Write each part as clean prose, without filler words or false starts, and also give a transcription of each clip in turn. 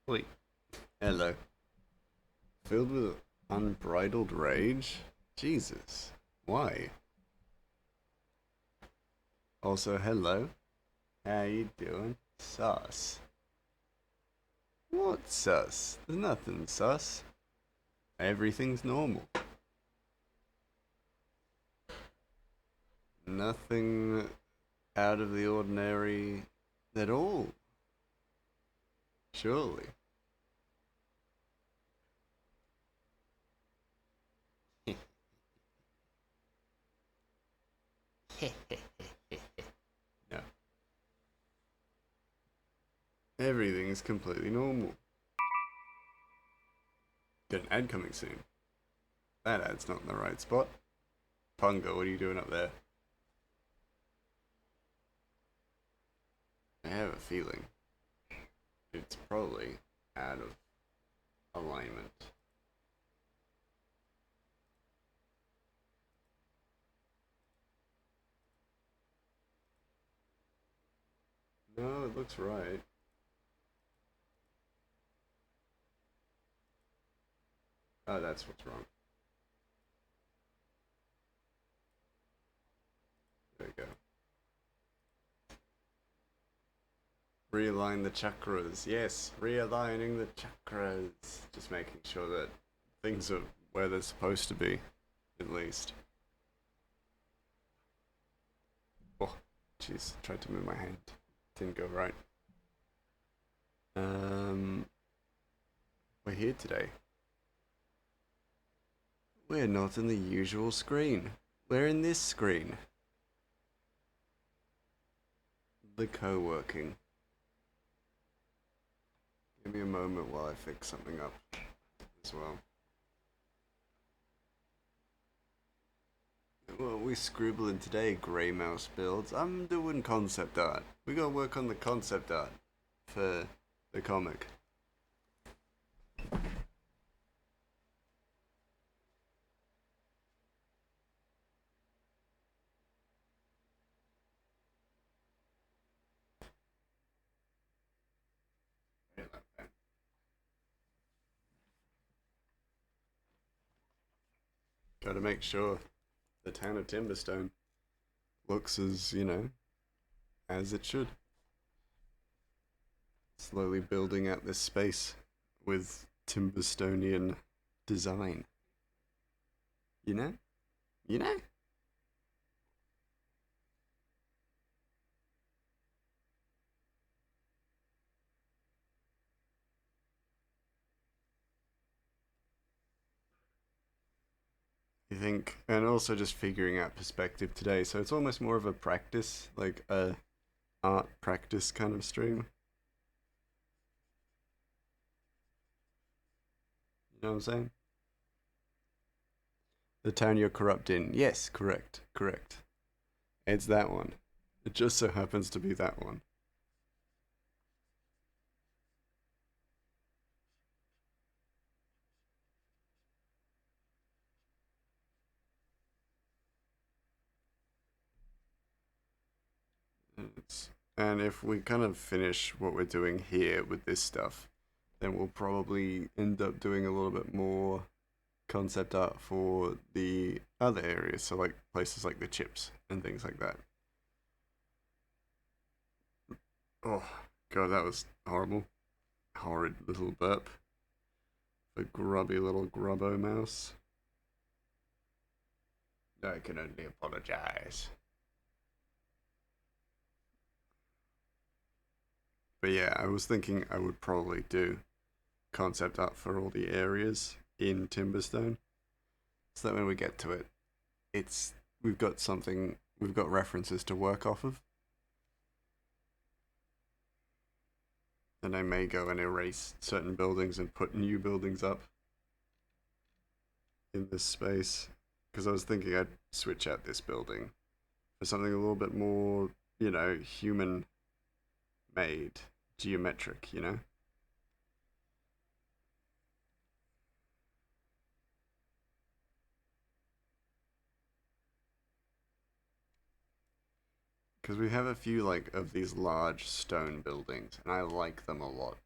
Wait. Hello. Filled with unbridled rage? Jesus. Why? Also, hello. How you doing? Sus. What sus? There's nothing sus. Everything's normal. Nothing out of the ordinary at all. Surely. No. Everything's completely normal. Got an ad coming soon. That ad's not in the right spot. Pungo, what are you doing up there? I have a feeling it's probably out of alignment. No, it looks right. Oh, that's what's wrong. There we go. Realign the chakras. Yes, realigning the chakras. Just making sure that things are where they're supposed to be, at least. Oh, jeez, tried to move my hand. Didn't go right. Um, we're here today. We're not in the usual screen. We're in this screen. The co-working. Give me a moment while I fix something up as well. Well, we scribbling today, Grey Mouse builds. I'm doing concept art. We gotta work on the concept art for the comic. Gotta make sure the town of Timberstone looks as, as it should. Slowly building out this space with Timberstonian design. You know? You know? You think, and also just figuring out perspective today. So it's almost more of a practice, like a art practice kind of stream. You know what I'm saying? The town you're corrupt in. Yes, correct, correct. It's that one. It just so happens to be that one. It's, and if we kind of finish what we're doing here with this stuff, then we'll probably end up doing a little bit more concept art for the other areas. So, like places like the chips and things like that. Oh, God, that was horrible. Horrid little burp. A grubby little grubbo mouse. I can only apologize. But yeah, I was thinking I would probably do concept art for all the areas in Timberstone, so that when we get to it, it's we've got something, we've got references to work off of. And I may go and erase certain buildings and put new buildings up in this space, because I was thinking I'd switch out this building for something a little bit more, human made, geometric, Because we have a few like of these large stone buildings, and I like them a lot.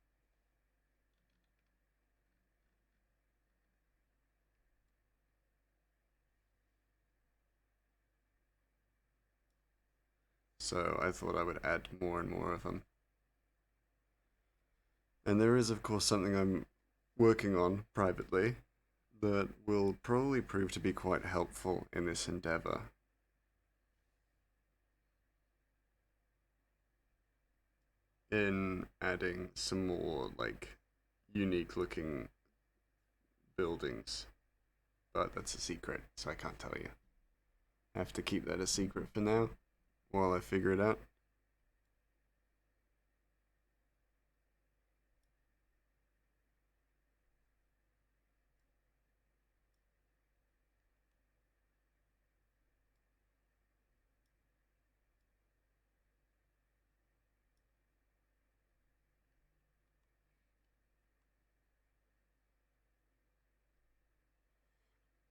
so I thought I would add more and more of them. And there is, of course, something I'm working on privately that will probably prove to be quite helpful in this endeavor. In adding some more, like, unique looking buildings. But that's a secret, so I can't tell you. I have to keep that a secret for now while I figure it out.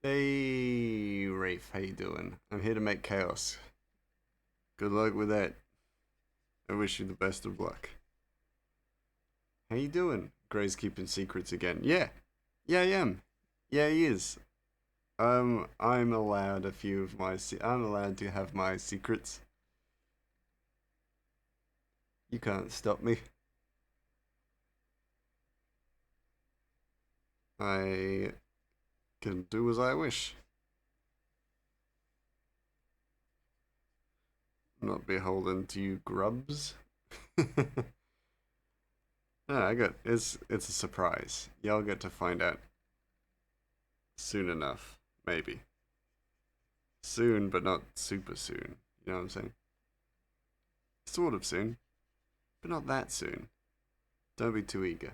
Hey, Rafe, how you doing? I'm here to make chaos. Good luck with that. I wish you the best of luck. How you doing? Gray's keeping secrets again. Yeah. Yeah, I am. Yeah, he is. I'm allowed a few of my I'm allowed to have my secrets. You can't stop me. I can do as I wish. Not beholden to you grubs. No, I got it's a surprise. Y'all get to find out soon enough, maybe. Soon, but not super soon. You know what I'm saying? Sort of soon, but not that soon. Don't be too eager.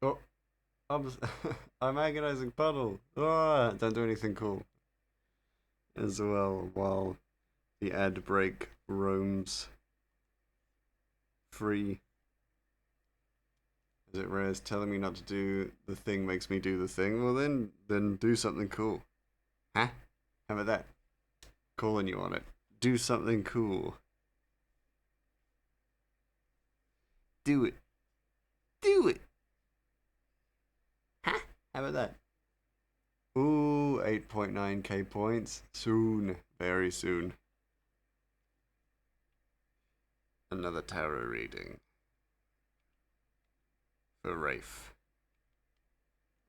Oh, I'm I'm agonizing puddle. Ah, don't do anything cool as well while the ad break roams free. As it rares, telling me not to do the thing makes me do the thing. Well, then do something cool. Huh? How about that? Calling you on it. Do something cool. Do it. Do it. Huh? How about that? Ooh, 8.9k points. Soon. Very soon. Another tarot reading for Rafe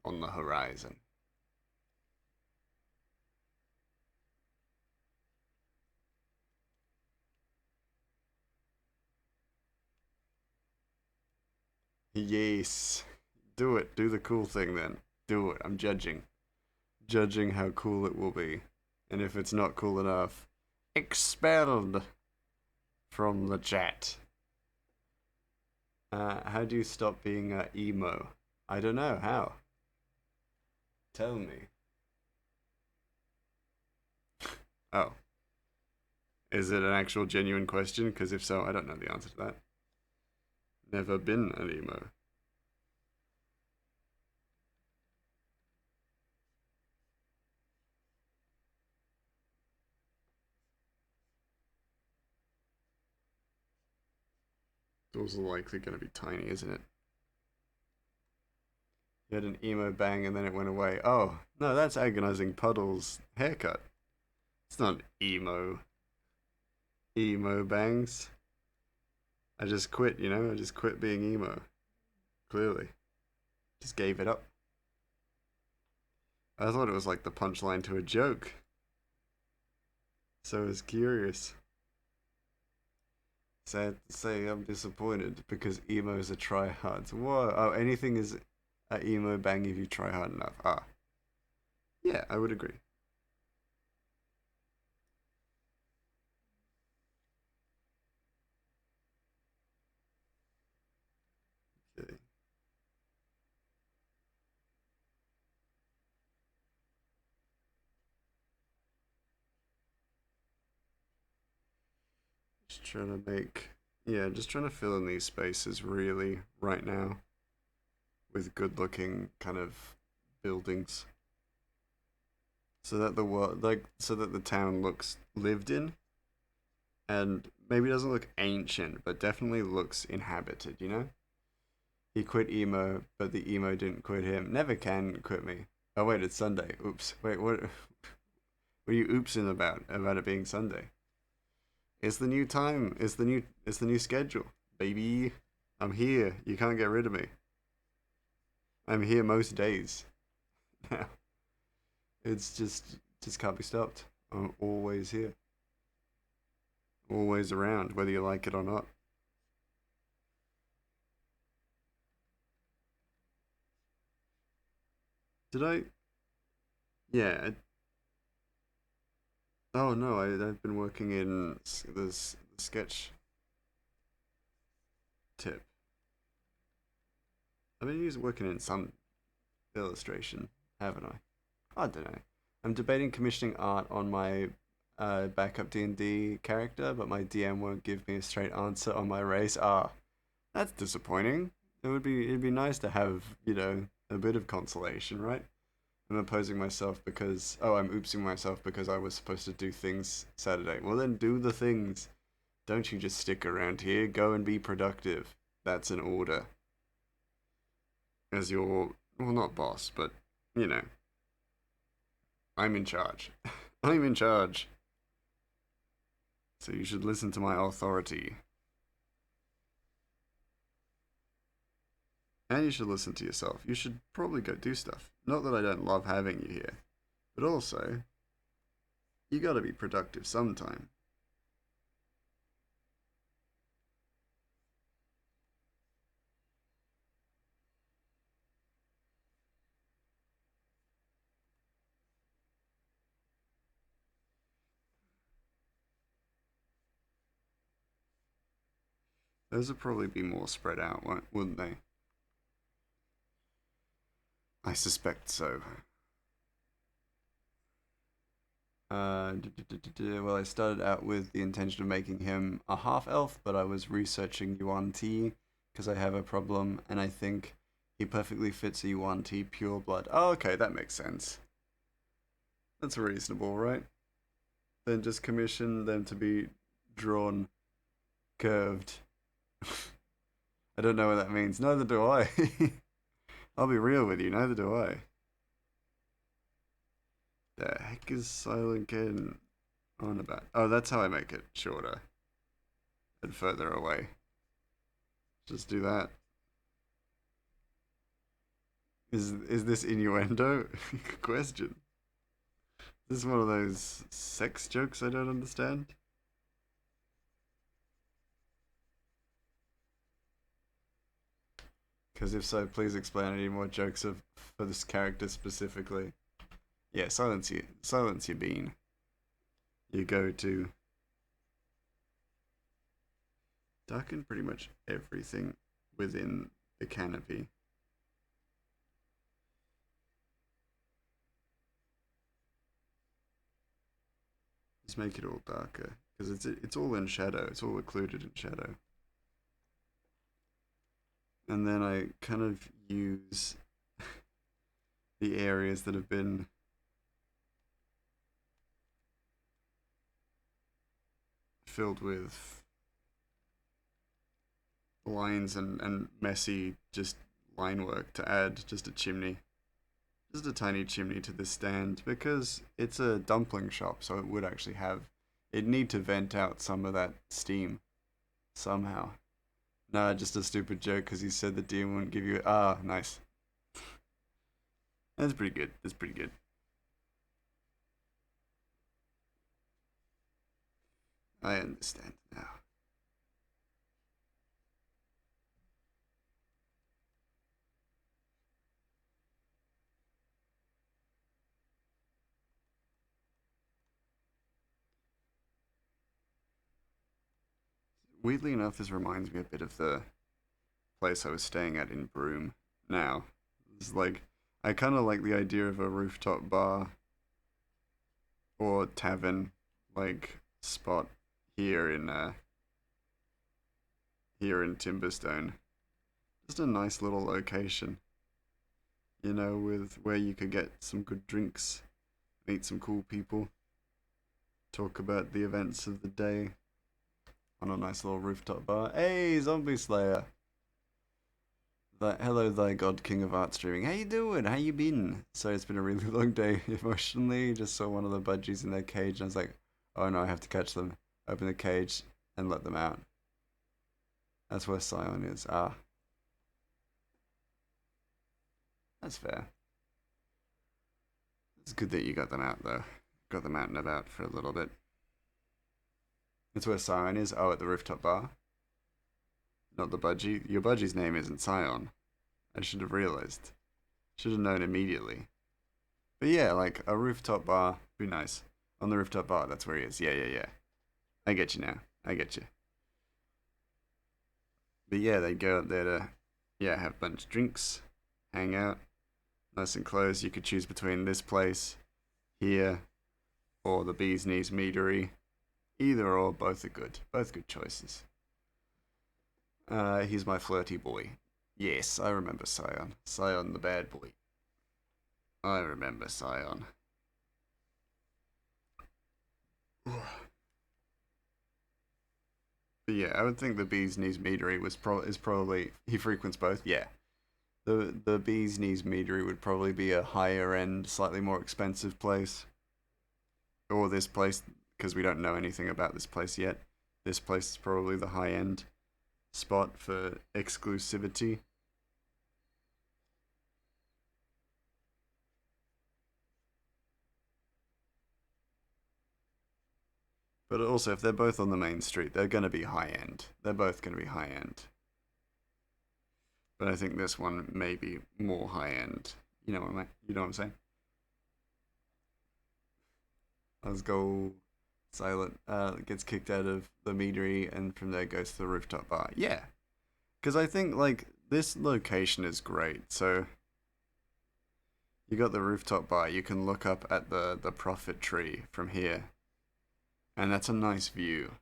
on the horizon. Yes. Do it. Do the cool thing then. Do it. I'm judging. Judging how cool it will be. And if it's not cool enough, expelled from the chat. How do you stop being emo? I don't know. How? Tell me. Oh. Is it an actual genuine question? Because if so, I don't know the answer to that. Never been an emo. It's also likely going to be tiny, isn't it? You had an emo bang and then it went away. Oh, no, that's agonizing puddles haircut. It's not emo. Emo bangs. I just quit, you know? I just quit being emo. Clearly. Just gave it up. I thought it was like the punchline to a joke. So I was curious. Sad to say I'm disappointed because emos are tryhards. Whoa. Oh, anything is a emo bang if you try hard enough. Ah. Yeah, I would agree. Okay. Just trying to make. Yeah, just trying to fill in these spaces really right now with good looking kind of buildings. so that the world, like, so that the town looks lived in, and maybe doesn't look ancient, but definitely looks inhabited. You know, he quit emo, but the emo didn't quit him. Never can quit me. Oh wait, it's Sunday. Oops. Wait, what? What are you oopsing about? About it being Sunday? It's the new time. It's the new schedule, baby. I'm here. You can't get rid of me. I'm here most days now. It's just can't be stopped. I'm always here, always around, whether you like it or not. Did I? Yeah. Oh no, I've been working in this sketch tip. I've been working in some illustration, haven't I? I don't know. I'm debating commissioning art on my backup D&D character, but my DM won't give me a straight answer on my race. Ah, that's disappointing. It'd be nice to have, a bit of consolation, right? I'm opposing myself because I'm oopsing myself because I was supposed to do things Saturday. Well then do the things. Don't you just stick around here. Go and be productive. That's an order. As your well not boss, but you know, I'm in charge. I'm in charge. So you should listen to my authority. And you should listen to yourself. You should probably go do stuff. Not that I don't love having you here, but also, you gotta be productive sometime. Those would probably be more spread out, wouldn't they? I suspect so. Well, I started out with the intention of making him a half elf, but I was researching Yuan Ti because I have a problem, and I think he perfectly fits a Yuan Ti pure blood. Oh, okay, that makes sense. That's reasonable, right? Then just commission them to be drawn curved. I don't know what that means. Neither do I. I'll be real with you, neither do I. The heck is Silent Ken on about? Oh, that's how I make it shorter and further away. Just do that. Is this innuendo? Question. This is one of those sex jokes I don't understand. Because if so, please explain any more jokes for this character specifically. Yeah, silence your bean. You go to darken pretty much everything within the canopy. Just make it all darker because it's all in shadow. It's all occluded in shadow. And then I kind of use the areas that have been filled with lines and messy just line work to add just a chimney. Just a tiny chimney to this stand because it's a dumpling shop, so it would actually have. It'd need to vent out some of that steam somehow. Nah, just a stupid joke because he said the DM wouldn't give you. Ah, nice. That's pretty good. That's pretty good. I understand now. Weirdly enough, this reminds me a bit of the place I was staying at in Broome. Now, it's like I kind of like the idea of a rooftop bar or tavern like spot here in here in Timberstone. Just a nice little location, with where you could get some good drinks meet some cool people, talk about the events of the day on a nice little rooftop bar. Hey, Zombie Slayer! Hello, thy god, king of art streaming. How you doing? How you been? So it's been a really long day emotionally. Just saw one of the budgies in their cage, and I was like, oh no, I have to catch them. Open the cage and let them out. That's where Scion is. Ah, that's fair. It's good that you got them out though. Got them out and about for a little bit. That's where Scion is. Oh, at the rooftop bar. Not the budgie. Your budgie's name isn't Scion. I should have realized. Should have known immediately. But yeah, like a rooftop bar, be nice. On the rooftop bar, that's where he is. Yeah, yeah, yeah. I get you now. I get you. But yeah, they go up there to, yeah, have a bunch of drinks, hang out, nice and close. You could choose between this place, here, or the Bee's Knees Meadery. Either or, both are good. Both good choices. He's my flirty boy. Yes, I remember Scion. Scion the bad boy. I remember Scion. But yeah, I would think the Bee's Knees Meadery is probably he frequents both. Yeah, the Bee's Knees Meadery would probably be a higher end, slightly more expensive place, or this place because we don't know anything about this place yet. This place is probably the high end spot for exclusivity. But also, if they're both on the main street, they're going to be high end. They're both going to be high end. But I think this one may be more high end. You know what I'm saying? Let's go. Silent gets kicked out of the meadery and from there goes to the rooftop bar. Yeah, because I think like this location is great. So you got the rooftop bar. You can look up at the profit tree from here, and that's a nice view.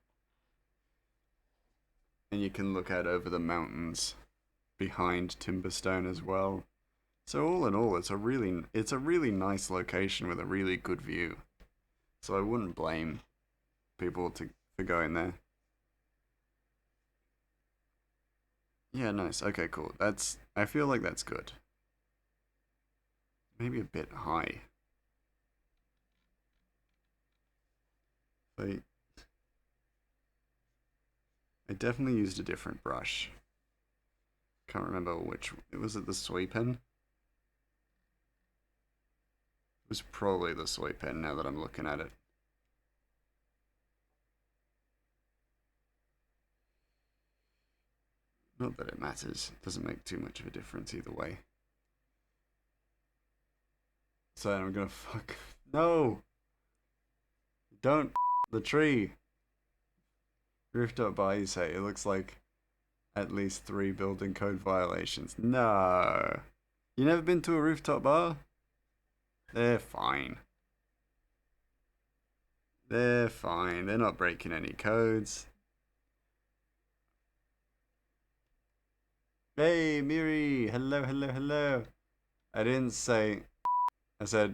And you can look out over the mountains behind Timberstone as well. So all in all, it's a really nice location with a really good view. So I wouldn't blame people for going there. Yeah, nice. Okay, cool. I feel like that's good. Maybe a bit high. I I definitely used a different brush. Can't remember which. Was it the soy pen? It was probably the soy pen now that I'm looking at it. Not that it matters. It doesn't make too much of a difference either way. So I'm gonna fuck. No! Don't the tree! Rooftop bar, you say. It looks like at least 3 building code violations. No! You never been to a rooftop bar? They're fine. They're fine. They're not breaking any codes. Hey, Miri! Hello, hello, hello. I didn't say. I said,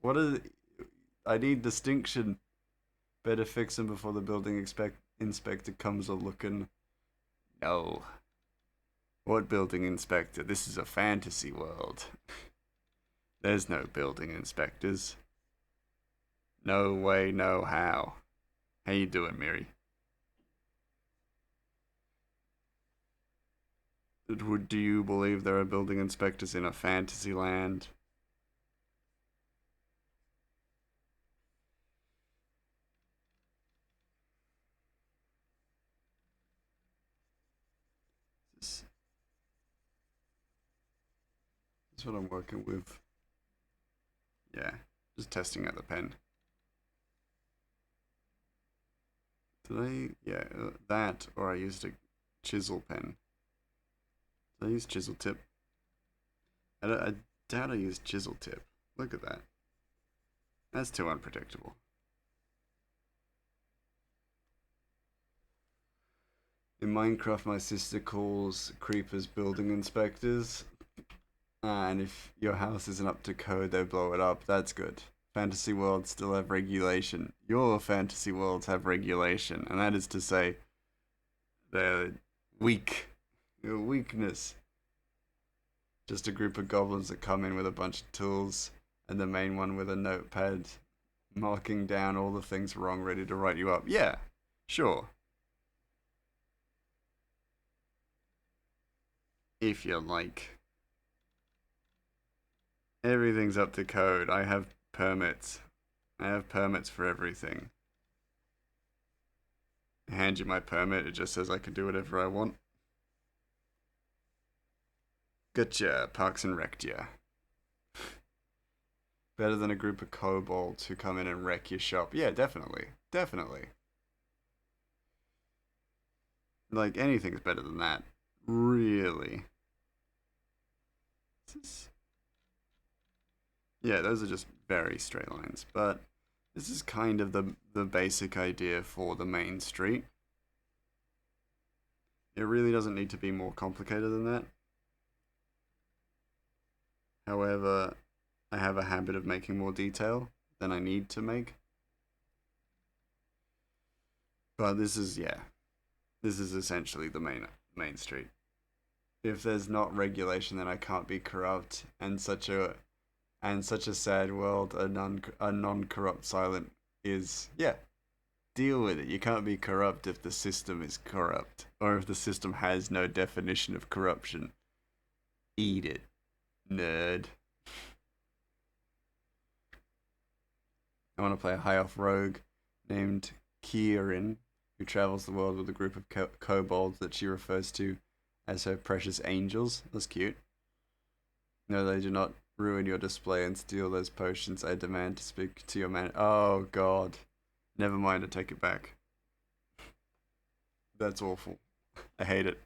what is it? I need distinction. Better fix them before the building inspector comes a looking. No. What building inspector? This is a fantasy world. There's no building inspectors. No way, no how. How you doing, Miri? Do you believe there are building inspectors in a fantasy land? This is what I'm working with. Yeah, just testing out the pen. Did I? Yeah, that, or I used a chisel pen. Did I use chisel tip? I doubt I used chisel tip. Look at that. That's too unpredictable. In Minecraft, my sister calls creepers building inspectors. And if your house isn't up to code, they blow it up. That's good. fantasy worlds still have regulation. Your fantasy worlds have regulation, and that is to say, they're weak. Your weakness. Just a group of goblins that come in with a bunch of tools, and the main one with a notepad, marking down all the things wrong, ready to write you up. Yeah, sure. If you like. Everything's up to code. I have permits. I have permits for everything. I hand you my permit, it just says I can do whatever I want. Gotcha, Parks and Rec, yeah. Better than a group of kobolds who come in and wreck your shop. Yeah, definitely. Definitely. Like, anything's better than that. Really. Yeah, those are just very straight lines. But this is kind of the basic idea for the main street. It really doesn't need to be more complicated than that. However, I have a habit of making more detail than I need to make. But this is, yeah, this is essentially the main street. If there's not regulation, then I can't be corrupt, and such a sad world a non corrupt silent is. Yeah, deal with it. You can't be corrupt if the system is corrupt, or if the system has no definition of corruption. Eat it, nerd. I want to play a high elf rogue named Kieran, who travels the world with a group of kobolds that she refers to as her precious angels. That's cute. No, they do not ruin your display and steal those potions. I demand to speak to your man. Oh, God. Never mind, I take it back. That's awful. I hate it.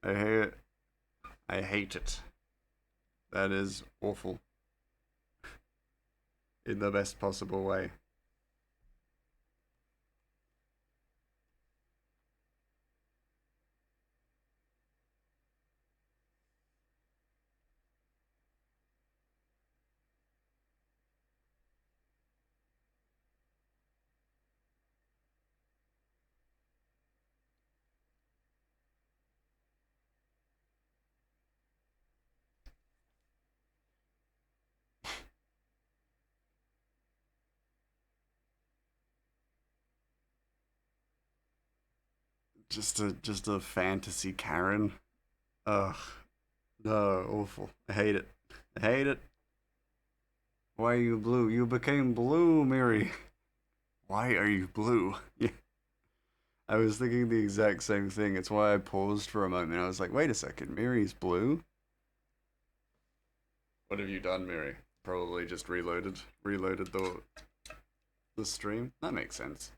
I hate it. I hate it. That is awful. In the best possible way. Just a fantasy Karen. Ugh. No, awful. I hate it. I hate it. Why are you blue? You became blue, Miri. Why are you blue? Yeah. I was thinking the exact same thing. It's why I paused for a moment. I was like, wait a second, Miri's blue? What have you done, Miri? Probably just reloaded the stream. That makes sense.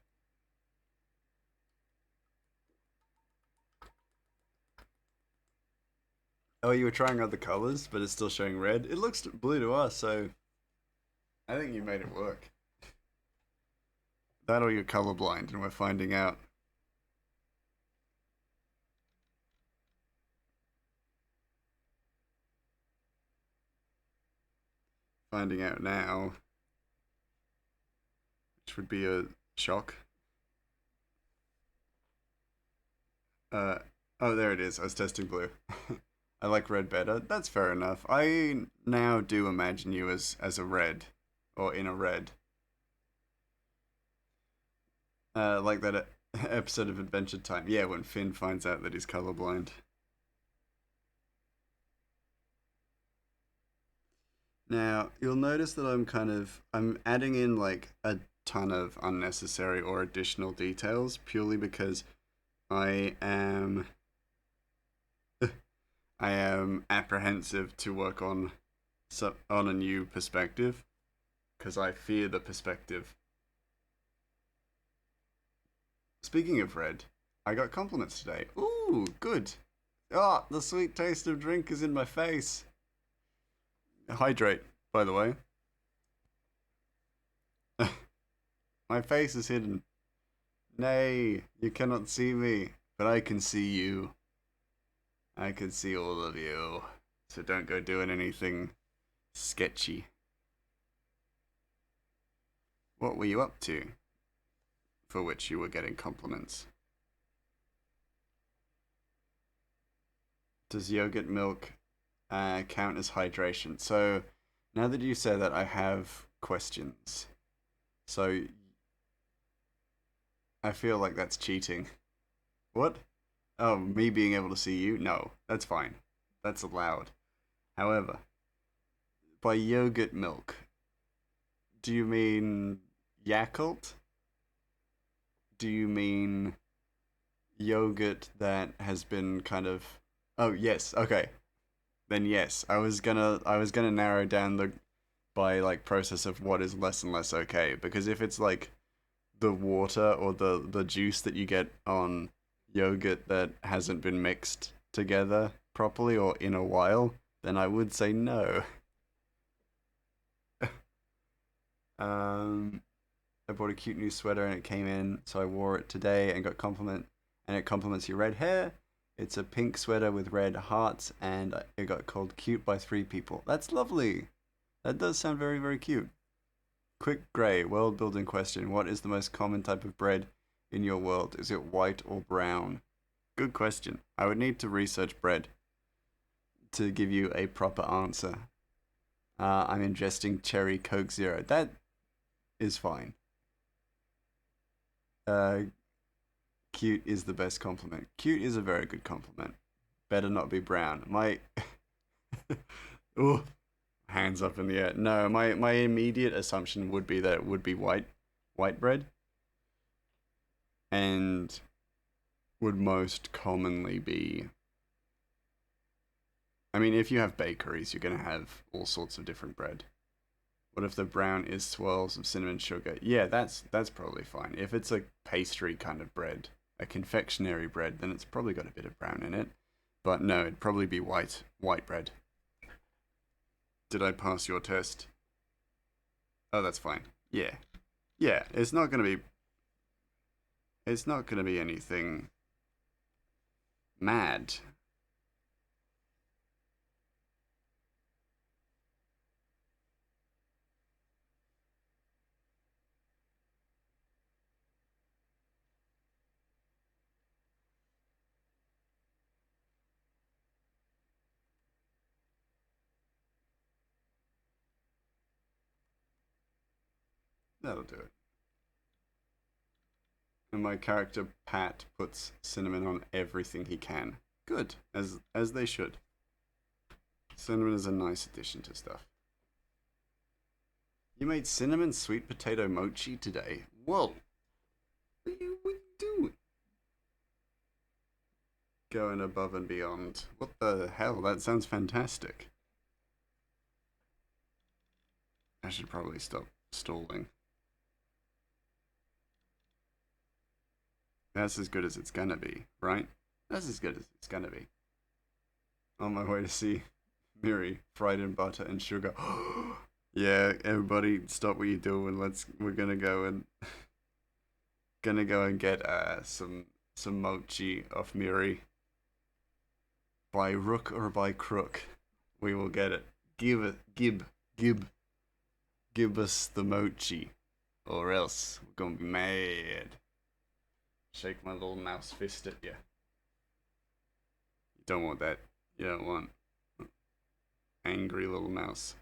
Oh, you were trying other colors, but it's still showing red. It looks blue to us, so I think you made it work. That or you're colorblind, and we're finding out. Finding out now, which would be a shock. Uh, oh, there it is. I was testing blue. I like red better. That's fair enough. I now do imagine you as a red, or in a red. Like that episode of Adventure Time. Yeah, when Finn finds out that he's colorblind. Now, you'll notice that I'm adding in like a ton of unnecessary or additional details purely because I am I am apprehensive to work on a new perspective because I fear the perspective. Speaking of red, I got compliments today. Ooh, good. Ah, the sweet taste of drink is in my face. Hydrate, by the way. My face is hidden. Nay, you cannot see me, but I can see you. I can see all of you. So don't go doing anything sketchy. What were you up to for which you were getting compliments? Does yogurt milk count as hydration? So now that you said that, I have questions. So I feel like that's cheating. What? Oh, me being able to see you? No, that's fine. That's allowed. However, by yogurt milk, do you mean Yakult? Do you mean yogurt that has been kind of? Oh, yes. Okay. Then yes. I was gonna narrow down the by like process of what is less and less okay, because if it's like the water or the juice that you get on yogurt that hasn't been mixed together properly or in a while, then I would say no. Um, I bought a cute new sweater and it came in, so I wore it today and got compliment, and it compliments your red hair. It's a pink sweater with red hearts, and it got called cute by 3 people. That's lovely. That does sound very, very cute. Quick Grey, world building question. What is the most common type of bread in your world? Is it white or brown? Good question. I would need to research bread to give you a proper answer. I'm ingesting cherry Coke Zero. That is fine. Uh, cute is the best compliment. Cute is a very good compliment. Better not be brown. My oh, hands up in the air. No, my immediate assumption would be that it would be white bread, and would most commonly be. I mean, if you have bakeries, you're gonna have all sorts of different bread. What if the brown is swirls of cinnamon sugar? Yeah, that's probably fine. If it's a pastry kind of bread, a confectionery bread, then it's probably got a bit of brown in it. But no, it'd probably be white bread. Did I pass your test? Oh, that's fine. Yeah. Yeah, it's not gonna be anything mad. That'll do it. And my character Pat puts cinnamon on everything he can. Good, as they should. Cinnamon is a nice addition to stuff. You made cinnamon sweet potato mochi today. Whoa! What you doing? Going above and beyond. What the hell? That sounds fantastic. I should probably stop stalling. That's as good as it's gonna be, right? That's as good as it's gonna be. On my way to see Miri, fried in butter and sugar. Yeah, everybody, stop what you're doing. We're gonna go and get some mochi off Miri by rook or by crook. We will get it. Give give us the mochi, or else we're gonna be mad. Shake my little mouse fist at you. You don't want that. You don't want angry little mouse.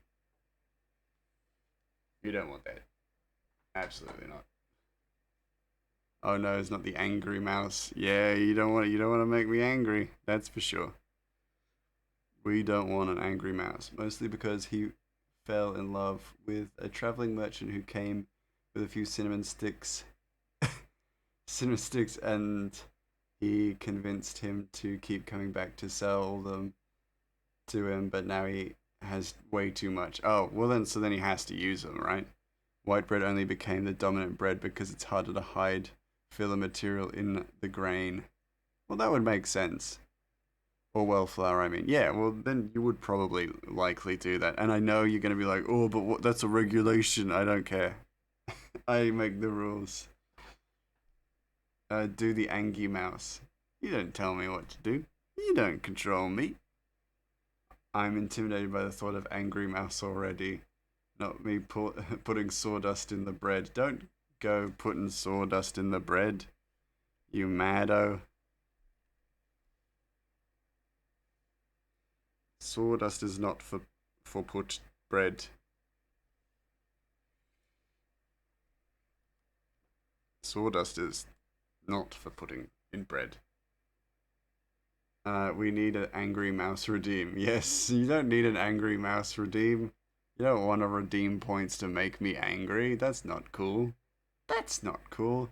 You don't want that. Absolutely not. Oh no, it's not the angry mouse. Yeah, you don't want to make me angry. That's for sure. We don't want an angry mouse, mostly because he fell in love with a traveling merchant who came with a few cinnamon sticks, and he convinced him to keep coming back to sell them to him, but now he has way too much. Oh, well then he has to use them, right? White bread only became the dominant bread because it's harder to hide filler material in the grain. Well, that would make sense. Or well flour, I mean. Yeah, well, then you would probably likely do that. And I know you're going to be like, oh, but that's a regulation. I don't care. I make the rules. Do the Angie Mouse. You don't tell me what to do. You don't control me. I'm intimidated by the thought of Angry Mouse already. Not me putting sawdust in the bread. Don't go putting sawdust in the bread, you maddo. Sawdust is not for put bread. Sawdust is not for putting in bread. We need an angry mouse redeem. Yes, you don't need an angry mouse redeem. You don't want to redeem points to make me angry. That's not cool. That's not cool.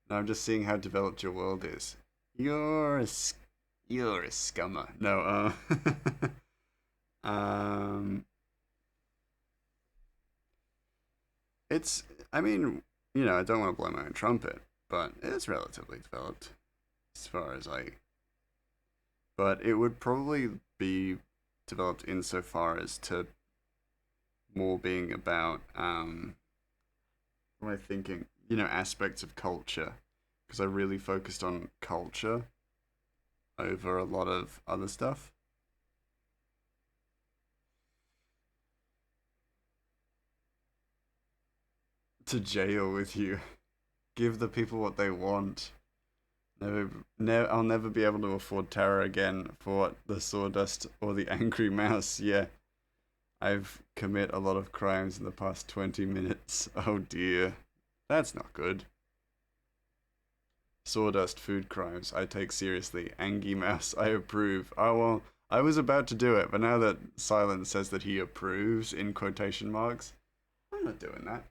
No, I'm just seeing how developed your world is. You're a you're a scummer. No, um, it's. I mean, I don't want to blow my own trumpet, but it's relatively developed as far as I. But it would probably be developed insofar as to more being about what am I thinking? Aspects of culture, because I really focused on culture over a lot of other stuff. To jail with you. Give the people what they want. I'll never be able to afford Tara again for what, the sawdust or the angry mouse. Yeah, I've commit a lot of crimes in the past 20 minutes. Oh dear. That's not good. Sawdust food crimes I take seriously. Angie Mouse, I approve. Oh well, I was about to do it, but now that Silent says that he approves in quotation marks, I'm not doing that.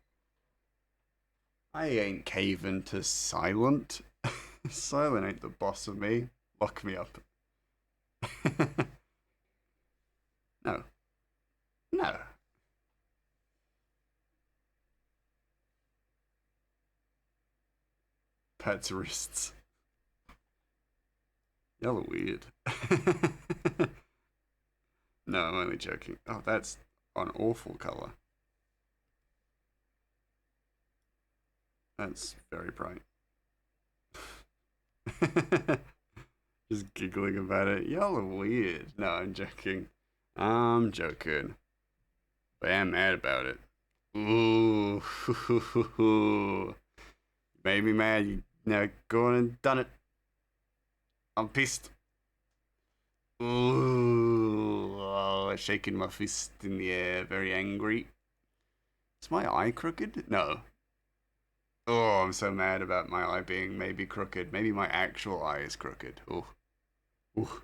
I ain't caving to Silent. Silent ain't the boss of me. Lock me up. No. No. Pet's wrists. Y'all are weird. No, I'm only joking. Oh, that's an awful colour. That's very bright. Just giggling about it. Y'all are weird. No, I'm joking. I'm joking. But I'm mad about it. Ooh. Made me mad. You now go on and done it. I'm pissed. Ooh. Oh, shaking my fist in the air. Very angry. Is my eye crooked? No. Oh, I'm so mad about my eye being maybe crooked. Maybe my actual eye is crooked. Ooh. Ooh.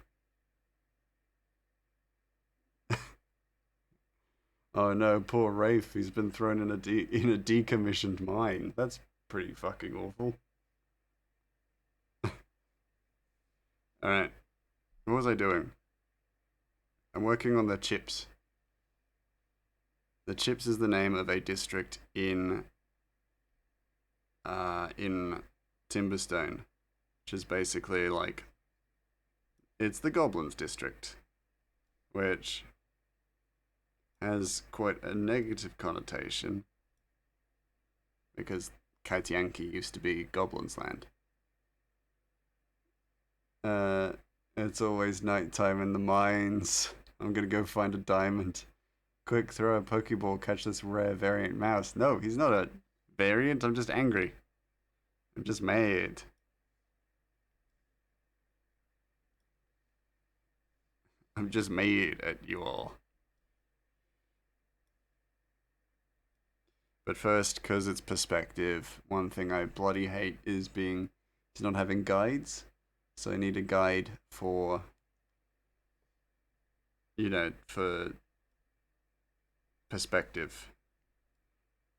Oh no, poor Rafe. He's been thrown in a decommissioned mine. That's pretty fucking awful. All right. What was I doing? I'm working on the chips. The chips is the name of a district in Timberstone, which is basically like it's the Goblins district, which has quite a negative connotation because Kaitianki used to be Goblins land. It's always nighttime in the mines. I'm gonna go find a diamond. Quick, throw a Pokeball, catch this rare variant mouse. No, he's not a variant, I'm just angry. I'm just mad. I'm just mad at you all. But first, because it's perspective, one thing I bloody hate is not having guides. So I need a guide for, for perspective.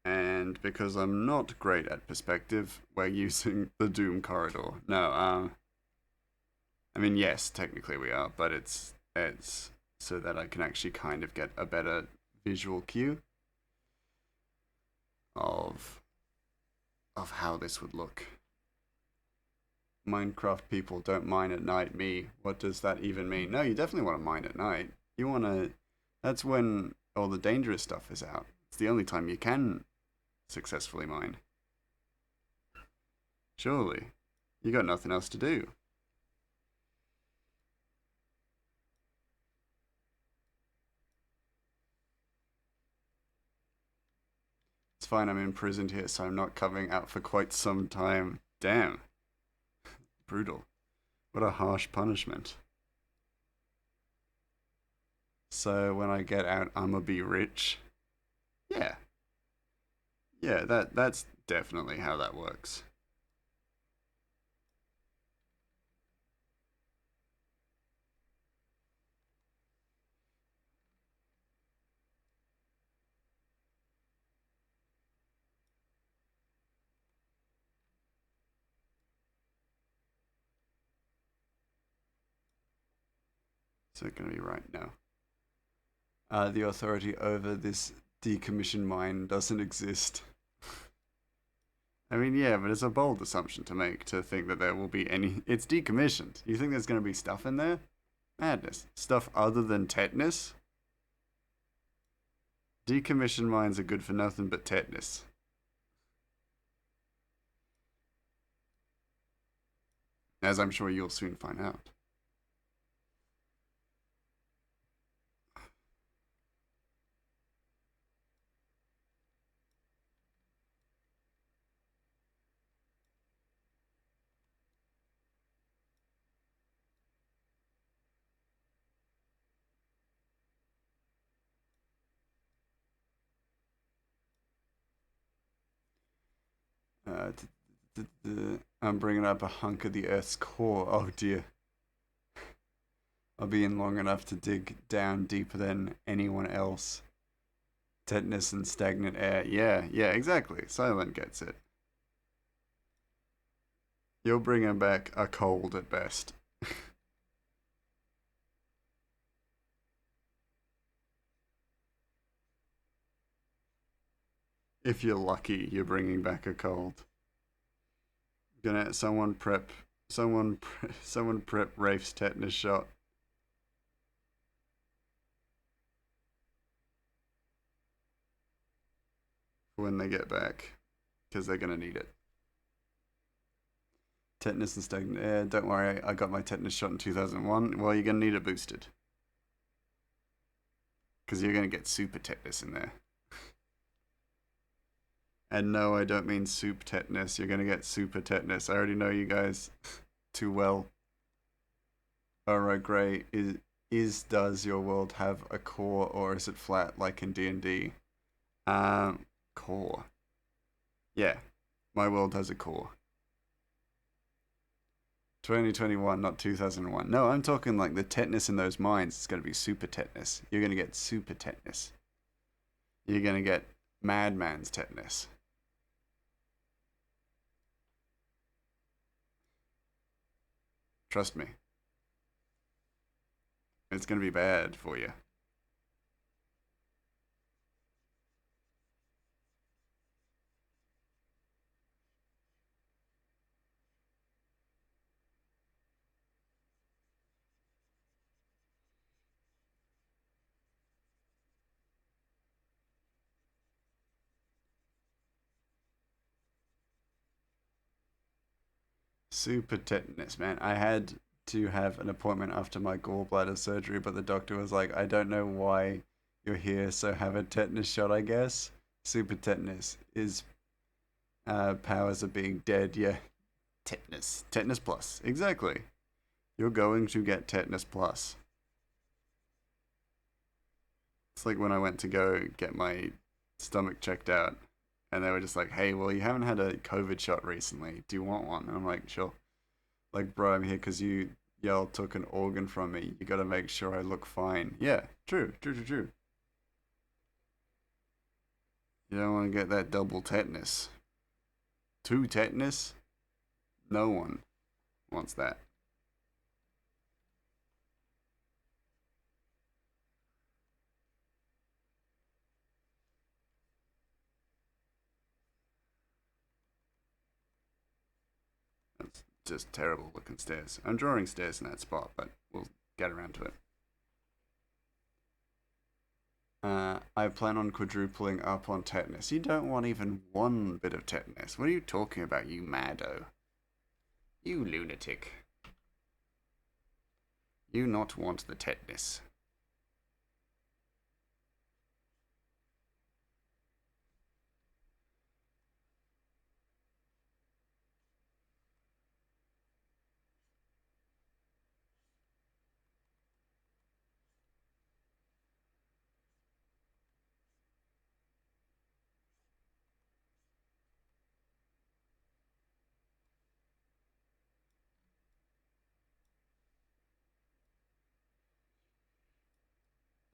And because I'm not great at perspective, we're using the Doom corridor. No, I mean, yes, technically we are, but it's so that I can actually kind of get a better visual cue of how this would look. Minecraft people don't mine at night. Me, what does that even mean? No, you definitely want to mine at night. You want to. That's when all the dangerous stuff is out. It's the only time you can successfully mine. Surely, you got nothing else to do. fine. I'm imprisoned here, so I'm not coming out for quite some time. Damn. Brutal. What a harsh punishment. So when I get out, I'ma be rich. Yeah. Yeah, that's definitely how that works. So it's gonna be right now. The authority over this decommissioned mine doesn't exist. I mean, yeah, but it's a bold assumption to make to think that there will be any. It's decommissioned. You think there's going to be stuff in there? Madness. Stuff other than tetanus? Decommissioned mines are good for nothing but tetanus. As I'm sure you'll soon find out. Uh, I'm bringing up a hunk of the Earth's core. Oh dear. I'll be in long enough to dig down deeper than anyone else. Tetanus and stagnant air. Yeah, yeah, exactly. Silent gets it. You're bringing back a cold at best. If you're lucky, you're bringing back a cold. Gonna someone prep Rafe's tetanus shot. When they get back, because they're gonna need it. Tetanus and stagnant air. Don't worry, I got my tetanus shot in 2001. Well, you're gonna need it boosted, because you're gonna get super tetanus in there. And no, I don't mean soup tetanus. You're gonna get super tetanus. I already know you guys too well. Alright, Gray. Does your world have a core or is it flat like in D&D? Core. Yeah, my world has a core. 2021, not 2001. No, I'm talking like the tetanus in those mines. It's gonna be super tetanus. You're gonna get super tetanus. You're gonna get madman's tetanus. Trust me. It's gonna be bad for you. Super tetanus, man. I had to have an appointment after my gallbladder surgery, but the doctor was like, I don't know why you're here, so have a tetanus shot, I guess. Super tetanus is powers of being dead. Yeah, tetanus. Tetanus plus. Exactly. You're going to get tetanus plus. It's like when I went to go get my stomach checked out, and they were just like, hey, well, you haven't had a COVID shot recently. Do you want one? And I'm like, sure. Like, bro, I'm here because y'all took an organ from me. You gotta make sure I look fine. Yeah, true, true, true, true. You don't want to get that double tetanus. Two tetanus? No one wants that. That's just terrible looking stairs. I'm drawing stairs in that spot, but we'll get around to it. I plan on quadrupling up on tetanus. You don't want even one bit of tetanus. What are you talking about, you maddo? You lunatic. You not want the tetanus.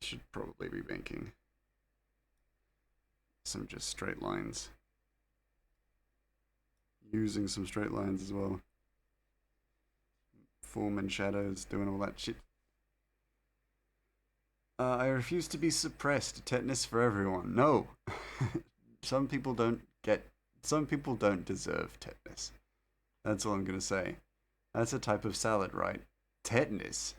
should probably be making some just straight lines. Using some straight lines as well. Form and shadows, doing all that shit. I refuse to be suppressed. Tetanus for everyone. No. Some people don't get. Some people don't deserve tetanus. That's all I'm gonna say. That's a type of salad, right? Tetanus.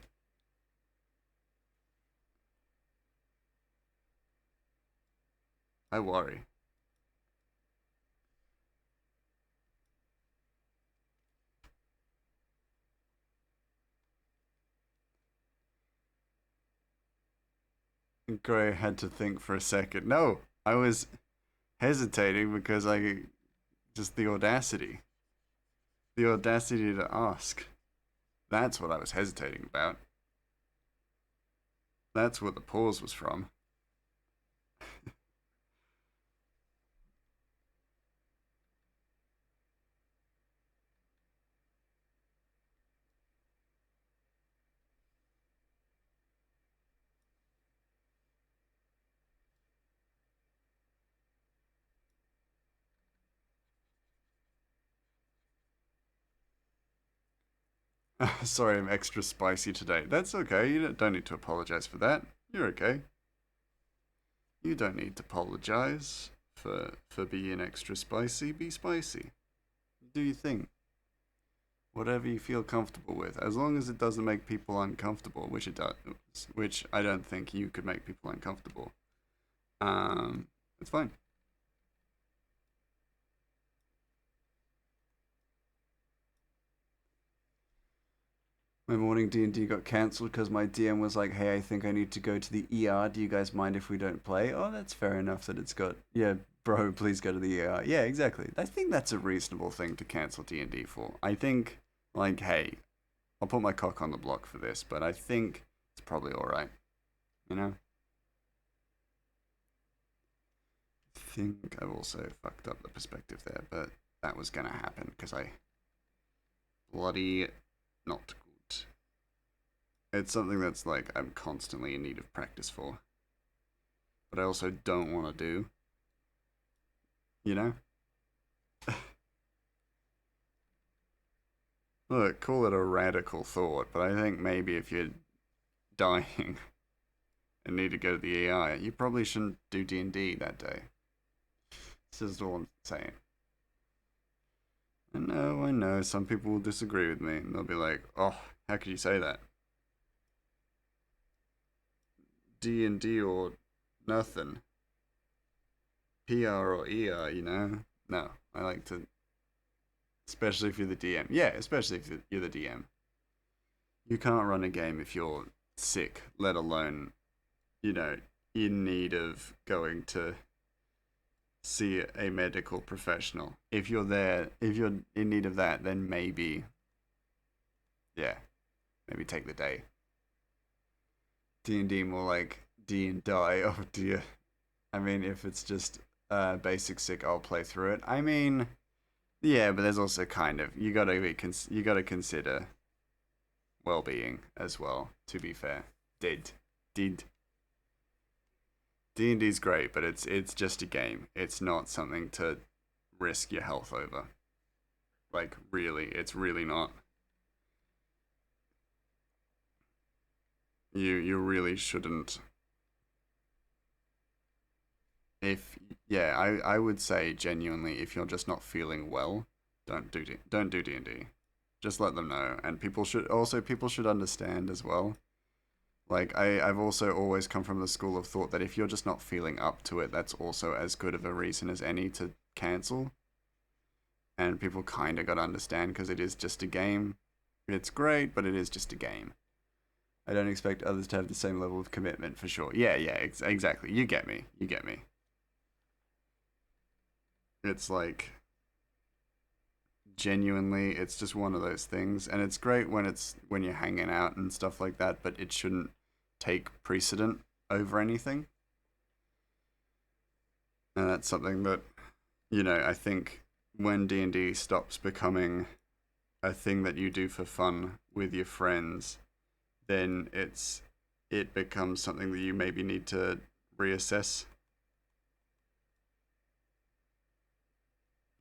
I worry. Gray had to think for a second. No, I was hesitating because I just the audacity. The audacity to ask. That's what I was hesitating about. That's what the pause was from. Sorry, I'm extra spicy today. That's okay. You don't need to apologize for that. You're okay. You don't need to apologize for being extra spicy. Be spicy. Do your thing. Whatever you feel comfortable with, as long as it doesn't make people uncomfortable, which it does, which I don't think you could make people uncomfortable. It's fine. My morning D&D got cancelled because my DM was like, "Hey, I think I need to go to the ER. Do you guys mind if we don't play?" Oh, that's fair enough that it's got. Yeah, bro, please go to the ER. Yeah, exactly. I think that's a reasonable thing to cancel D&D for. I think, like, hey, I'll put my cock on the block for this, but I think it's probably all right. You know. I think I've also fucked up the perspective there, but that was gonna happen because I bloody not good. It's something that's like I'm constantly in need of practice for, but I also don't want to do. You know? Look, call it a radical thought, but I think maybe if you're dying and need to go to the AI, you probably shouldn't do D&D that day. This is all I'm saying. I know, some people will disagree with me, and they'll be like, oh, how could you say that? D&D or nothing. PR or ER, you know? No, I like to, especially if you're the DM. Yeah, especially if you're the DM. You can't run a game if you're sick, let alone, you know, in need of going to see a medical professional. If you're there, if you're in need of that, then maybe, yeah, maybe take the day. D&D more like D and die. Oh dear. I mean, if it's just basic sick, I'll play through it. I mean, yeah, but there's also kind of you gotta consider well-being as well. To be fair, did D&D's great, but it's just a game. It's not something to risk your health over. Like really, it's really not. You really shouldn't. If yeah, I would say genuinely, if you're just not feeling well, don't do D&D. Just let them know, and people should understand as well. Like I've also always come from the school of thought that if you're just not feeling up to it, that's also as good of a reason as any to cancel. And people kind of got to understand because it is just a game. It's great, but it is just a game. I don't expect others to have the same level of commitment for sure. Yeah, yeah, exactly. You get me. You get me. It's like genuinely, it's just one of those things, and it's great when you're hanging out and stuff like that, but it shouldn't take precedent over anything. And that's something that I think when D&D stops becoming a thing that you do for fun with your friends, then it becomes something that you maybe need to reassess,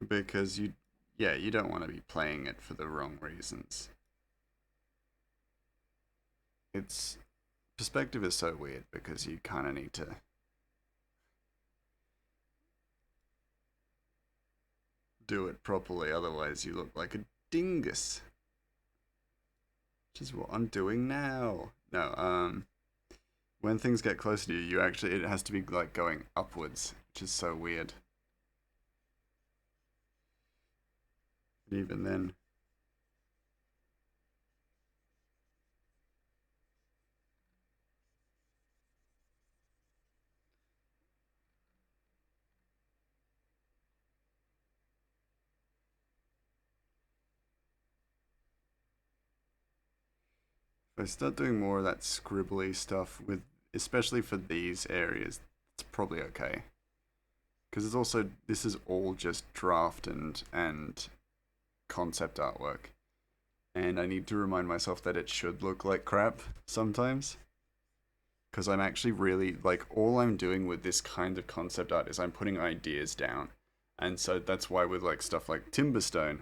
because you don't want to be playing it for the wrong reasons. It's perspective is so weird because you kind of need to do it properly, otherwise you look like a dingus. Which is what I'm doing now. No, when things get closer to you, it has to be like going upwards, which is so weird. But even then, if I start doing more of that scribbly stuff with, especially for these areas, it's probably okay. Because it's also, this is all just draft and concept artwork, and I need to remind myself that it should look like crap sometimes. Because I'm actually really, like, all I'm doing with this kind of concept art is I'm putting ideas down. And so that's why with like stuff like Timberstone,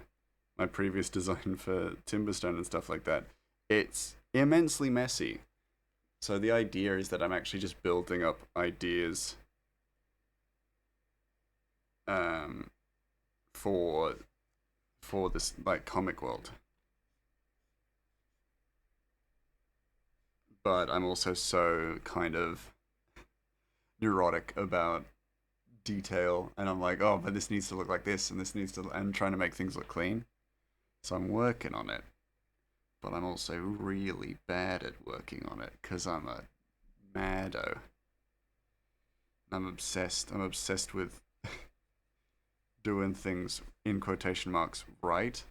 my previous design for Timberstone and stuff like that, it's immensely messy. So the idea is that I'm actually just building up ideas um, for this like comic world. But I'm also so kind of neurotic about detail, and I'm like, oh, but this needs to look like this, and this needs to, and trying to make things look clean. So I'm working on it, but I'm also really bad at working on it because I'm a maddo. I'm obsessed. I'm obsessed with doing things in quotation marks right,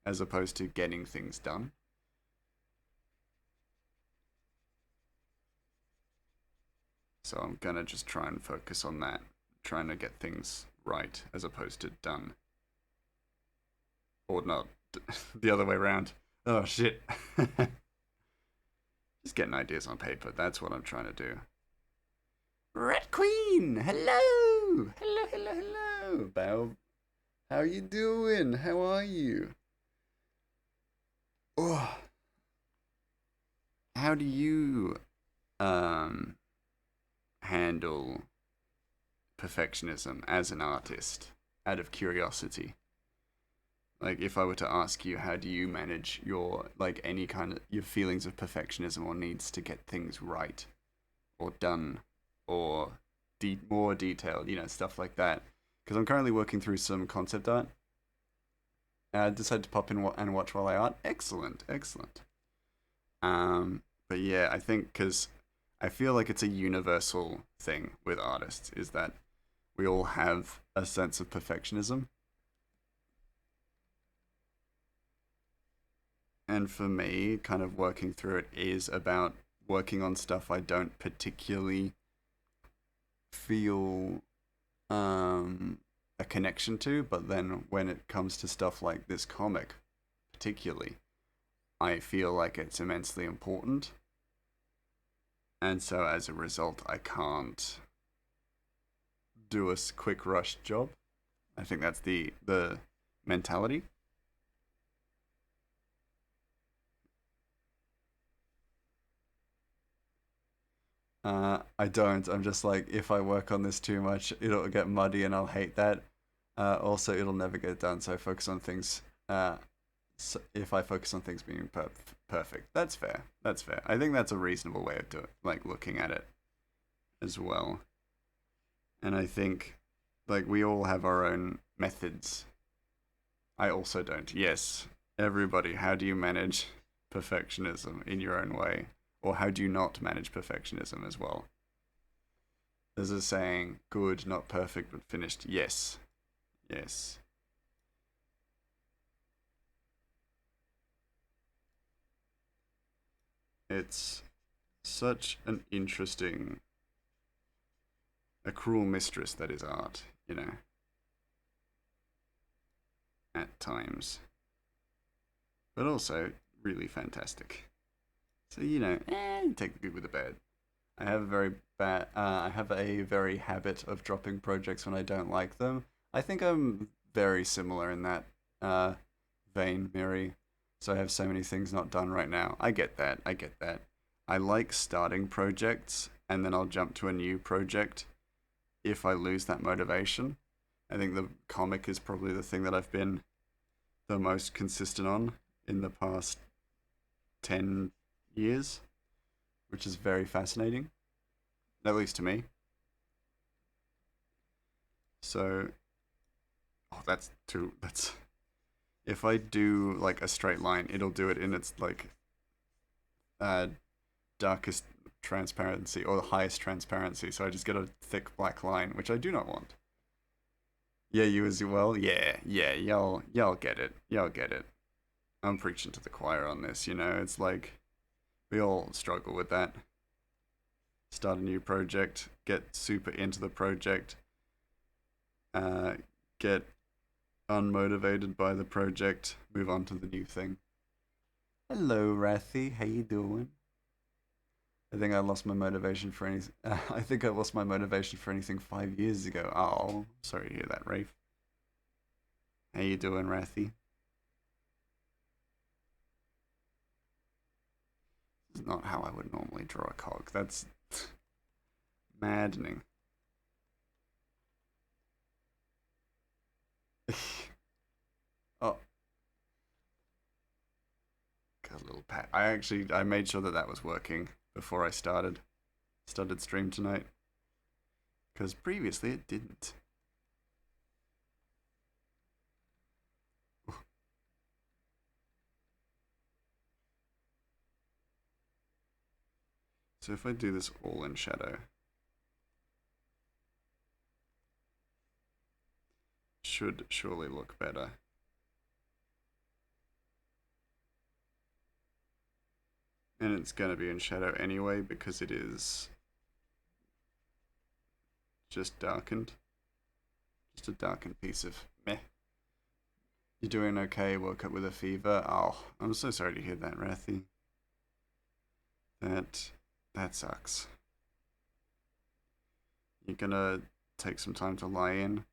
as opposed to getting things done. So I'm gonna just try and focus on that, trying to get things right as opposed to done, or not the other way around. Oh shit. Just getting ideas on paper. That's what I'm trying to do. Red Queen, hello, hello, hello, hello. Bow, how you doing? How are you? Oh, how do you um handle perfectionism as an artist? Out of curiosity, like if I were to ask you, how do you manage your like any kind of your feelings of perfectionism or needs to get things right or done or more detailed, stuff like that. Because I'm currently working through some concept art. I decided to pop in and watch while I art. Excellent, excellent. But yeah, I think because I feel like it's a universal thing with artists is that we all have a sense of perfectionism. And for me, kind of working through it is about working on stuff I don't particularly feel a connection to, but then when it comes to stuff like this comic, particularly, I feel like it's immensely important. And so as a result, I can't do a quick rush job. I think that's the mentality. I don't. I'm just like, if I work on this too much, it'll get muddy and I'll hate that. Also, it'll never get done. So I focus on things. So if I focus on things being perfect, that's fair. That's fair. I think that's a reasonable way of doing, like looking at it as well. And I think, like, we all have our own methods. I also don't. Yes, everybody. How do you manage perfectionism in your own way, or how do you not manage perfectionism as well? There's a saying, good, not perfect, but finished. Yes. Yes. It's such an interesting, a cruel mistress that is art, at times. But also really fantastic. So you take the good with the bad. I have a very I have a very habit of dropping projects when I don't like them. I think I'm very similar in that uh, vein, Miri. So I have so many things not done right now. I get that. I get that. I like starting projects and then I'll jump to a new project if I lose that motivation. I think the comic is probably the thing that I've been the most consistent on in the past 10 years, which is very fascinating, at least to me. So, oh, that's too. That's if I do like a straight line, it'll do it in its like uh, darkest transparency or the highest transparency. So I just get a thick black line, which I do not want. Yeah, you as well. Yeah, yeah, y'all get it. Y'all get it. I'm preaching to the choir on this. It's like we all struggle with that. Start a new project, get super into the project, uh, get unmotivated by the project, move on to the new thing. Hello, Rathy. How you doing? I think I lost my motivation for any. I think I lost my motivation for anything 5 years ago. Oh, sorry to hear that, Rafe. How you doing, Rathy? This is not how I would normally draw a cog. That's maddening. Oh, got a little pat. I made sure that that was working before I started stream tonight because previously it didn't. So if I do this all in shadow, should surely look better. And it's going to be in shadow anyway because it is just darkened. Just a darkened piece of meh. You're doing okay, woke up with a fever. Oh, I'm so sorry to hear that, Rathy. That that sucks. You're gonna take some time to lie in,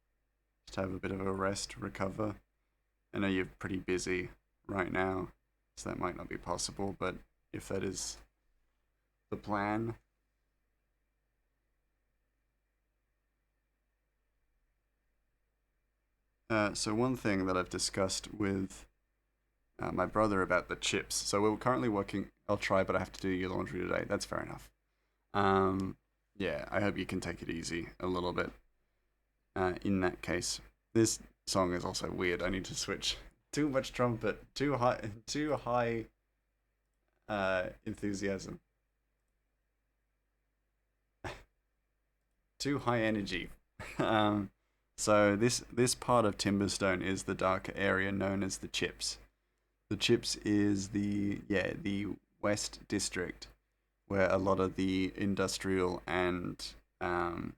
just have a bit of a rest, recover. I know you're pretty busy right now, so that might not be possible, but if that is the plan. So one thing that I've discussed with my brother about the chips. So we're currently working. I'll try, but I have to do your laundry today. That's fair enough. Um, yeah, I hope you can take it easy a little bit. In that case, this song is also weird. I need to switch. Too much trumpet. Too high. Too high. Enthusiasm. Too high energy. um, so this part of Timberstone is the darker area known as the Chips. The Chips is the West District where a lot of the um,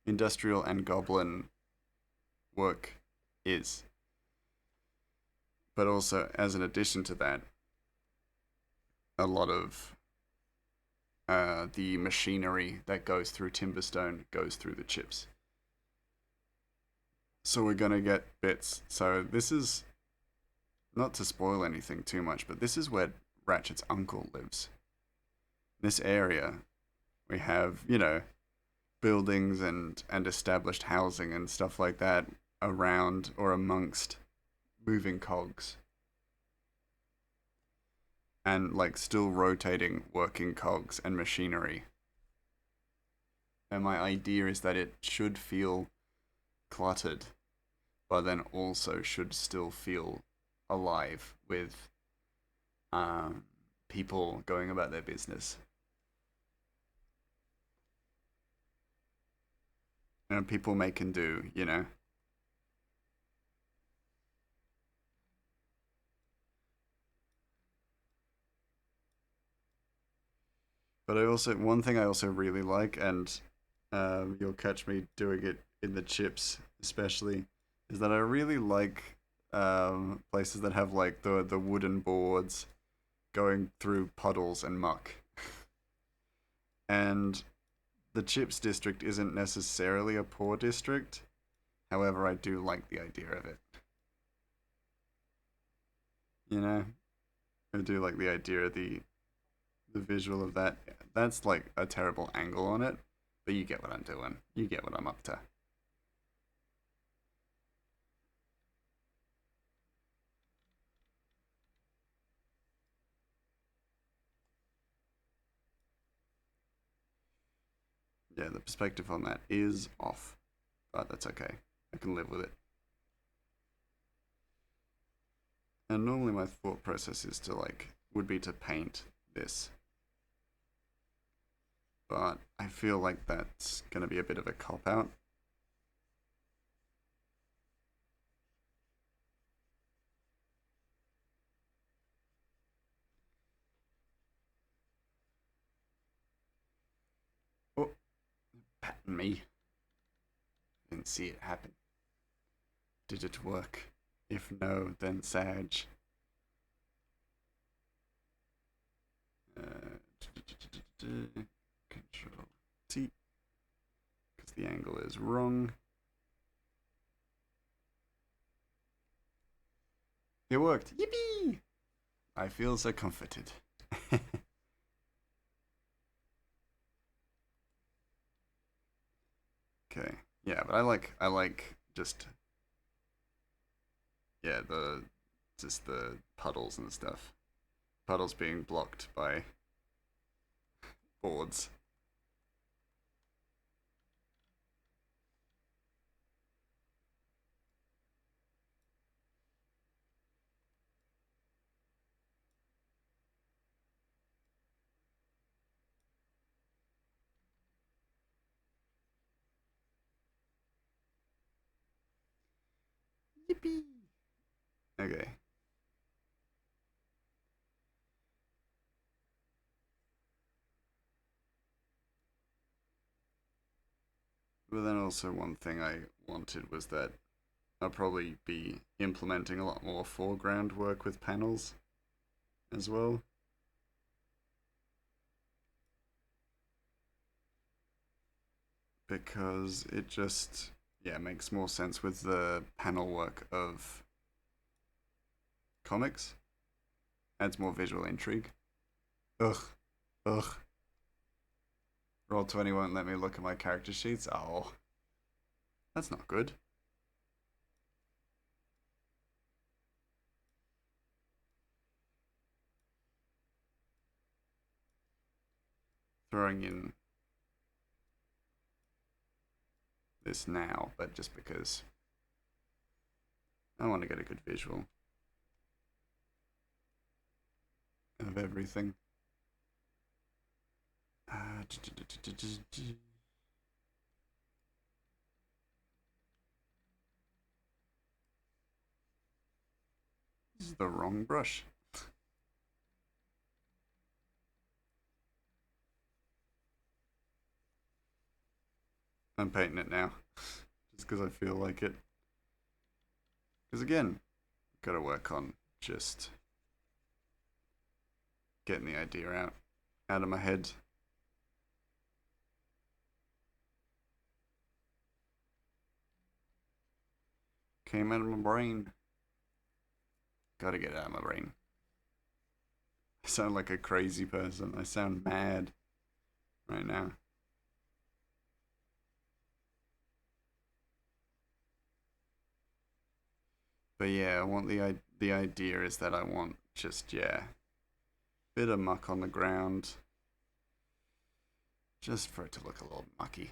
industrial and goblin work is. But also, as an addition to that, a lot of the machinery that goes through Timberstone goes through the Chips. So we're gonna get bits. So this is not to spoil anything too much, but this is where Ratchet's uncle lives. This area, we have buildings and established housing and stuff like that around or amongst moving cogs and like still rotating working cogs and machinery. And my idea is that it should feel cluttered, but then also should still feel alive with um, people going about their business. And people make and do. But one thing I also really like, and you'll catch me doing it in the chips, especially, is that I really like places that have like the wooden boards going through puddles and muck. And the Chips district isn't necessarily a poor district. However, I do like the idea of it. You know? I do like the idea of the visual of that. That's like a terrible angle on it, but you get what I'm doing. You get what I'm up to. Yeah, the perspective on that is off, but that's okay. I can live with it. And normally my thought process is to would be to paint this. But I feel like that's gonna be a bit of a cop out. Oh, pattern me. Didn't see it happen. Did it work? If no, then Sag. Control T, because the angle is wrong. It worked. Yippee! I feel so comforted. Okay. Yeah, but I like just the puddles and stuff. Puddles being blocked by boards. Yippee! Okay. But then also one thing I wanted was that I'll probably be implementing a lot more foreground work with panels as well. Because it just, yeah, makes more sense with the panel work of comics. Adds more visual intrigue. Ugh. Ugh. Roll20 won't let me look at my character sheets. Oh. That's not good. Throwing in this now, but just because I want to get a good visual of everything. This is the wrong brush. I'm painting it now, just because I feel like it. Because again, gotta work on just getting the idea out of my head. Came out of my brain. Gotta get it out of my brain. I sound like a crazy person. I sound mad right now. But yeah, I want the idea is that I want just bit of muck on the ground, just for it to look a little mucky.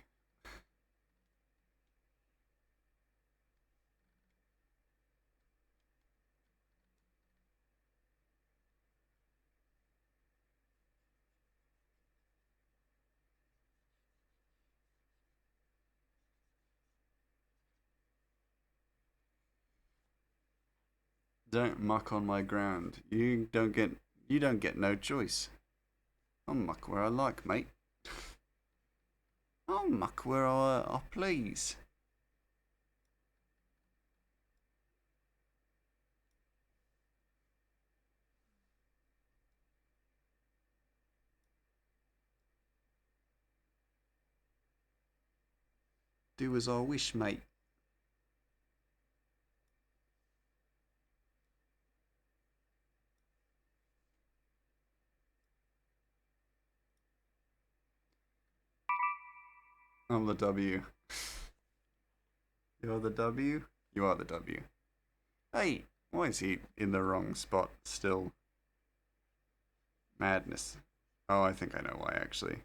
Don't muck on my ground. You don't get no choice. I'll muck where I like, mate. I'll muck where I please. Do as I wish, mate. I'm the W. You're the W? You are the W. Hey, why is he in the wrong spot still? Madness. Oh, I think I know why, actually.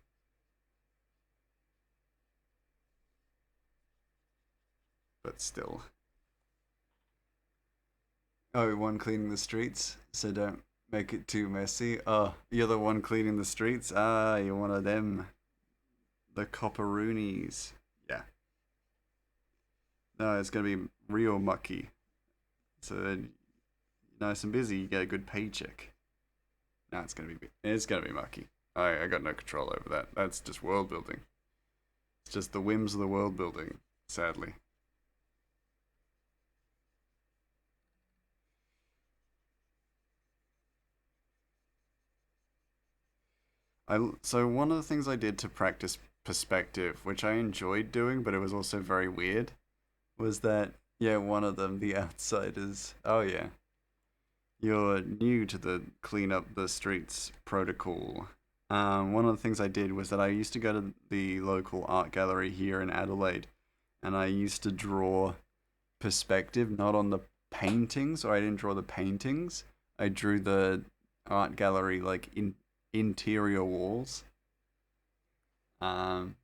But still. Oh, one cleaning the streets, so don't make it too messy. Oh, you're the one cleaning the streets? Ah, you're one of them. The copperoonies. Yeah. No, it's gonna be real mucky. So then, nice and busy, you get a good paycheck. No, it's gonna be mucky. I got no control over that. That's just world building. It's just the whims of the world building, sadly. So one of the things I did to practice perspective, which I enjoyed doing, but it was also very weird, was that yeah, one of them, the outsiders. Oh yeah, you're new to the clean up the streets protocol. One of the things I did was that I used to go to the local art gallery here in Adelaide, and I used to draw perspective, not on the paintings, or I didn't draw the paintings. I drew the art gallery like in interior walls. Um,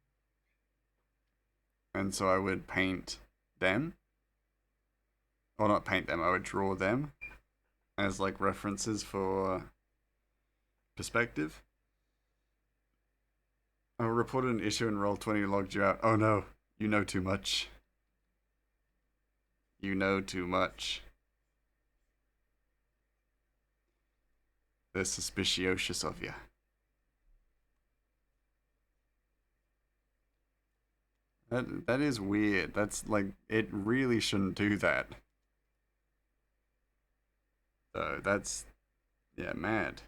and so I would paint them, or not paint them. I would draw them as like references for perspective. I reported an issue and Roll20 logged you out. Oh no, you know too much. You know too much. They're suspicious of you. That is weird. That's like it really shouldn't do that. So that's yeah, mad.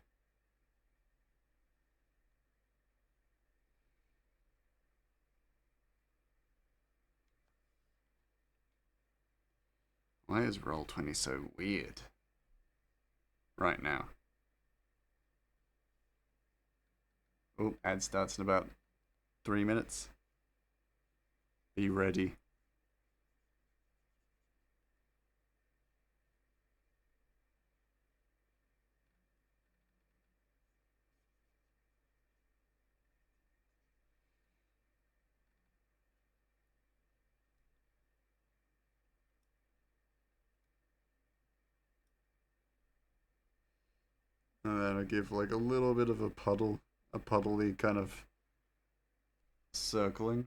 Why is Roll20 so weird right now? Oh, ad starts in about 3 minutes. Be ready. And then I give like a little bit of a puddly kind of circling.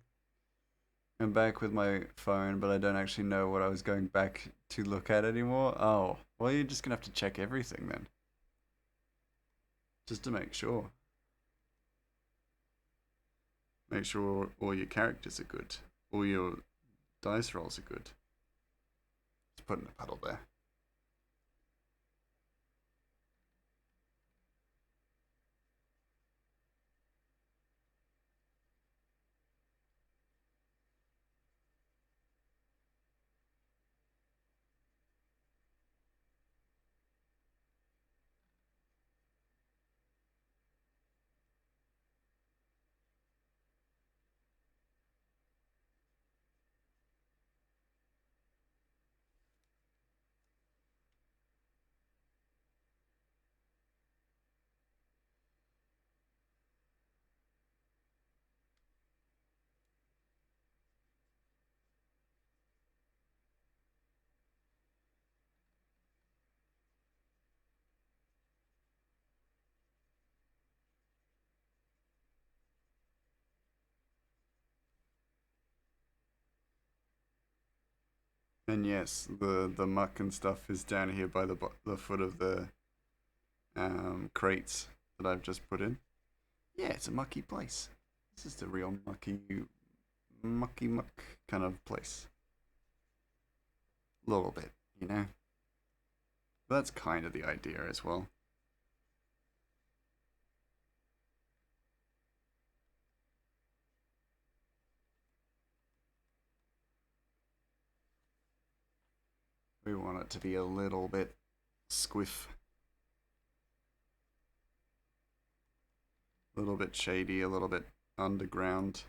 I'm back with my phone, but I don't actually know what I was going back to look at anymore. Oh, well, you're just gonna have to check everything then, just to make sure. Make sure all your characters are good, all your dice rolls are good. Just put in a puddle there. And yes, the muck and stuff is down here by the foot of the crates that I've just put in. Yeah, it's a mucky place. This is the real mucky muck kind of place. A little bit, you know. But that's kind of the idea as well. We want it to be a little bit squiff. A little bit shady, a little bit underground.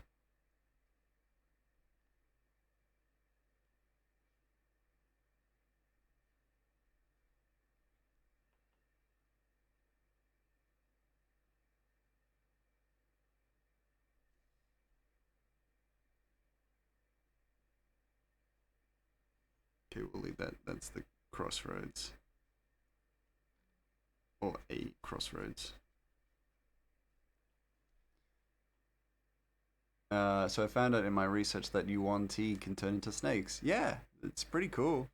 Okay, we'll leave that. That's the crossroads. Or a crossroads. So I found out in my research that Yuan-Ti can turn into snakes. Yeah, it's pretty cool.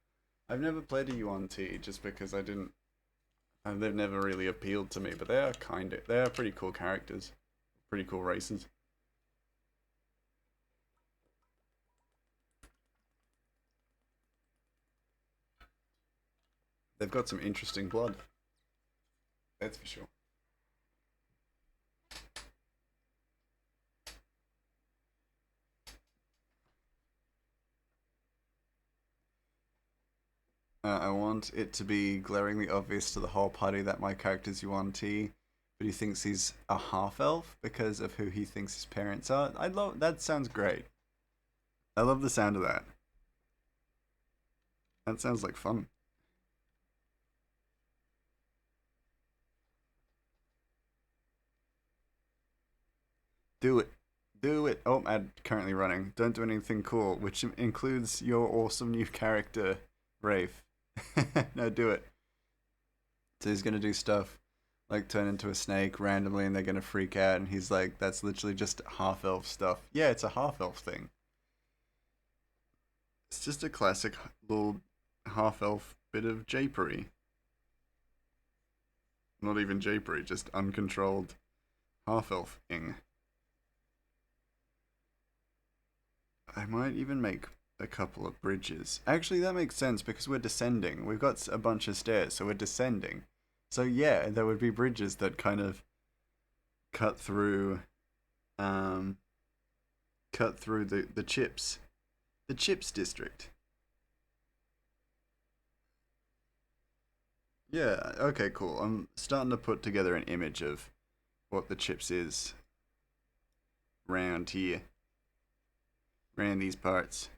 I've never played a Yuan-Ti just because I didn't. They've never really appealed to me, but they are pretty cool characters, pretty cool races. They've got some interesting blood. That's for sure. I want it to be glaringly obvious to the whole party that my character's Yuan-Ti, but he thinks he's a half-elf because of who he thinks his parents are. I love that. Sounds great. I love the sound of that. That sounds like fun. Do it. Do it. Oh, ad currently running. Don't do anything cool, which includes your awesome new character, Rafe. No, do it. So he's gonna do stuff like turn into a snake randomly and they're gonna freak out and he's like, that's literally just half elf stuff. Yeah, it's a half elf thing. It's just a classic little half elf bit of japery. Not even japery, just uncontrolled half elf-ing. I might even make a couple of bridges. Actually, that makes sense because we're descending. We've got a bunch of stairs, so we're descending. So yeah, there would be bridges that kind of cut through, um, cut through the chips district. Yeah. Okay. Cool. I'm starting to put together an image of what the chips is round here, around these parts.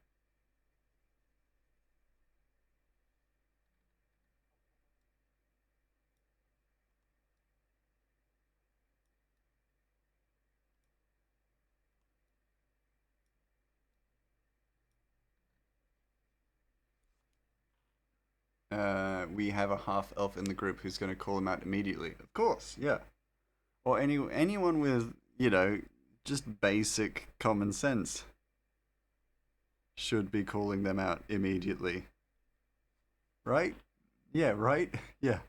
We have a half elf in the group who's going to call him out immediately. Of course, yeah. Or anyone with just basic common sense should be calling them out immediately, right? Yeah, right. Yeah,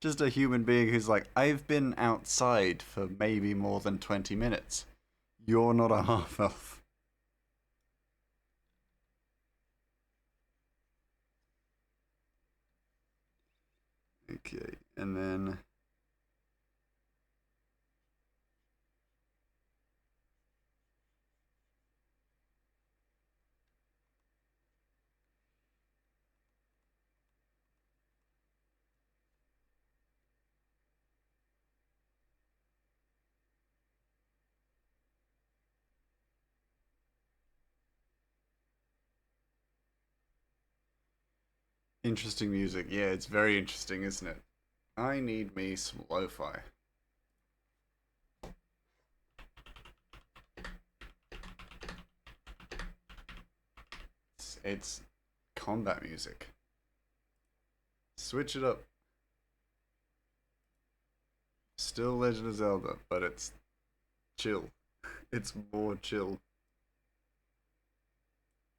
just a human being who's like, I've been outside for maybe more than 20 minutes. You're not a half elf. Okay, and then interesting music. Yeah, it's very interesting, isn't it? I need me some lo-fi. It's combat music. Switch it up. Still Legend of Zelda, but it's chill. It's more chill.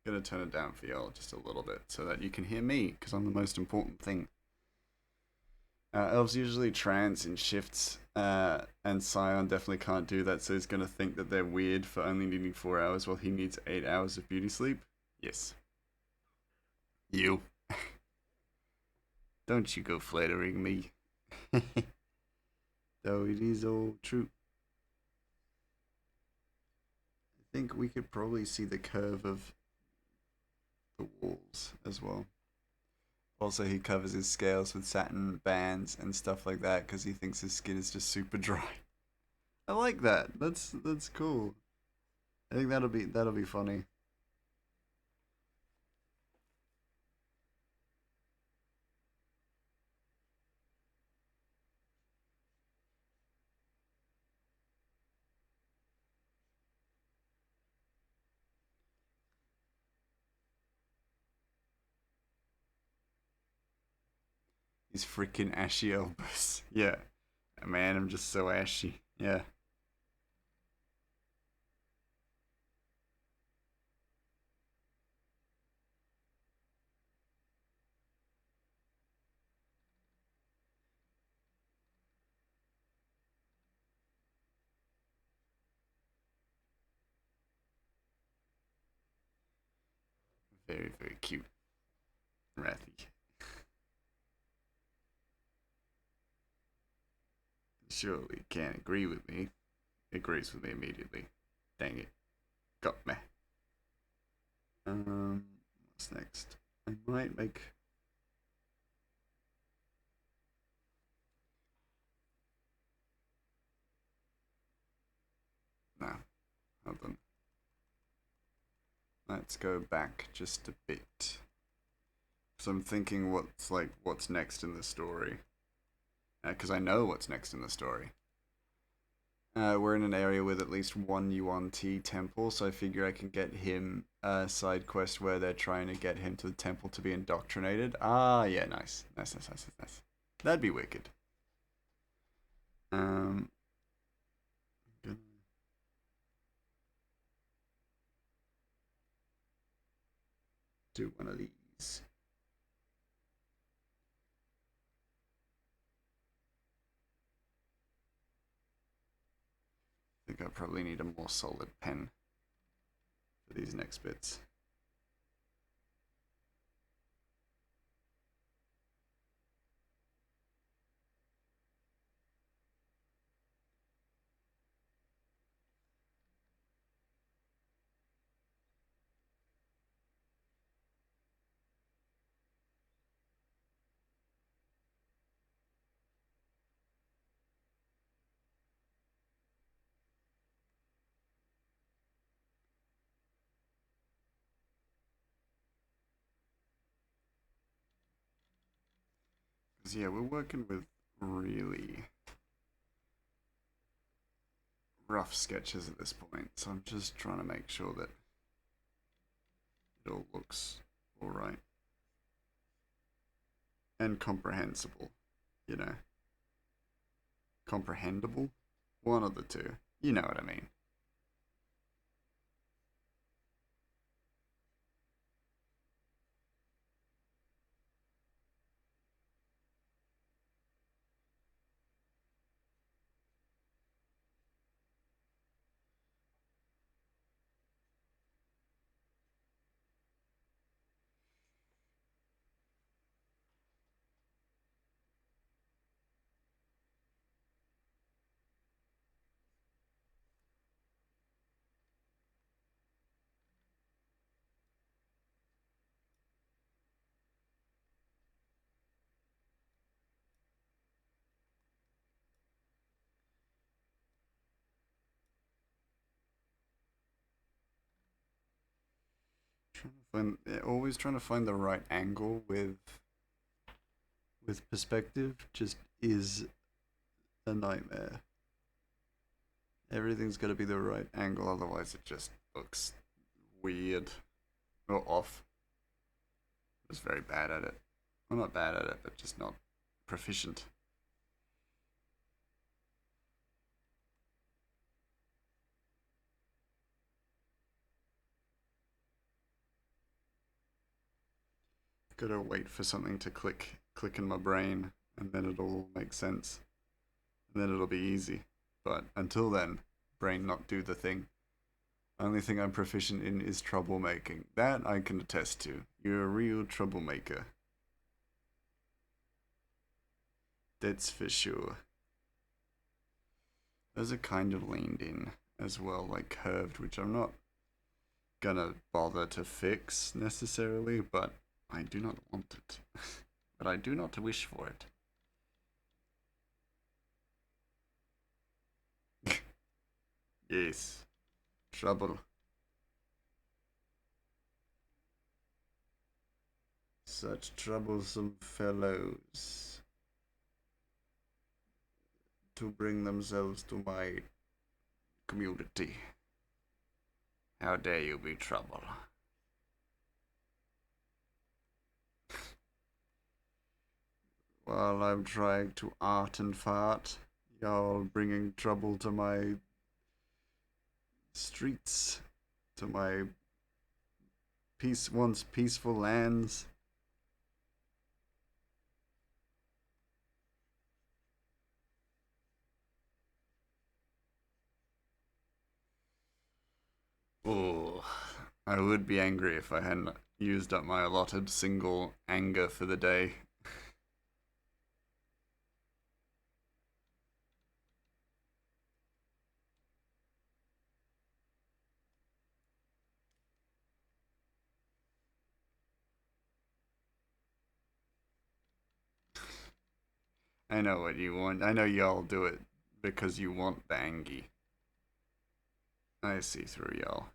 Gonna turn it down for y'all just a little bit so that you can hear me, because I'm the most important thing. Elves usually trance in shifts, and Scion definitely can't do that, so he's gonna think that they're weird for only needing 4 hours while he needs 8 hours of beauty sleep. Yes. You. Don't you go flattering me. Though it is all true. I think we could probably see the curve of the walls as well. Also, he covers his scales with satin bands and stuff like that because he thinks his skin is just super dry. I like that. That's cool. I think that'll be funny. His freaking ashy elbows. Yeah, man, I'm just so ashy. Yeah, very very cute, Rathy. Surely can't agree with me. Agrees with me immediately. Dang it, got me. What's next? I might make. No, hold on. Let's go back just a bit. So I'm thinking what's next in the story. Because I know what's next in the story. We're in an area with at least one Yuan-Ti temple, so I figure I can get him a side quest where they're trying to get him to the temple to be indoctrinated. Ah, yeah, nice. Nice, nice, nice, nice. That'd be wicked. Um, gonna do one of these. I think I probably need a more solid pen for these next bits. 'Cause, yeah, we're working with really rough sketches at this point, so I'm just trying to make sure that it all looks alright and comprehensible, you know. Comprehensible? One of the two. You know what I mean. Always trying to find the right angle with perspective just is a nightmare. Everything's got to be the right angle, otherwise it just looks weird or off. I was very bad at it. Well, not bad at it, but just not proficient. Gotta wait for something to click in my brain, and then it'll make sense, and then it'll be easy. But until then, brain not do the thing. Only thing I'm proficient in is troublemaking. That I can attest to. You're a real troublemaker. That's for sure. Those are kind of leaned in as well, like curved, which I'm not gonna bother to fix necessarily, but I do not want it. but I do not wish for it. Yes. Trouble. Such troublesome fellows to bring themselves to my community. How dare you be trouble? While I'm trying to art and fart, y'all bringing trouble to my streets, to my once peaceful lands. Oh, I would be angry if I hadn't used up my allotted single anger for the day. I know what you want. I know y'all do it because you want the Angie. I see through y'all.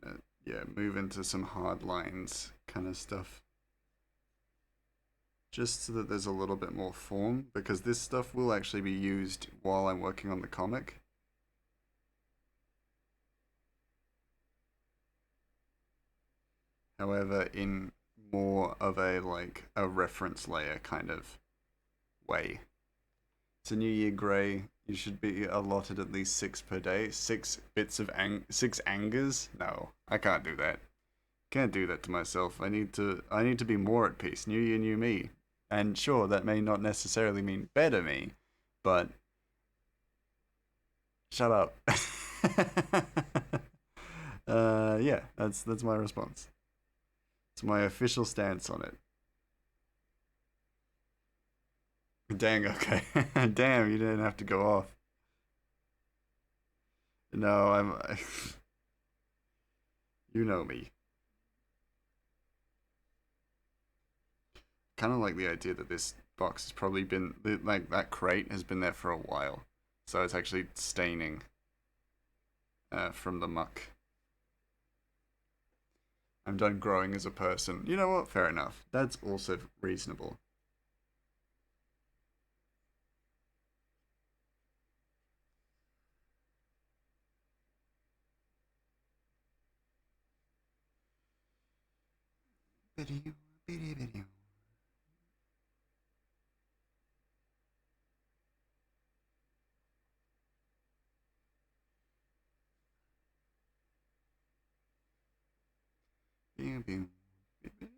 Gonna, yeah, move into some hard lines kind of stuff. Just so that there's a little bit more form, because this stuff will actually be used while I'm working on the comic. However, in more of a like a reference layer kind of way. It's a New Year Grey. You should be allotted at least 6 per day. 6 angers? No, I can't do that. Can't do that to myself. I need to be more at peace. New year, new me. And sure, that may not necessarily mean better me, but shut up. Yeah, that's my response. It's my official stance on it. Dang, okay. Damn, you didn't have to go off. No, you know me. Kind of like the idea that this box has probably been like that crate has been there for a while, so it's actually staining from the muck. I'm done growing as a person. You know what? Fair enough. That's also reasonable. Video, video, video. Pew, pew, pew.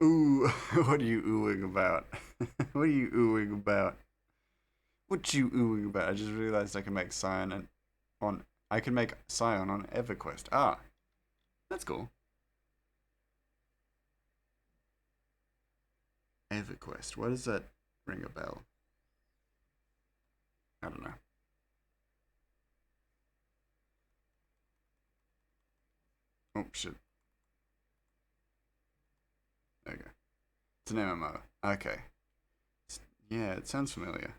Ooh, what are you oohing about? What are you oohing about? What you oohing about? I just realized I can make Scion on. I can make Scion on EverQuest. Ah, that's cool. EverQuest. Why does that ring a bell? I don't know. Oh shit. Okay. It's an MMO. Okay. Yeah, it sounds familiar.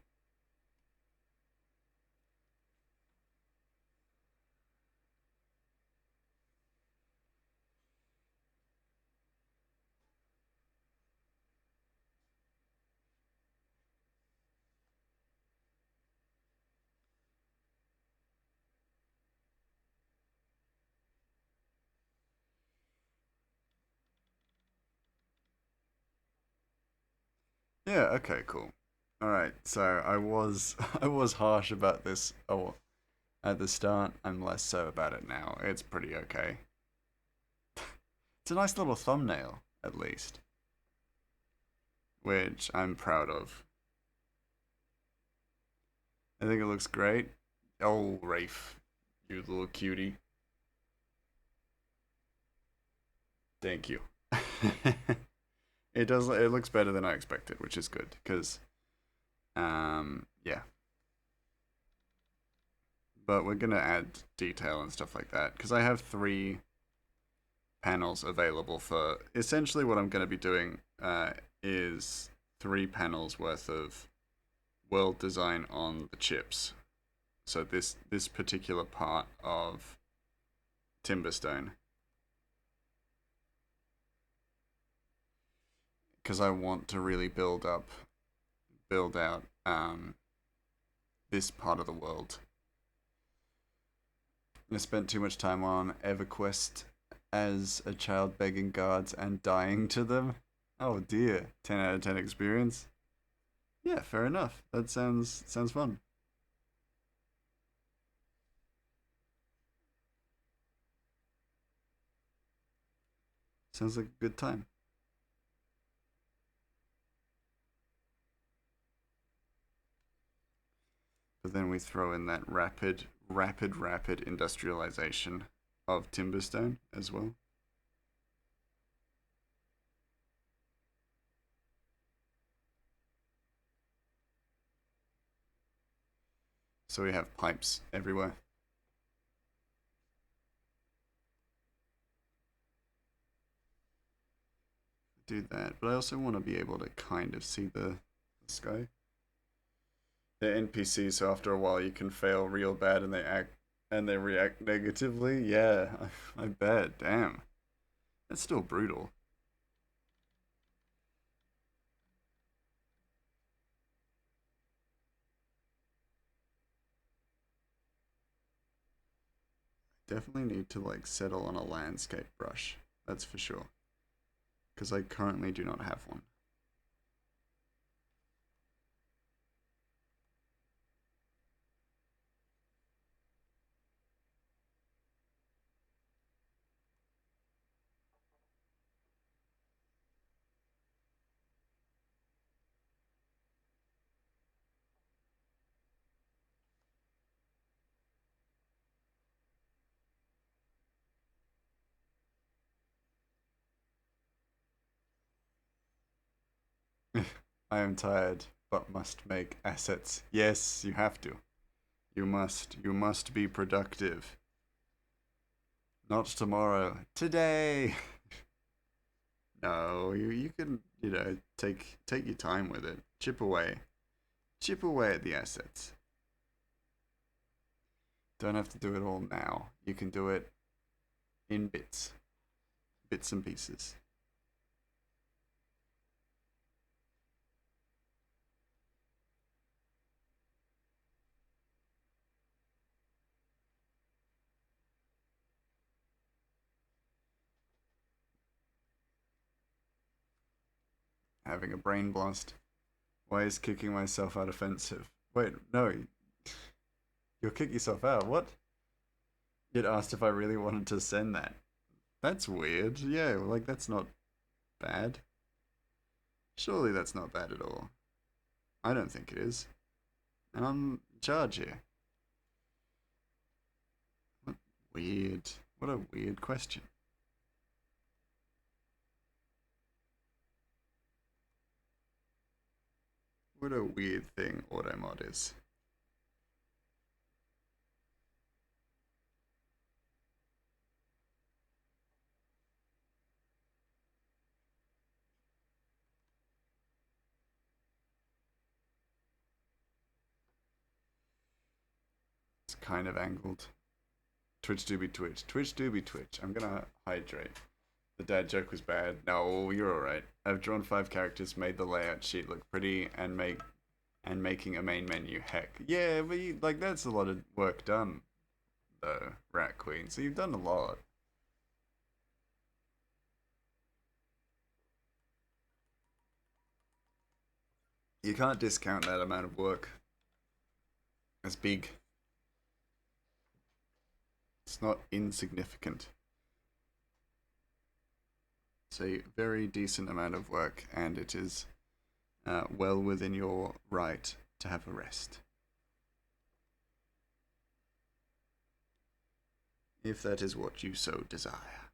Yeah, okay, cool. Alright, so I was harsh about this at the start. I'm less so about it now. It's pretty okay. It's a nice little thumbnail, at least, which I'm proud of. I think it looks great. Oh, Rafe, you little cutie. Thank you. It does. It looks better than I expected, which is good because yeah. But we're gonna add detail and stuff like that because I have three panels available for essentially what I'm gonna be doing. Is 3 panels worth of world design on the chips. So this particular part of Timberstone, because I want to really build out this part of the world. I spent too much time on EverQuest as a child begging guards and dying to them. Oh dear, 10 out of 10 experience. Yeah, fair enough. That sounds fun. Sounds like a good time. But then we throw in that rapid industrialization of Timberstone as well. So we have pipes everywhere. Do that, but I also want to be able to kind of see the sky. They're NPCs, so after a while you can fail real bad and they react negatively. Yeah, I bet. Damn, that's still brutal. Definitely need to like settle on a landscape brush. That's for sure. Because I currently do not have one. I am tired, but must make assets. Yes, you have to. You must. You must be productive. Not tomorrow. Today. No, you can take your time with it. Chip away at the assets. Don't have to do it all now. You can do it in bits and pieces. Having a brain blast. Why is kicking myself out offensive? Wait, no, you'll kick yourself out. What? You'd asked if I really wanted to send that. That's weird. Yeah, like that's not bad. Surely that's not bad at all. I don't think it is. And I'm in charge here. What weird. What a weird question. What a weird thing automod is. It's kind of angled. Twitch do be Twitch. Twitch do be Twitch. I'm gonna hydrate. The dad joke was bad. No, you're alright. I've drawn 5 characters, made the layout sheet look pretty, and making a main menu. Heck, yeah, but like that's a lot of work done, though, Rat Queen. So you've done a lot. You can't discount that amount of work. It's big. It's not insignificant. It's a very decent amount of work, and it is well within your right to have a rest. if that is what you so desire.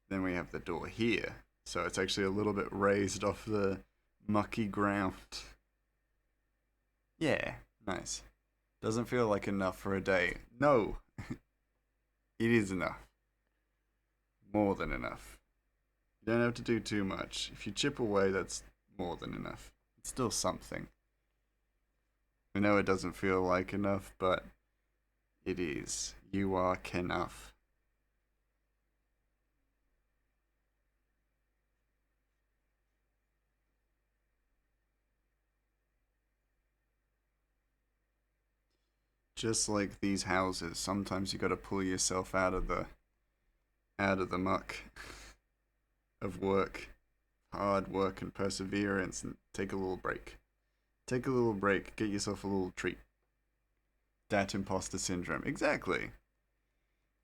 Then we have the door here, so it's actually a little bit raised off the mucky ground. Yeah, nice. Doesn't feel like enough for a day. No, it is enough. More than enough. You don't have to do too much. If you chip away, that's more than enough. It's still something. I know it doesn't feel like enough, but it is. You are enough. Just like these houses, sometimes you gotta pull yourself out of the muck of work, hard work and perseverance, and take a little break. Take a little break, get yourself a little treat. That imposter syndrome. Exactly.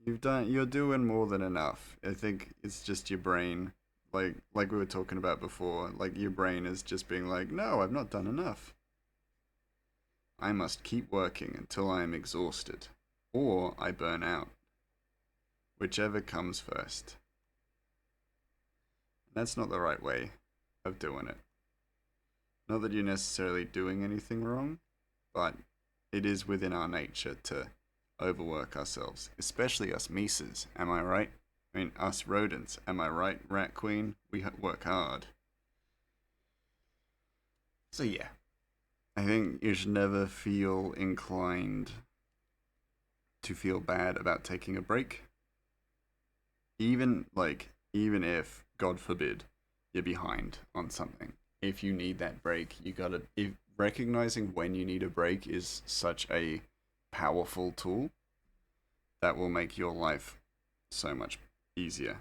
You're doing more than enough. I think it's just your brain, like we were talking about before, like your brain is just being like, "No, I've not done enough. I must keep working until I am exhausted or I burn out, whichever comes first." That's not the right way of doing it. Not that you're necessarily doing anything wrong, but it is within our nature to overwork ourselves, especially us Mises, am I right? I mean, us rodents, am I right, Rat Queen? We work hard. So, yeah, I think you should never feel inclined to feel bad about taking a break. Even if, God forbid, you're behind on something. If you need that break, you gotta. If recognizing when you need a break is such a powerful tool that will make your life so much easier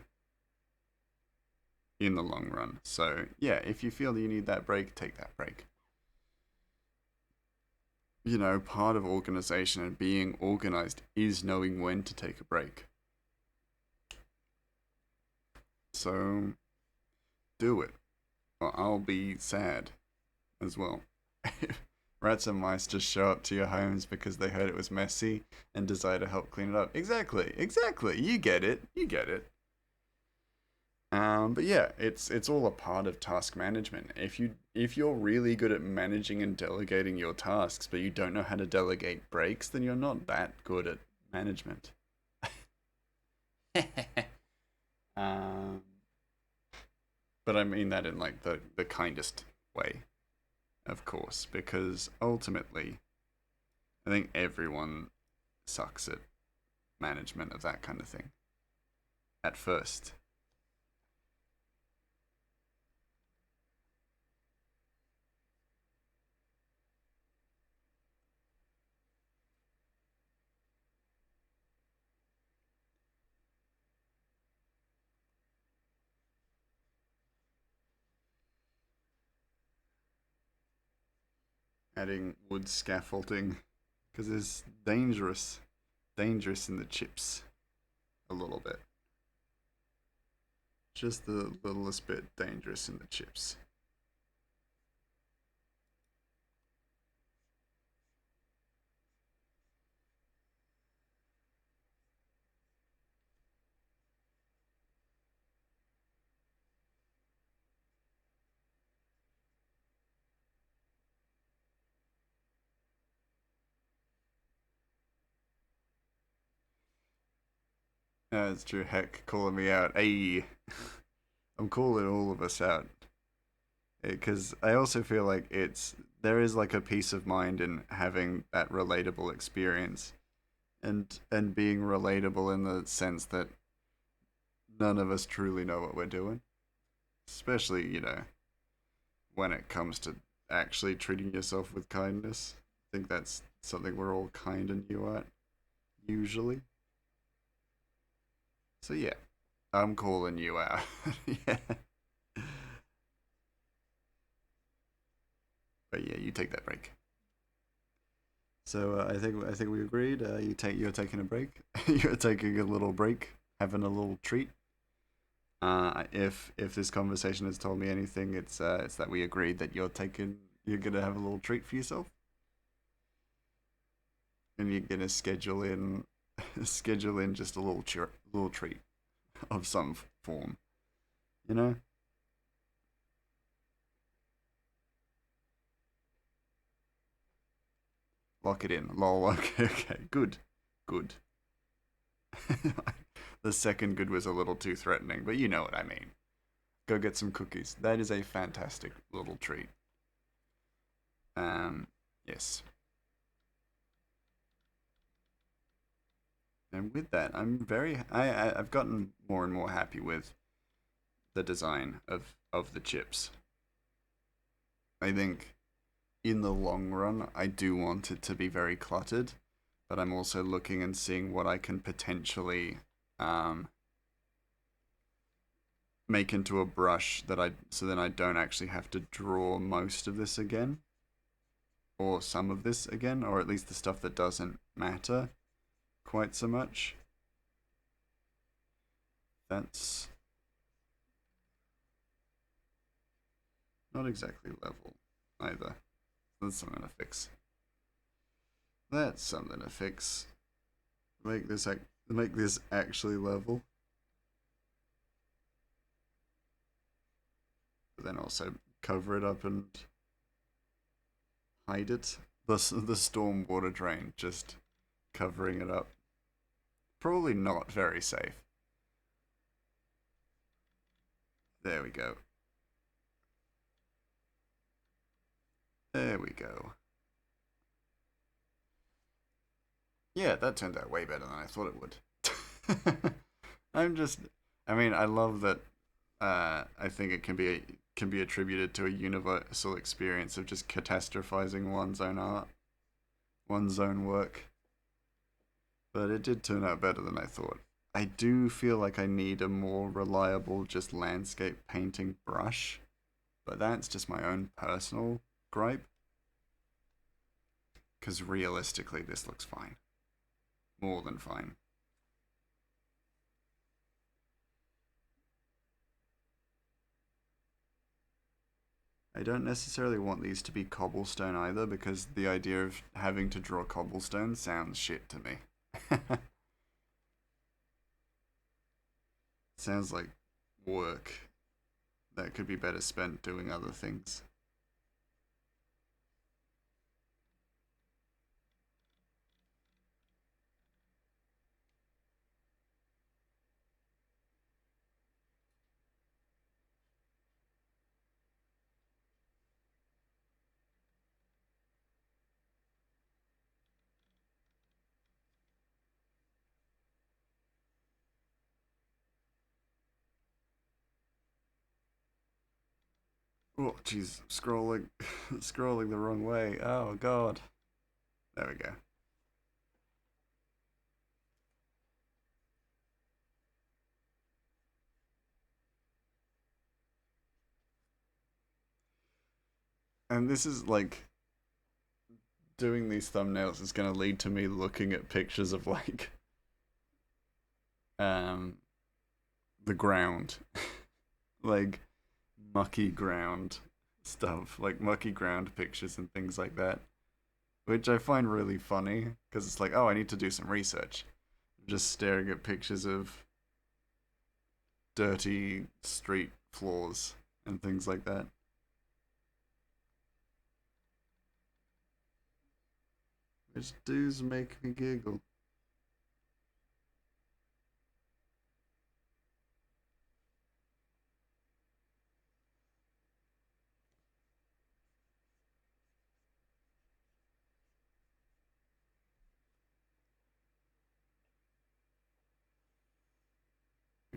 in the long run. So, yeah, if you feel that you need that break, take that break. Part of organization and being organized is knowing when to take a break. So, do it, or I'll be sad as well. Rats and mice just show up to your homes because they heard it was messy and desire to help clean it up. Exactly, exactly. You get it. You get it. But yeah, it's all a part of task management. If you're really good at managing and delegating your tasks, but you don't know how to delegate breaks, then you're not that good at management. um, but I mean that in like the kindest way, of course, because ultimately, I think everyone sucks at management of that kind of thing at first. Adding wood scaffolding because it's dangerous in the chips a little bit. Just the littlest bit dangerous in the chips. That's true. Heck, calling me out. Hey, I'm calling all of us out because I also feel like there is like a peace of mind in having that relatable experience and being relatable in the sense that none of us truly know what we're doing, especially when it comes to actually treating yourself with kindness. I think that's something we're all kind and new at usually. So yeah, I'm calling you out. Yeah, but yeah, you take that break. So I think we agreed. You're taking a break. You're taking a little break, having a little treat. If this conversation has told me anything, it's that we agreed that you're gonna have a little treat for yourself, and you're gonna schedule in schedule in just a little treat of some form, you know. Lock it in. Lol. Okay, okay. Good. Good. The second good was a little too threatening, but you know what I mean. Go get some cookies. That is a fantastic little treat. Um, yes. And with that, I've gotten more and more happy with the design of the chips. I think in the long run, I do want it to be very cluttered, but I'm also looking and seeing what I can potentially um, make into a brush so then I don't actually have to draw most of this again, or some of this again, or at least the stuff that doesn't matter quite so much. That's not exactly level either. That's something to fix. That's something to fix. Make this actually level, but then also cover it up and hide it. The storm water drain just covering it up. Probably not very safe. There we go. There we go. Yeah, that turned out way better than I thought it would. I'm just, I mean, I love that. I think it can be attributed to a universal experience of just catastrophizing one's own art, one's own work. But it did turn out better than I thought. I do feel like I need a more reliable, just landscape painting brush, but that's just my own personal gripe. Because realistically, this looks fine. More than fine. I don't necessarily want these to be cobblestone either, because the idea of having to draw cobblestone sounds shit to me. Sounds like work that could be better spent doing other things. Oh, jeez, scrolling, scrolling the wrong way. Oh god. There we go. And this is like doing these thumbnails is going to lead to me looking at pictures of like um the ground, like mucky ground stuff, like mucky ground pictures and things like that, which I find really funny because it's like, oh, I need to do some research. Just staring at pictures of dirty street floors and things like that. Which does make me giggle.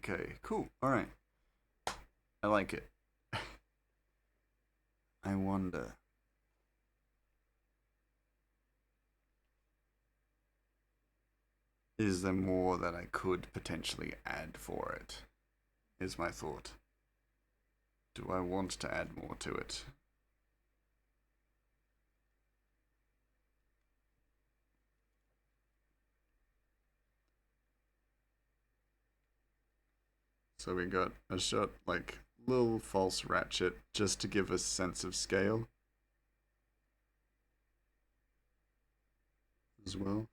Okay, cool. All right. I like it. I wonder. Is there more that I could potentially add for it? Is my thought. Do I want to add more to it? So we got a shot like little false ratchet just to give a sense of scale as well.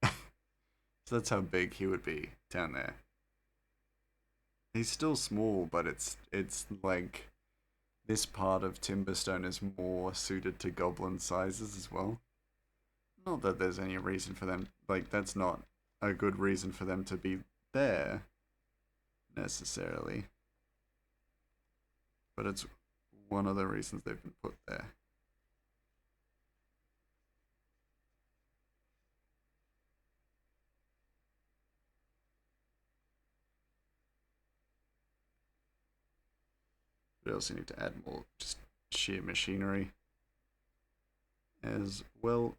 So that's how big he would be down there. He's still small, but it's like this part of Timberstone is more suited to goblin sizes as well. Not that there's any reason for them, like, that's not a good reason for them to be there, necessarily. But it's one of the reasons they've been put there. We also need to add more just sheer machinery as well.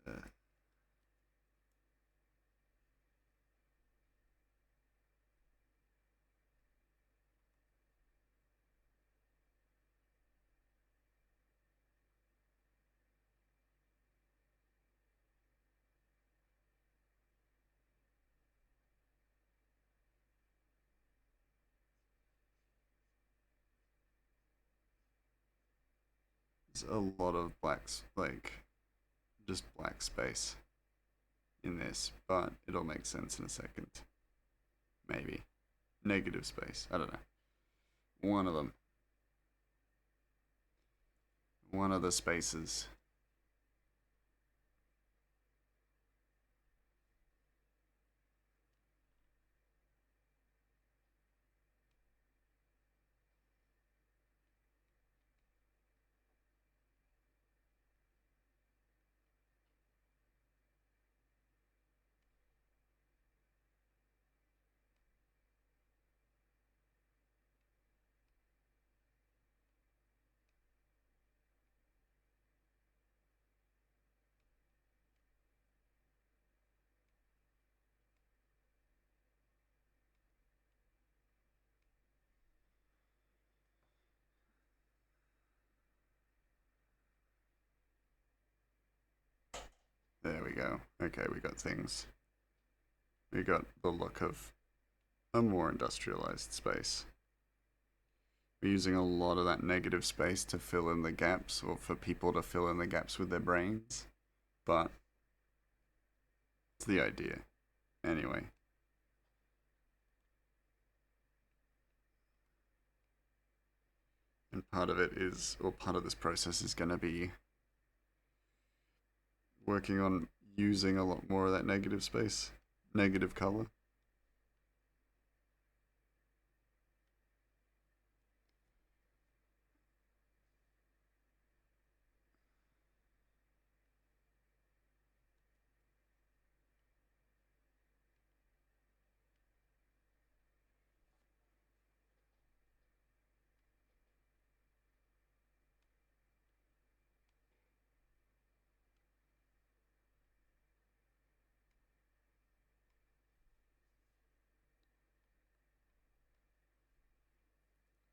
Uh, there's a lot of blacks, like, just black space in this, but it'll make sense in a second. Maybe. Negative space. I don't know. One of them. One of the spaces. There we go. Okay, we got things. We got the look of a more industrialized space. We're using a lot of that negative space to fill in the gaps, or for people to fill in the gaps with their brains. But it's the idea. Anyway. And part of it is, or part of this process is going to be working on using a lot more of that negative space, negative color.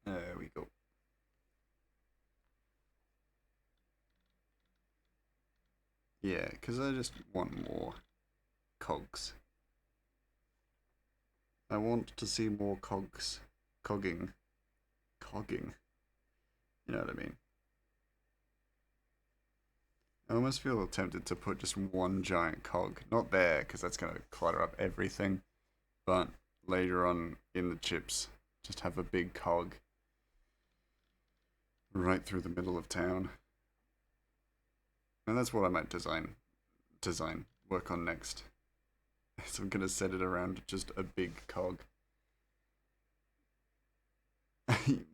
There we go. Yeah, because I just want more cogs. I want to see more cogs. Cogging. Cogging. You know what I mean? I almost feel tempted to put just one giant cog. Not there, because that's going to clutter up everything. But later on in the chips, just have a big cog right through the middle of town. And that's what I might work on next. So I'm gonna set it around just a big cog.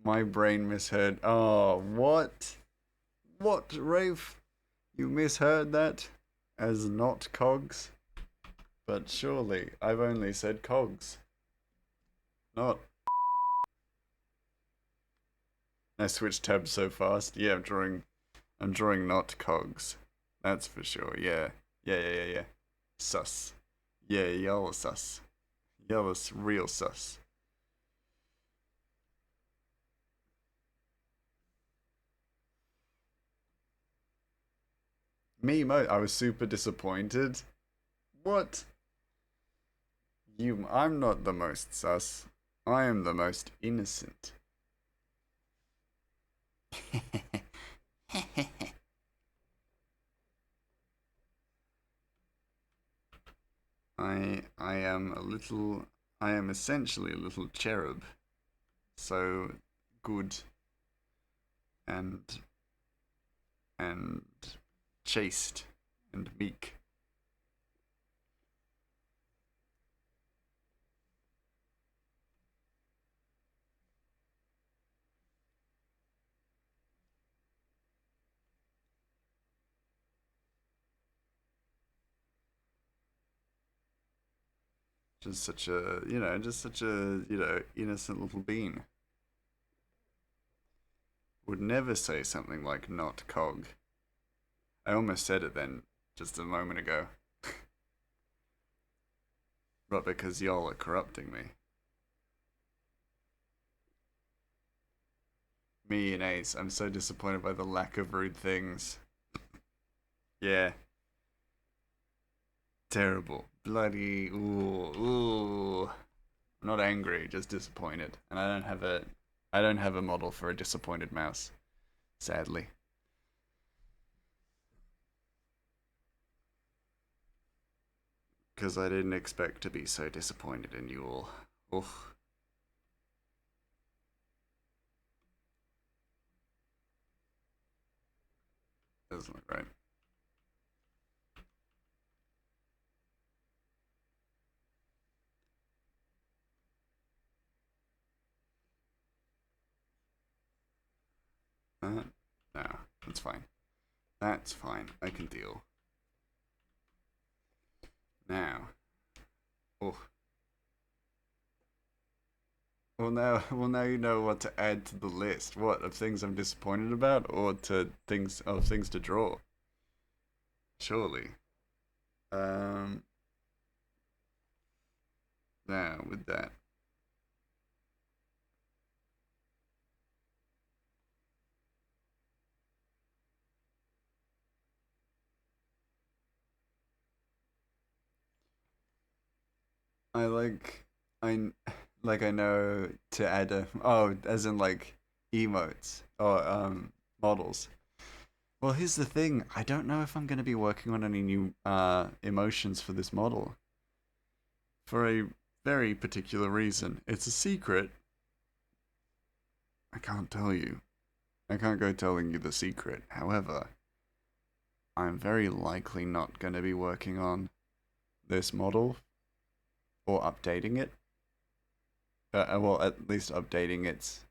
My brain misheard. Oh, what? What, Rafe? You misheard that as not cogs? But surely I've only said cogs. Not. I switched tabs so fast. Yeah, I'm drawing not cogs. That's for sure, yeah. Yeah, yeah, yeah, yeah. Sus. Yeah, y'all are sus. Y'all are real sus. I was super disappointed. What? I'm not the most sus. I am the most innocent. I am a little I am essentially a little cherub. So good and and chaste and meek. Just such a just such a innocent little bean. Would never say something like not cog. I almost said it then just a moment ago. But because y'all are corrupting me. Me and Ace, I'm so disappointed by the lack of rude things. Yeah, terrible. Bloody ooh. I'm not angry, just disappointed. And I don't have a model for a disappointed mouse, sadly. Because I didn't expect to be so disappointed in you all. Ugh, doesn't look right. No, that's fine. That's fine. I can deal. Now, oh, well now you know what to add to the list. What of things I'm disappointed about, or to things to draw? Surely. Um, now with that, I like I I know to add a as in like emotes or models. Well, here's the thing. I don't know if I'm going to be working on any new emotions for this model for a very particular reason. It's a secret. I can't tell you. I can't go telling you the secret. However, I'm very likely not going to be working on this model or updating it. Well, at least updating its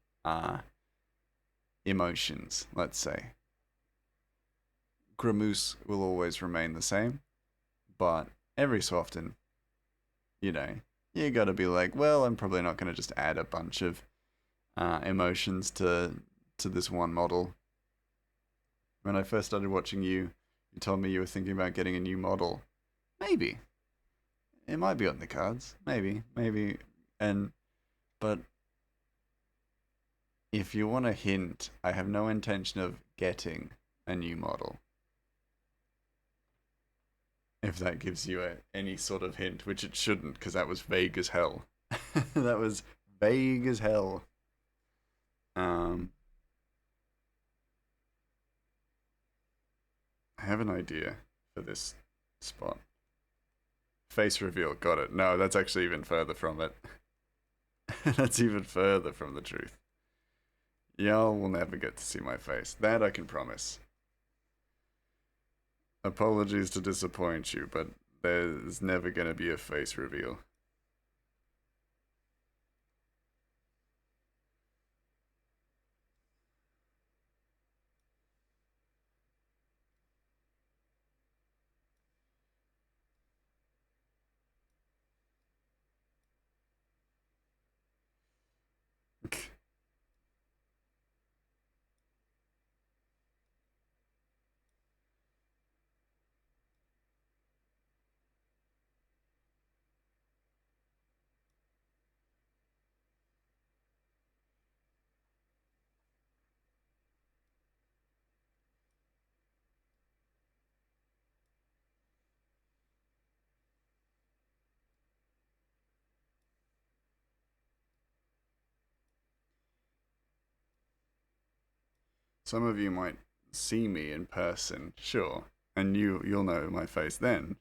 emotions, let's say. Gramoose will always remain the same, but every so often, you know, you gotta be like, well, I'm probably not gonna just add a bunch of emotions to this one model. When I first started watching you, you told me you were thinking about getting a new model. Maybe it might be on the cards. Maybe, and but if you want a hint, I have no intention of getting a new model. If that gives you any sort of hint, which it shouldn't, because that was vague as hell. That was vague as hell. Um, I have an idea for this spot. Face reveal, got it. No, that's actually even further from it. That's even further from the truth. Y'all will never get to see my face. That I can promise. Apologies to disappoint you, but there's never gonna be a face reveal. some of you might see me in person, sure, and you'll know my face then,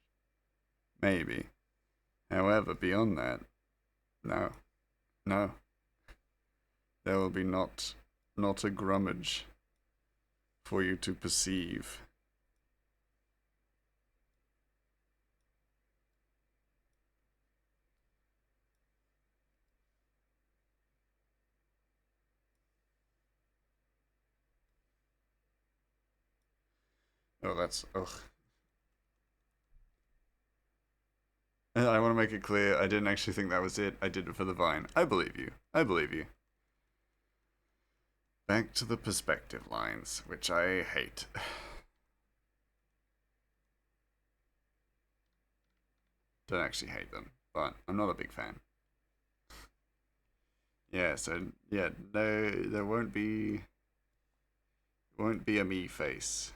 maybe. However, beyond that, no, no, there will be not a grummage for you to perceive. Oh, that's ugh. I want to make it clear, I didn't actually think that was it. I did it for the vine. I believe you. I believe you. Back to the perspective lines, which I hate. Don't actually hate them, but I'm not a big fan. Yeah, so yeah, no, there won't be a me face.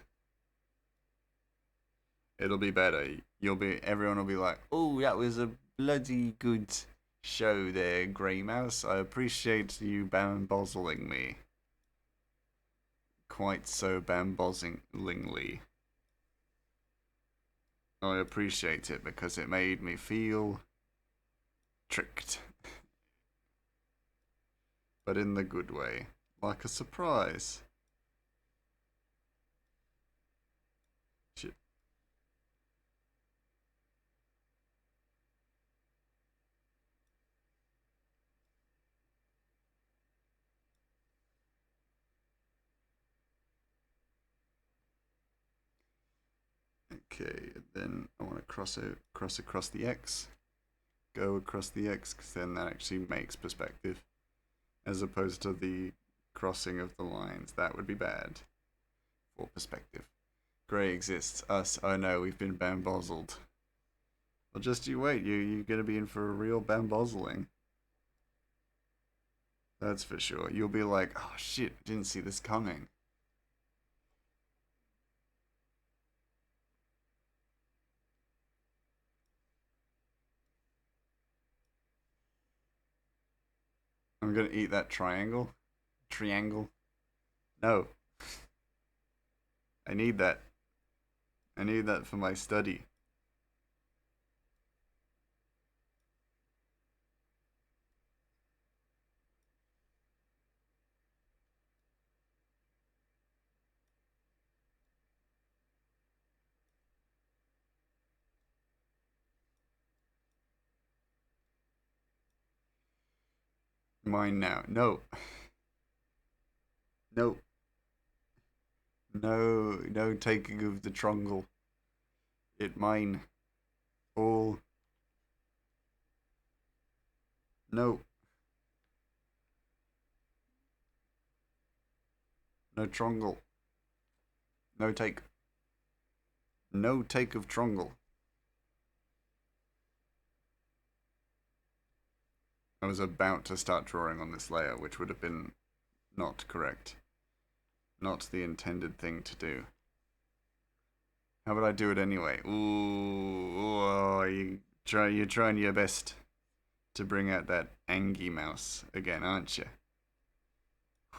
It'll be better. Everyone will be like, "Oh, that was a bloody good show there, Grey Mouse. I appreciate you bamboozling me. Quite so bamboozlingly. I appreciate it because it made me feel tricked, but in the good way, like a surprise." Shit. Okay, then I want to cross across the X. Go across the X, because then that actually makes perspective, as opposed to the crossing of the lines. That would be bad for perspective. Grey exists. Us. Oh no, we've been bamboozled. Well, just you wait. You're gonna be in for a real bamboozling. That's for sure. You'll be like, oh shit, I didn't see this coming. I'm gonna eat that triangle. Triangle. No. I need that. I need that for my study. Mine now. No. No. No. No taking of the trungle. It mine. All. No. No trungle. No take. No take of trungle. I was about to start drawing on this layer, which would have been not correct. Not the intended thing to do. How about I do it anyway? Ooh, oh, you're trying your best to bring out that Angie mouse again, aren't you?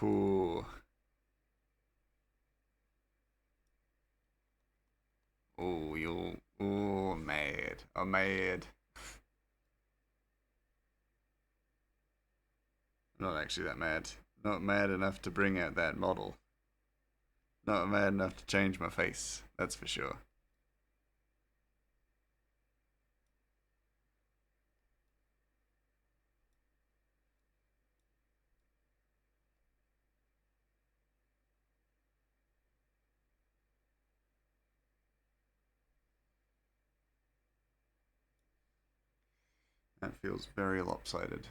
Ooh. Oh, you're mad. I'm mad. Not actually that mad. Not mad enough to bring out that model. Not mad enough to change my face, that's for sure. That feels very lopsided.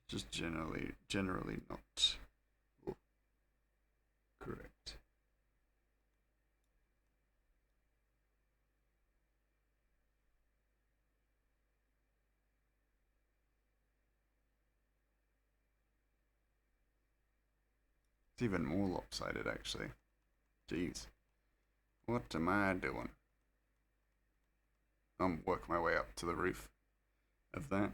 Just generally not correct. It's even more lopsided, actually. Jeez. What am I doing? I'm working my way up to the roof of that.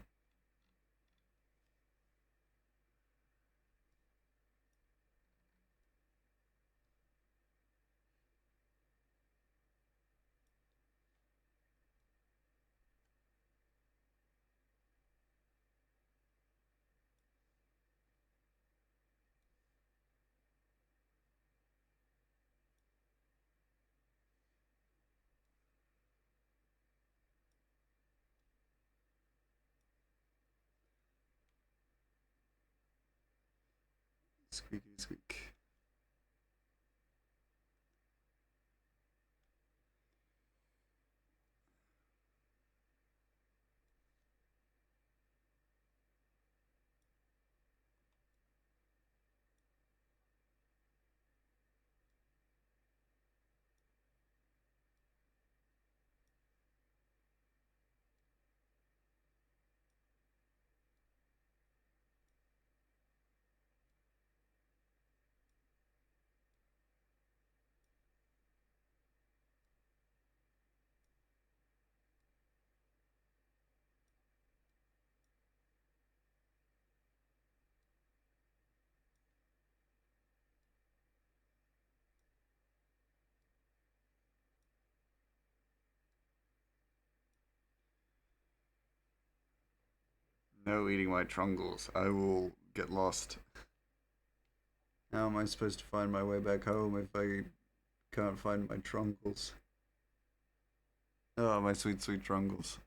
Squeaky squeak. No eating my trungles. I will get lost. How am I supposed to find my way back home if I can't find my trungles? Oh, my sweet, sweet trungles.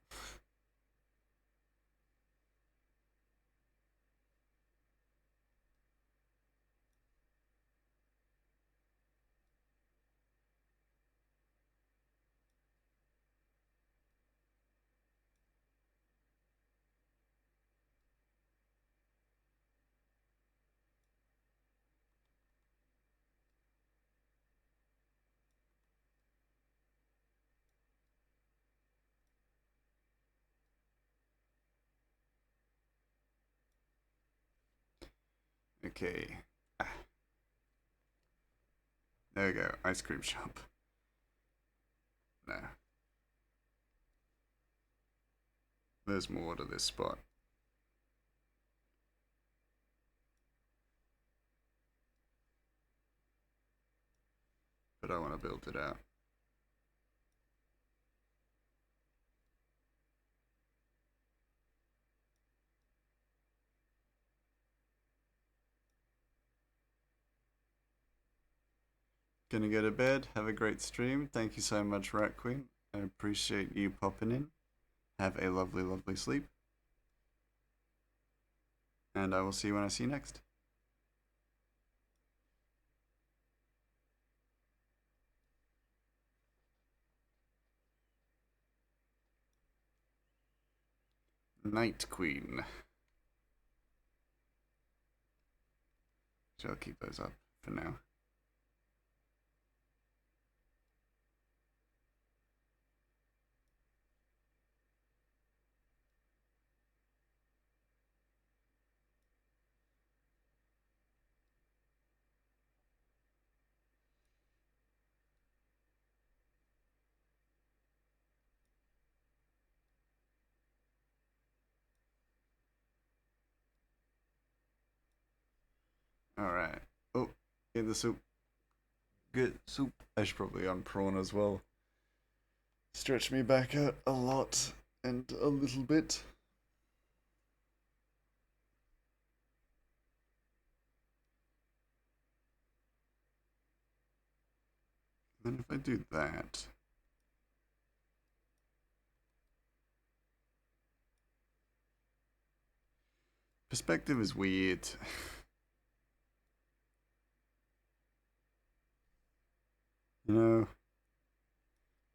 Okay. There we go. Ice cream shop. No. There's more to this spot. But I want to build it out. Gonna go to bed. Have a great stream. Thank you so much, Rat Queen. I appreciate you popping in. Have a lovely, lovely sleep. And I will see you when I see you next. Night Queen. So I'll keep those up for now. Alright. Oh, get the soup. Good soup. I should probably on prawn as well. Stretch me back out a lot and a little bit. Then if I do that, perspective is weird. You know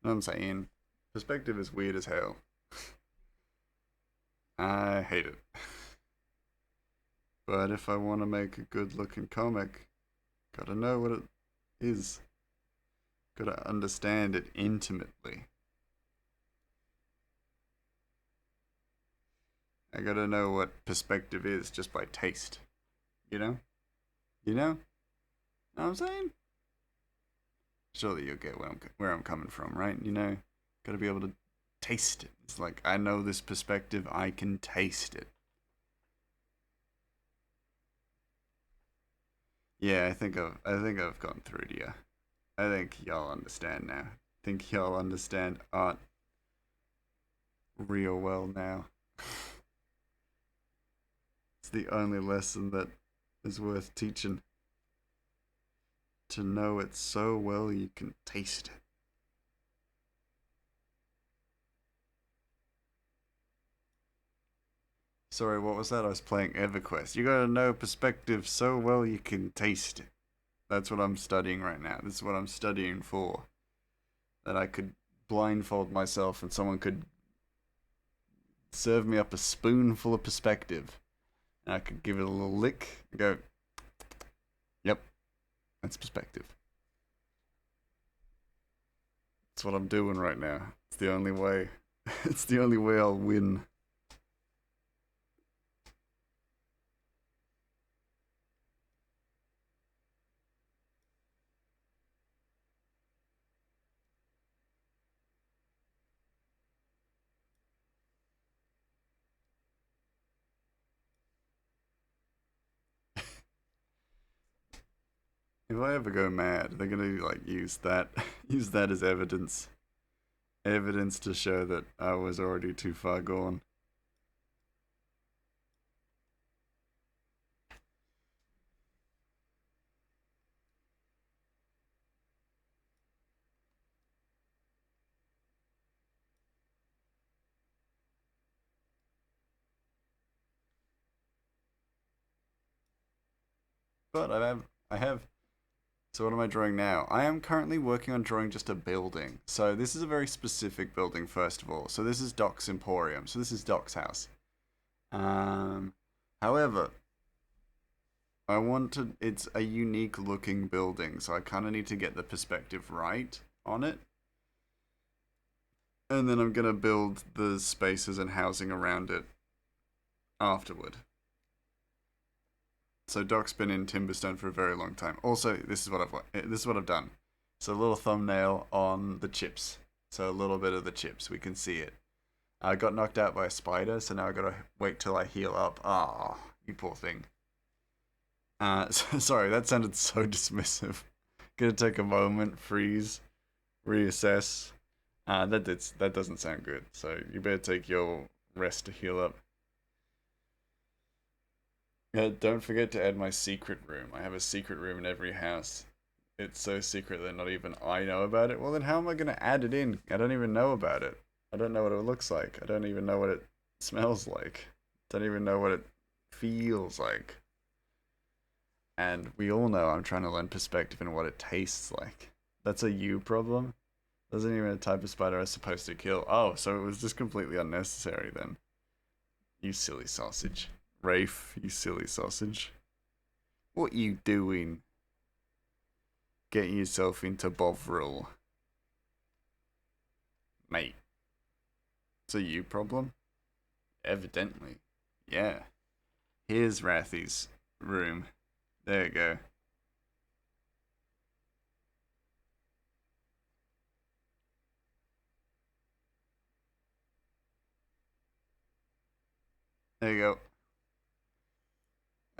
what I'm saying? Perspective is weird as hell. I hate it. But if I want to make a good looking comic, gotta know what it is. Gotta understand it intimately. I gotta know what perspective is just by taste. You know? You know? Know what I'm saying? Surely you'll get where I'm coming from, right? You know? Gotta be able to taste it. It's like, I know this perspective, I can taste it. Yeah, I think I've gone through to you. I think y'all understand now. I think y'all understand art real well now. It's the only lesson that is worth teaching. To know it so well you can taste it. Sorry, what was that? I was playing EverQuest. You gotta know perspective so well you can taste it. That's what I'm studying right now. This is what I'm studying for. That I could blindfold myself and someone could serve me up a spoonful of perspective. And I could give it a little lick and go, yep, that's perspective. That's what I'm doing right now. It's the only way. It's the only way I'll win. If I ever go mad, they're gonna like use that use that as evidence. Evidence to show that I was already too far gone. But I have so what am I drawing now? I am currently working on drawing just a building. So this is a very specific building first of all. So this is Doc's Emporium. So this is Doc's house. Um however, I want to it's a unique looking building, so I kind of need to get the perspective right on it. And then I'm going to build the spaces and housing around it afterward. So Doc's been in Timberstone for a very long time. Also, this is what I've done. So a little thumbnail on the chips. So a little bit of the chips, we can see it. I got knocked out by a spider, so now I gotta wait till I heal up. Ah, you poor thing. Sorry, that sounded so dismissive. Gonna take a moment, freeze, reassess. That doesn't sound good. So you better take your rest to heal up. Don't forget to add my secret room. I have a secret room in every house. It's so secret that not even I know about it. Well, then how am I going to add it in? I don't even know about it. I don't know what it looks like. I don't even know what it smells like. Don't even know what it feels like. And we all know I'm trying to learn perspective and what it tastes like. That's a you problem. Doesn't even a type of spider I was supposed to kill. Oh, so it was just completely unnecessary then. You silly sausage. Rafe, you silly sausage. What you doing? Getting yourself into Bovril. Mate. It's a you problem? Evidently. Yeah. Here's Rathy's room. There you go. There you go.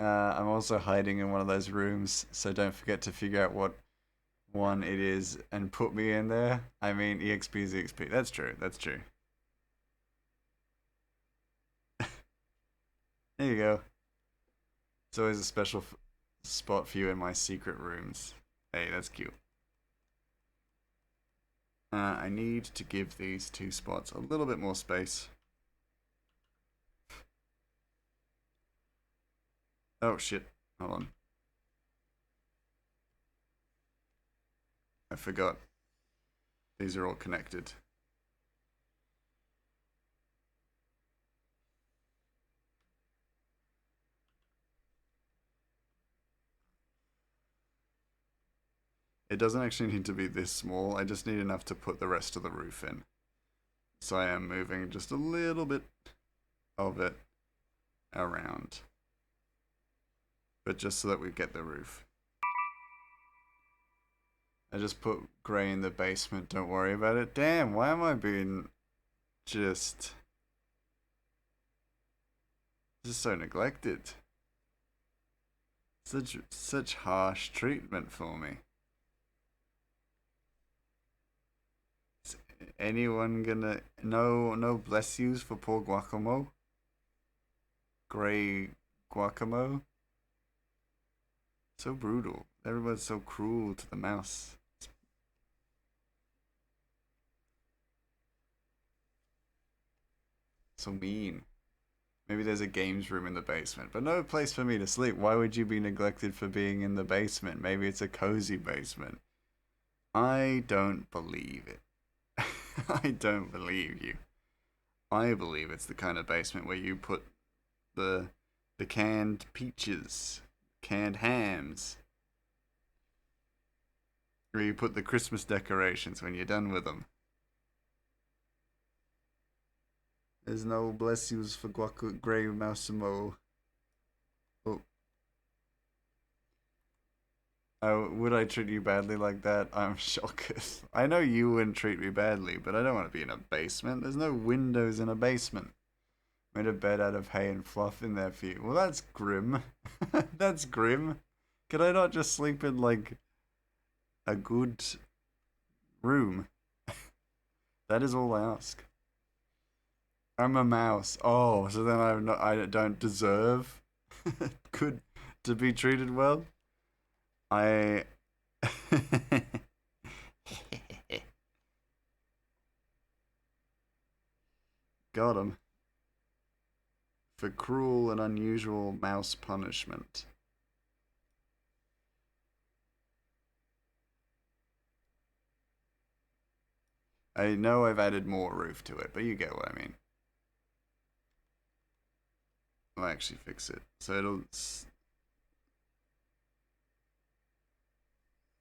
I'm also hiding in one of those rooms, so don't forget to figure out what one it is and put me in there. I mean, EXP is EXP. That's true. That's true. There you go. It's always a special spot for you in my secret rooms. Hey, that's cute. I need to give these two spots a little bit more space. Oh shit. Hold on. I forgot. These are all connected. It doesn't actually need to be this small. I just need enough to put the rest of the roof in. So I am moving just a little bit of it around. But just so that we get the roof. I just put grey in the basement, don't worry about it. Damn, why am I being just so neglected? Such harsh treatment for me. Is anyone gonna no bless yous for poor Guacamo? Grey Guacamo? So brutal. Everyone's so cruel to the mouse. So mean. Maybe there's a games room in the basement, but no place for me to sleep. Why would you be neglected for being in the basement? Maybe it's a cozy basement. I don't believe it. I don't believe you. I believe it's the kind of basement where you put the the canned peaches, canned hams, where you put the Christmas decorations when you're done with them. There's no bless yous for Guacu Grey Massimo. Oh, would I treat you badly like that? I'm shocked. I know you wouldn't treat me badly, but I don't want to be in a basement. There's no windows in a basement. Made a bed out of hay and fluff in there for you. Well, that's grim. That's grim. Could I not just sleep in, like, a good room? That is all I ask. I'm a mouse. Oh, so then I don't deserve good to be treated well? I got him for cruel and unusual mouse punishment. I know I've added more roof to it, but you get what I mean. I'll actually fix it. So it'll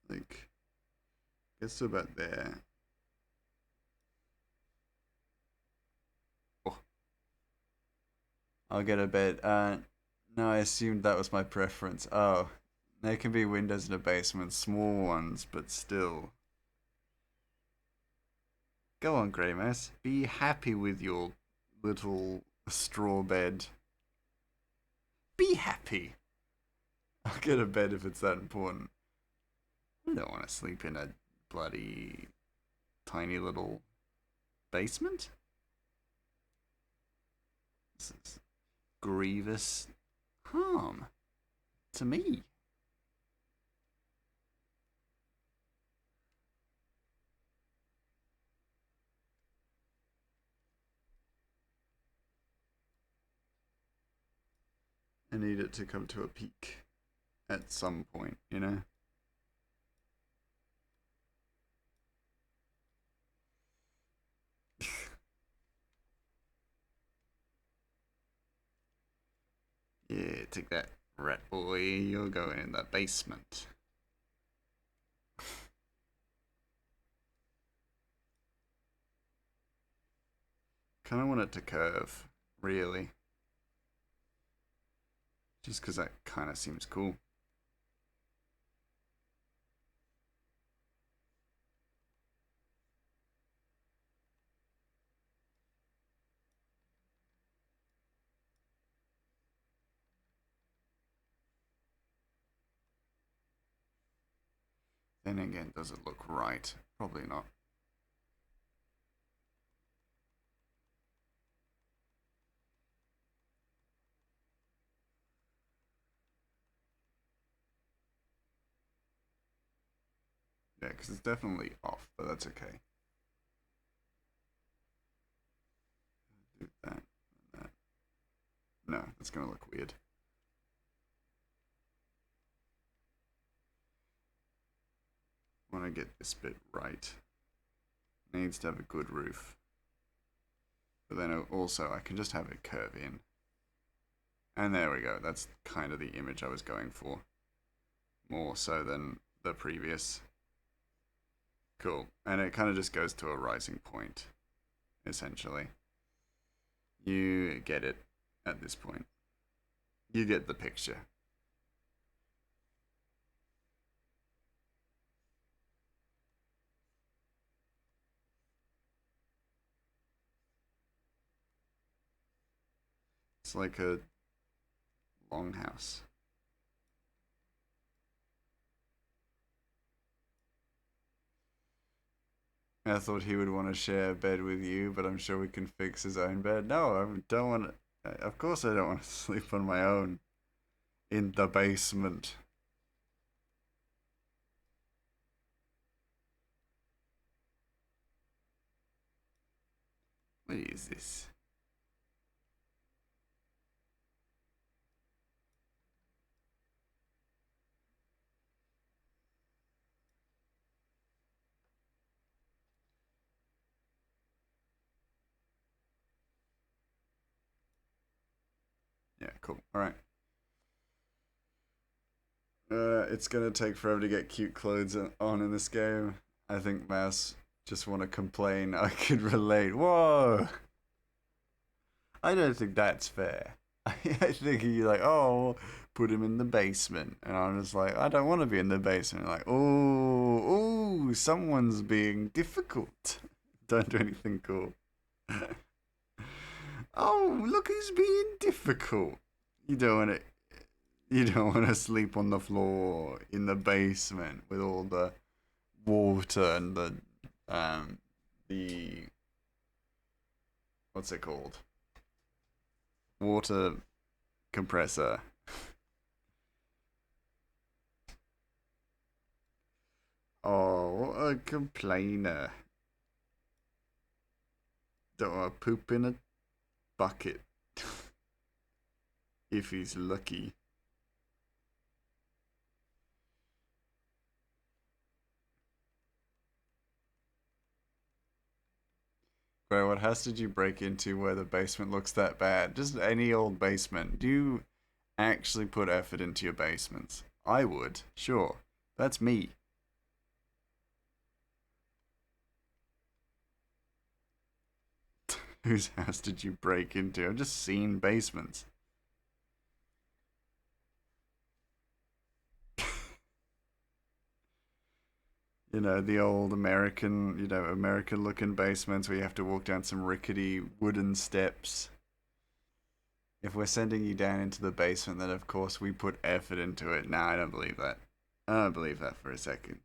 like gets to about there. Oh, I'll get a bed. No, I assumed that was my preference. Oh, there can be windows in a basement, small ones, but still. Go on, Grey Mouse. Be happy with your little straw bed. Be happy. I'll get a bed if it's that important. I don't want to sleep in a bloody tiny little basement. This is grievous harm to me. I need it to come to a peak at some point, you know? Yeah, take that, rat boy. You're going in the basement. Kind of want it to curve, really. Just because that kind of seems cool. Then again, does it look right? Probably not. Yeah, because it's definitely off, but that's okay. Do that, that. No, that's gonna look weird. Want to get this bit right. Needs to have a good roof. But then also, I can just have it curve in. And there we go. That's kind of the image I was going for. More so than the previous. Cool. And it kind of just goes to a rising point, essentially. You get it at this point. You get the picture. It's like a longhouse. I thought he would want to share a bed with you, but I'm sure we can fix his own bed. No, I don't want to. Of course, I don't want to sleep on my own in the basement. What is this? Yeah, cool. All right. It's gonna take forever to get cute clothes on in this game. I think Mouse just want to complain. I could relate. Whoa! I don't think that's fair. I think you're like, oh, put him in the basement, and I'm just like, I don't want to be in the basement. Like, oh, someone's being difficult. Don't do anything cool. Oh, look who's being difficult. You don't want to. You don't want to sleep on the floor in the basement with all the water and the what's it called? Water compressor. Oh, what a complainer. Don't want to poop in a bucket. If he's lucky. Bro, what house did you break into where the basement looks that bad? Just any old basement. Do you actually put effort into your basements? I would, sure. That's me. Whose house did you break into? I've just seen basements. You know, the old American, American looking basements where you have to walk down some rickety wooden steps. If we're sending you down into the basement, then of course we put effort into it. Nah, I don't believe that. I don't believe that for a second.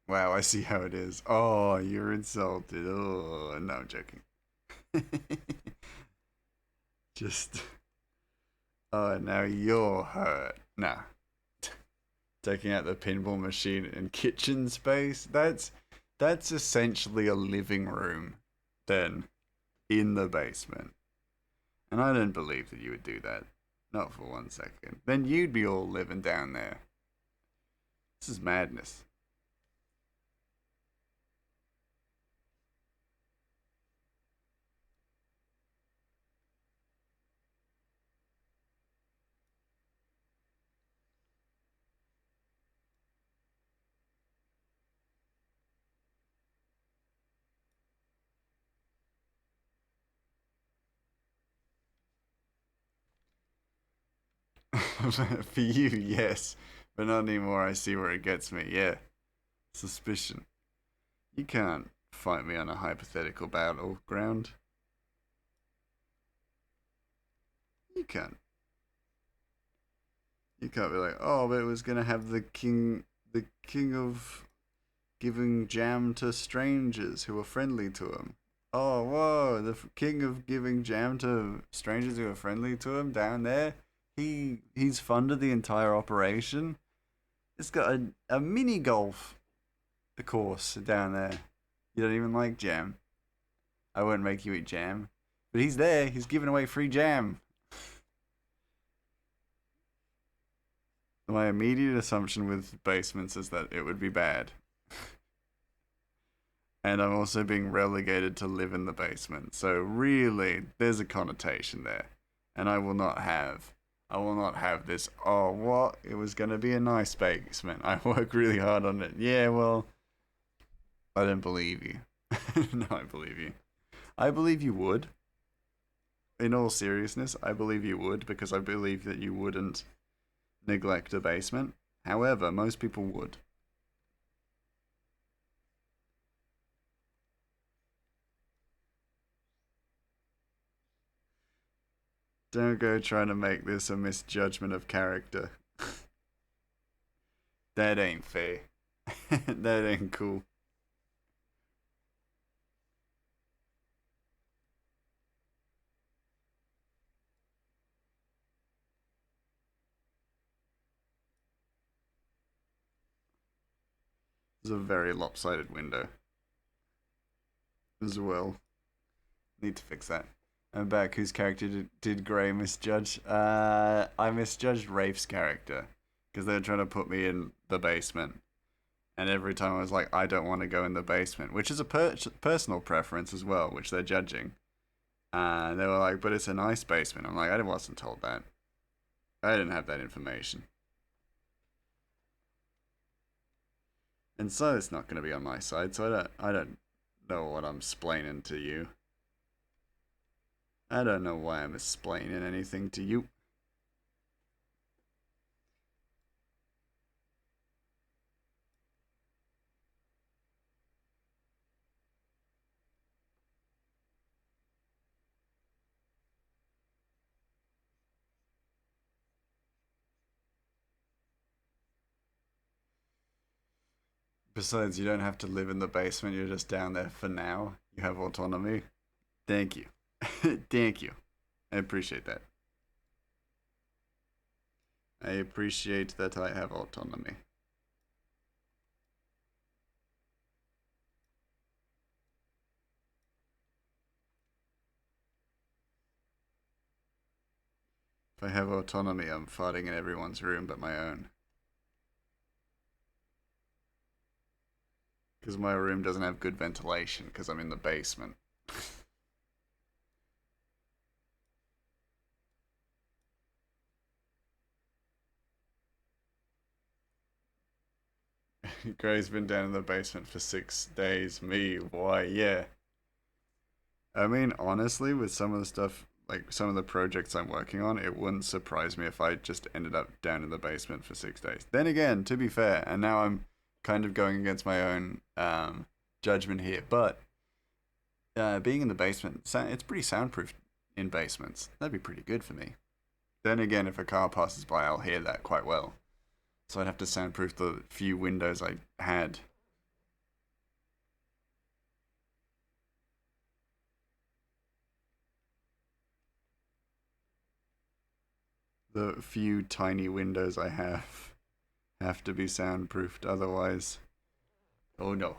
Wow, I see how it is. Oh, you're insulted. Oh, no, I'm joking. Just, oh, now you're hurt. Nah, taking out the pinball machine and kitchen space. That's essentially a living room, then, in the basement. And I don't believe that you would do that. Not for 1 second. Then you'd be all living down there. This is madness. For you, yes. But not anymore. I see where it gets me. Yeah. Suspicion. You can't fight me on a hypothetical battleground. You can't. You can't be like, oh, but it was gonna have the king of giving jam to strangers who are friendly to him. Oh, whoa! The king of giving jam to strangers who are friendly to him down there. He's funded the entire operation. It's got a mini golf course down there. You don't even like jam. I won't make you eat jam, but he's there. He's giving away free jam. My immediate assumption with basements is that it would be bad. And I'm also being relegated to live in the basement. So really, there's a connotation there. And I will not have this, oh, what? It was going to be a nice basement. I work really hard on it. Yeah, well, I don't believe you. No, I believe you. I believe you would. In all seriousness, I believe you would because I believe that you wouldn't neglect a basement. However, most people would. Don't go trying to make this a misjudgment of character. That ain't fair. That ain't cool. It's a very lopsided window. as well. Need to fix that. I'm back. Whose character did Gray misjudge? I misjudged Rafe's character because they were trying to put me in the basement, and every time I was like, I don't want to go in the basement, which is a personal preference as well, which they're judging. And they were like, but it's a nice basement. I'm like, I wasn't told that. I didn't have that information. And so it's not going to be on my side, so I don't know what I'm splaining to you. I don't know why I'm explaining anything to you. Besides, you don't have to live in the basement, you're just down there for now. You have autonomy. Thank you. Thank you. I appreciate that. I appreciate that I have autonomy. If I have autonomy, I'm farting in everyone's room but my own. Because my room doesn't have good ventilation because I'm in the basement. Gray's been down in the basement for 6 days. Me, why? Yeah. I mean, honestly, with some of the stuff, like some of the projects I'm working on, it wouldn't surprise me if I just ended up down in the basement for 6 days. Then again, to be fair, and now I'm kind of going against my own judgment here, but being in the basement, it's pretty soundproof in basements. That'd be pretty good for me. Then again, if a car passes by, I'll hear that quite well. So I'd have to soundproof the few windows I had. The few tiny windows I have to be soundproofed, otherwise, oh no,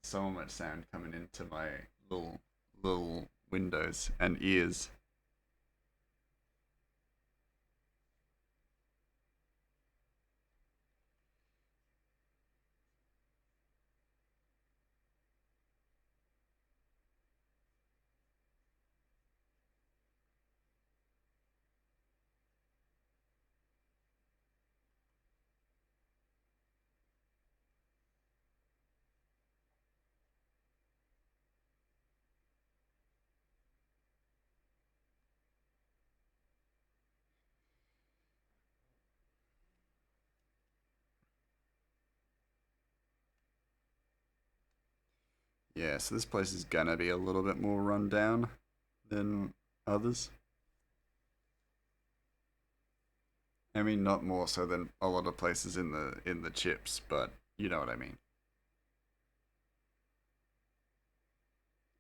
so much sound coming into my little windows and ears. Yeah, so this place is gonna be a little bit more run down than others. I mean, not more so than a lot of places in the chips, but you know what I mean.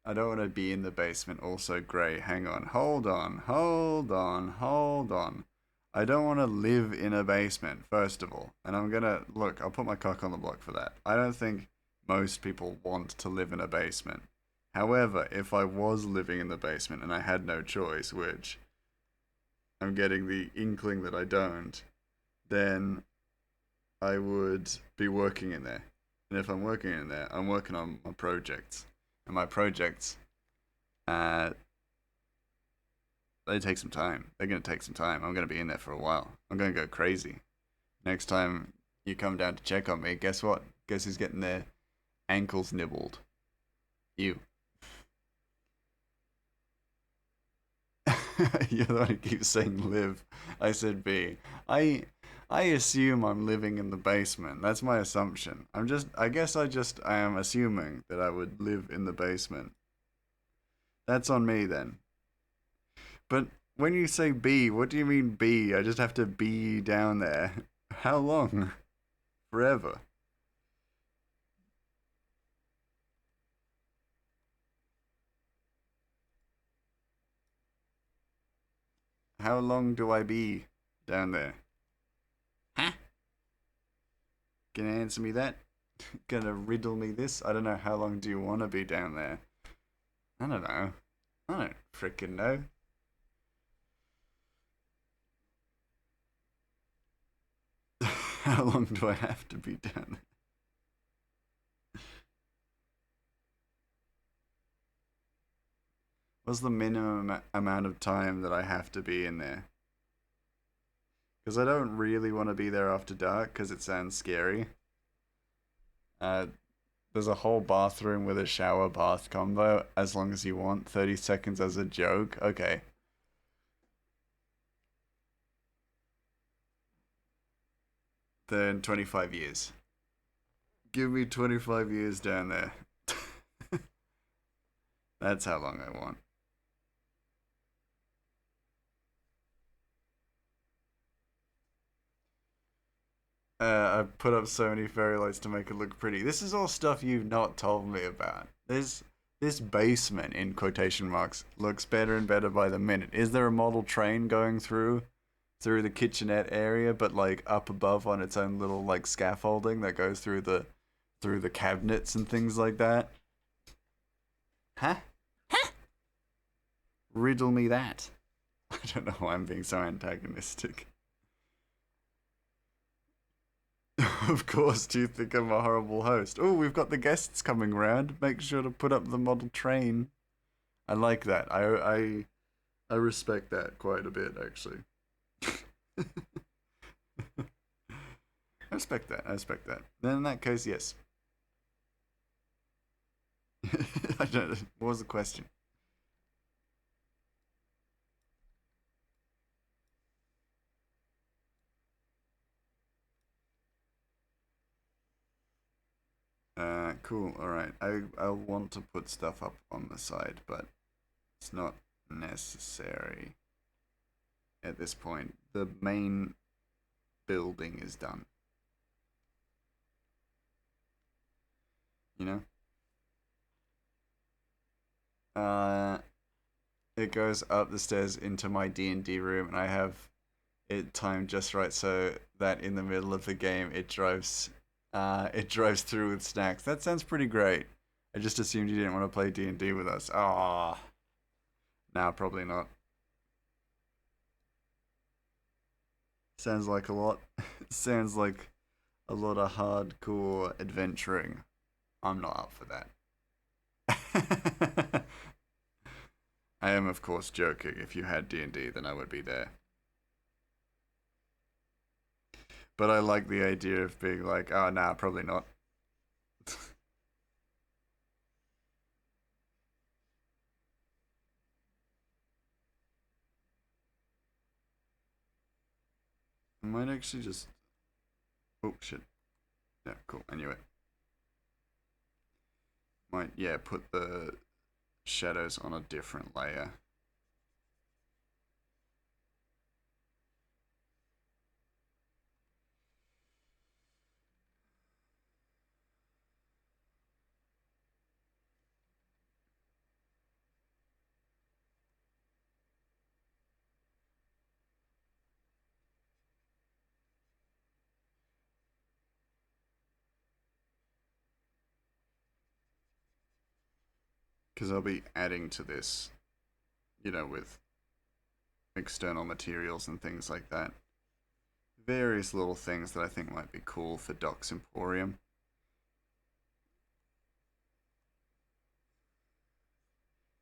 I don't want to be in the basement. Also, Gray, hang on, hold on. I don't want to live in a basement, first of all. And I'm gonna look. I'll put my cock on the block for that. I don't think most people want to live in a basement. However, if I was living in the basement and I had no choice, which I'm getting the inkling that I don't, then I would be working in there. And if I'm working in there, I'm working on my projects. And my projects, uh, they take some time. They're going to take some time. I'm going to be in there for a while. I'm going to go crazy. Next time you come down to check on me, guess what? Guess who's getting their ankles nibbled? You. You're the one who keeps saying live. I said be. I assume I'm living in the basement. That's my assumption. I am assuming that I would live in the basement. That's on me then. But when you say be, what do you mean be? I just have to be down there. How long? Forever. How long do I be down there? Huh? Can you answer me that? Gonna riddle me this? I don't know. How long do you want to be down there? I don't know. I don't freaking know. How long do I have to be down there? What's the minimum amount of time that I have to be in there? Because I don't really want to be there after dark because it sounds scary. Uh, there's a whole bathroom with a shower bath combo as long as you want. 30 seconds as a joke. Okay. Then 25 years. Give me 25 years down there. That's how long I want. I put up so many fairy lights to make it look pretty. This is all stuff you've not told me about. This basement in quotation marks looks better and better by the minute. Is there a model train going through the kitchenette area, but like up above on its own little like scaffolding that goes through the cabinets and things like that? Huh? Riddle me that. I don't know why I'm being so antagonistic. Of course, do you think I'm a horrible host? Oh, we've got the guests coming round. Make sure to put up the model train. I like that. I respect that quite a bit, actually. I respect that. I respect that. Then in that case, yes. I don't know. What was the question? Cool. All right. I want to put stuff up on the side, but it's not necessary at this point. The main building is done. You know. It goes up the stairs into my D&D room, and I have it timed just right so that in the middle of the game it drives through with snacks. That sounds pretty great. I just assumed you didn't want to play D&D with us. Ah, nah, probably not. Sounds like a lot. Sounds like a lot of hardcore adventuring. I'm not up for that. I am, of course, joking. If you had D&D, then I would be there. But I like the idea of being like, oh, nah, probably not. I might actually just. Oh, shit. Yeah, cool. I knew it. Might, yeah, put the shadows on a different layer. Because I'll be adding to this, with external materials and things like that. Various little things that I think might be cool for Doc's Emporium.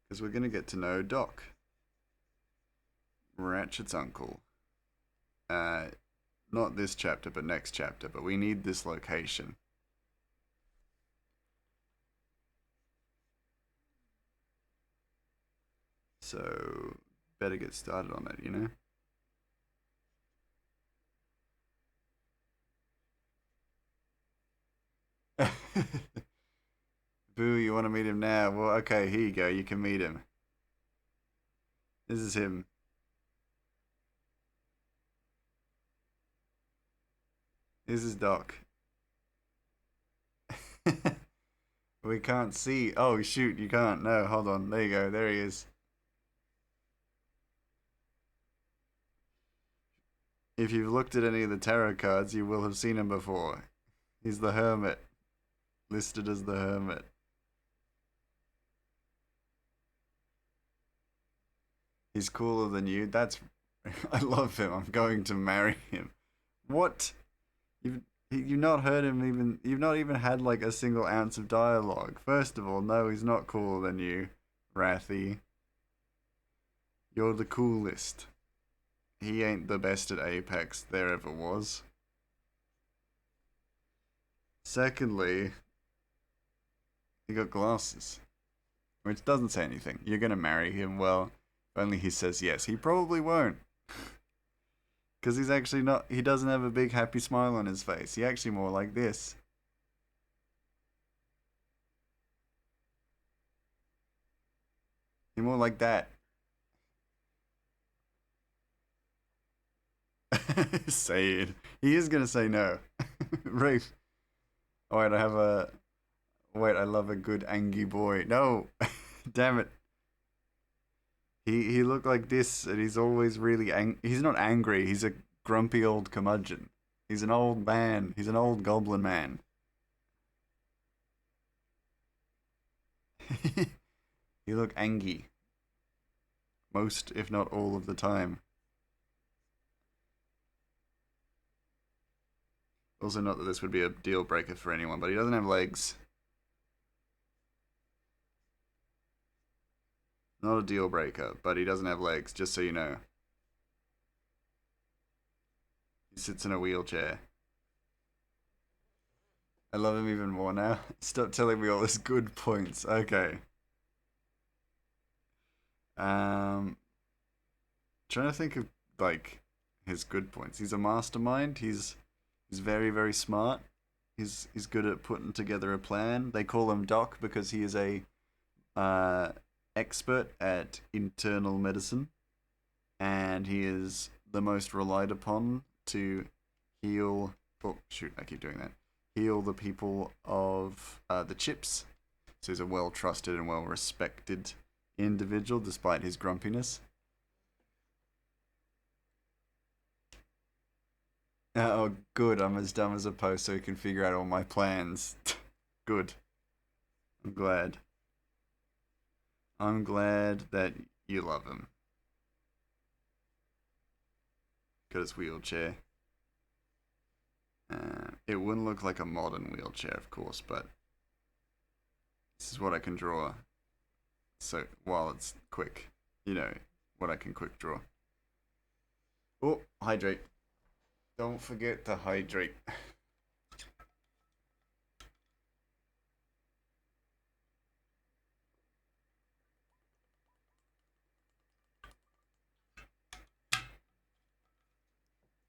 Because we're going to get to know Doc, Ratchet's uncle. Uh, Not this chapter, but next chapter. But we need this location. So, better get started on it, Boo, you want to meet him now? Well, okay, here you go. You can meet him. This is him. This is Doc. We can't see. Oh, shoot, you can't. No, hold on. There you go. There he is. If you've looked at any of the tarot cards, you will have seen him before. He's the hermit. listed as the hermit. He's cooler than you. That's. I love him. I'm going to marry him. What? You've you've not heard him even. You've not even had like a single ounce of dialogue. First of all, no, he's not cooler than you, Rathy. You're the coolest. He ain't the best at Apex there ever was. Secondly, he got glasses, which doesn't say anything. You're gonna marry him. Well, only he says yes. He probably won't. Because he's actually not. He doesn't have a big happy smile on his face. He actually more like this. He more like that. Say it. He is gonna say no. Rafe. Oh, wait, I have a. Wait, I love a good angry boy. No, damn it. He looked like this, and he's always really He's not angry. He's a grumpy old curmudgeon. He's an old man. He's an old goblin man. He look angry most, if not all, of the time. Also, not that this would be a deal breaker for anyone, but he doesn't have legs. Not a deal breaker, but he doesn't have legs, just so you know. He sits in a wheelchair. I love him even more now. Stop telling me all his good points. Okay. Trying to think of like his good points. He's a mastermind. He's very very smart. He's good at putting together a plan. They call him Doc because he is a uh, expert at internal medicine, and he is the most relied upon to heal. Oh shoot! I keep doing that. Heal the people of the Chips. So he's a well trusted and well respected individual, despite his grumpiness. Oh, good. I'm as dumb as a post, so he can figure out all my plans. Good. I'm glad. I'm glad that you love him. Got his wheelchair. It wouldn't look like a modern wheelchair, of course, but this is what I can draw. So while it's quick, you know what I can quick draw. Oh, hydrate. Don't forget to hydrate.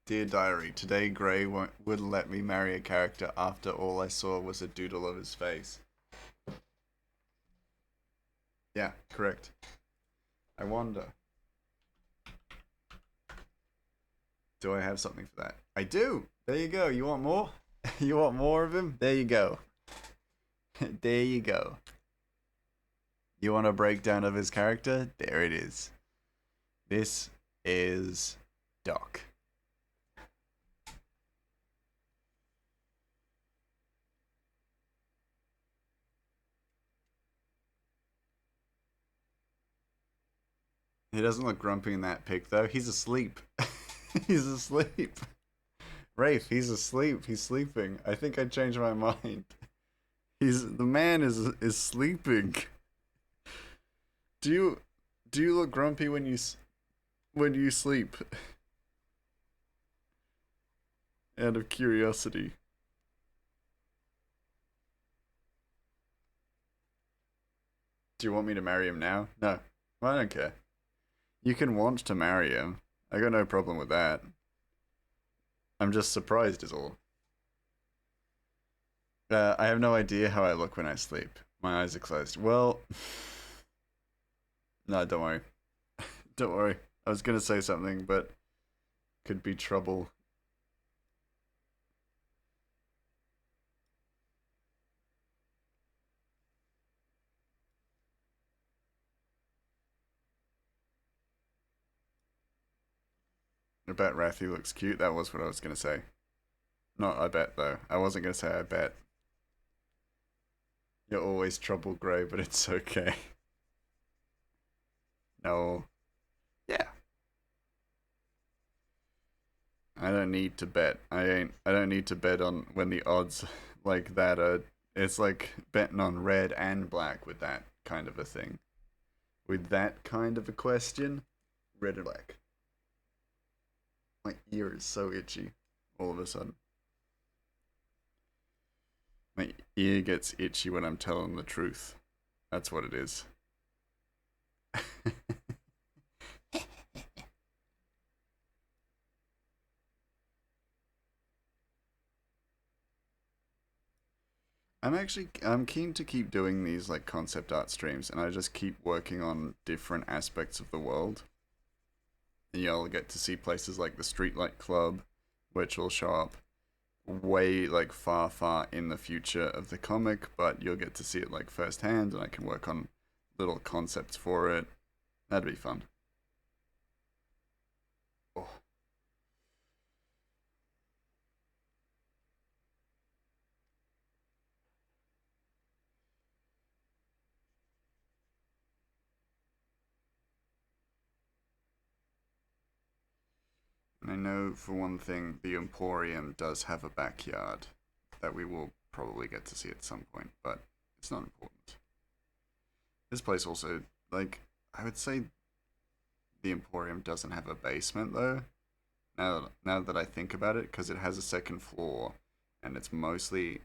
Dear Diary, today Gray wouldn't let me marry a character after all I saw was a doodle of his face. Yeah, correct. I wonder. Do I have something for that? I do! There you go. You want more? You want more of him? There you go. There you go. You want a breakdown of his character? There it is. This is Doc. He doesn't look grumpy in that pic, though. He's asleep. He's asleep. Rafe, he's asleep. He's sleeping. I think I changed my mind. The man is sleeping. Do you look grumpy when you sleep? Out of curiosity. Do you want me to marry him now? No, I don't care. You can want to marry him. I got no problem with that. I'm just surprised is all. I have no idea how I look when I sleep. My eyes are closed. Well, no, don't worry. Don't worry. I was gonna say something, but could be trouble. I bet Rathy looks cute. That was what I was gonna say. Not I bet though. I wasn't gonna say I bet. You're always trouble gray, but it's okay. No. Yeah. I don't need to bet. I don't need to bet on when the odds like that are. It's like betting on red and black with that kind of a thing. With that kind of a question, red and black. My ear is so itchy all of a sudden. My ear gets itchy when I'm telling the truth. That's what it is. I'm keen to keep doing these like concept art streams, and I just keep working on different aspects of the world. And you'll get to see places like the Streetlight Club, which will show up way like far, far in the future of the comic, but you'll get to see it like firsthand, and I can work on little concepts for it. That'd be fun. Oh. I know for one thing, the Emporium does have a backyard that we will probably get to see at some point, but it's not important. This place also, like, I would say the Emporium doesn't have a basement though. Now that I think about it, because it has a second floor, and it's mostly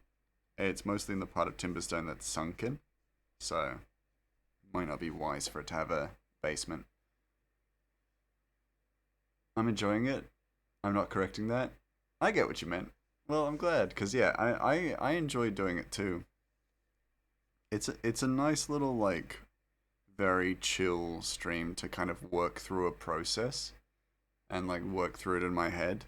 in the part of Timberstone that's sunken, so it might not be wise for it to have a basement. I'm enjoying it. I'm not correcting that. I get what you meant. Well, I'm glad because yeah, I enjoy doing it too. It's a nice little like very chill stream to kind of work through a process and like work through it in my head.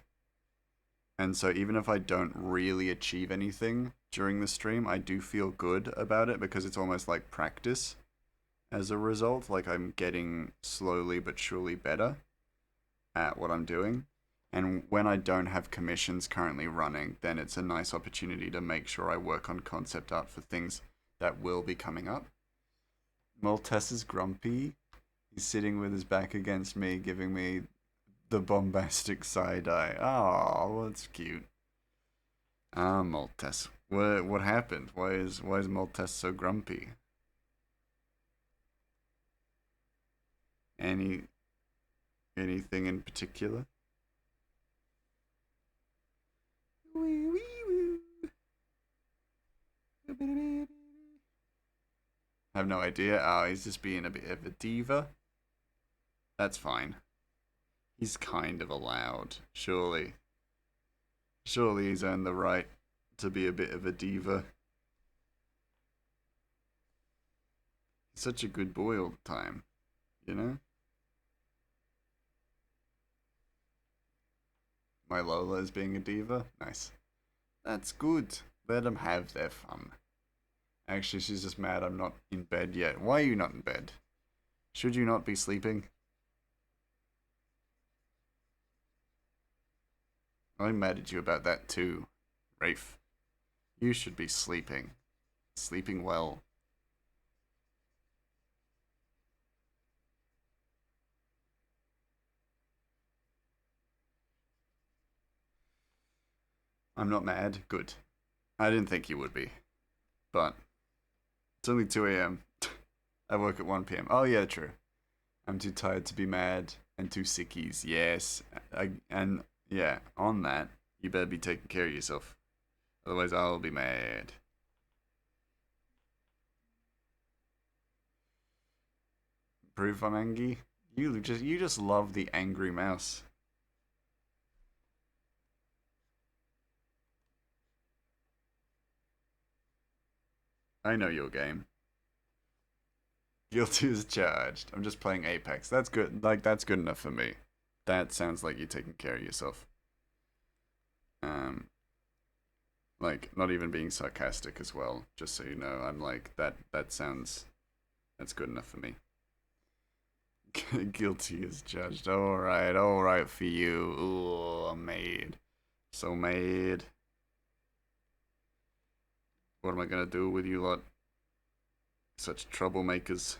And so even if I don't really achieve anything during the stream, I do feel good about it because it's almost like practice as a result. Like I'm getting slowly but surely better at what I'm doing. And when I don't have commissions currently running, then it's a nice opportunity to make sure I work on concept art for things that will be coming up. Maltese is grumpy. He's sitting with his back against me, giving me the bombastic side eye. Oh, that's cute. Ah, Maltese. What happened? Why is Maltese so grumpy? Any anything in particular? Wee wee woo. I have no idea. Oh, he's just being a bit of a diva. That's fine. He's kind of allowed, surely. Surely he's earned the right to be a bit of a diva. He's such a good boy all the time, you know? My Lola is being a diva? Nice. That's good. Let them have their fun. Actually, she's just mad I'm not in bed yet. Why are you not in bed? Should you not be sleeping? I'm mad at you about that too, Rafe. You should be sleeping. Sleeping well. I'm not mad. Good. I didn't think you would be. But it's only 2 a.m. I woke at 1 p.m. Oh, yeah, true. I'm too tired to be mad and too sickies. Yes. And yeah, on that, you better be taking care of yourself. Otherwise, I'll be mad. Proof I'm angry? You just love the angry mouse. I know your game. Guilty as charged. I'm just playing Apex. That's good. Like that's good enough for me. That sounds like you're taking care of yourself. Um, like not even being sarcastic as well. Just so you know, I'm like that. That's good enough for me. Guilty as judged. All right for you. Ooh, I'm made. So made. What am I gonna do with you lot? Such troublemakers.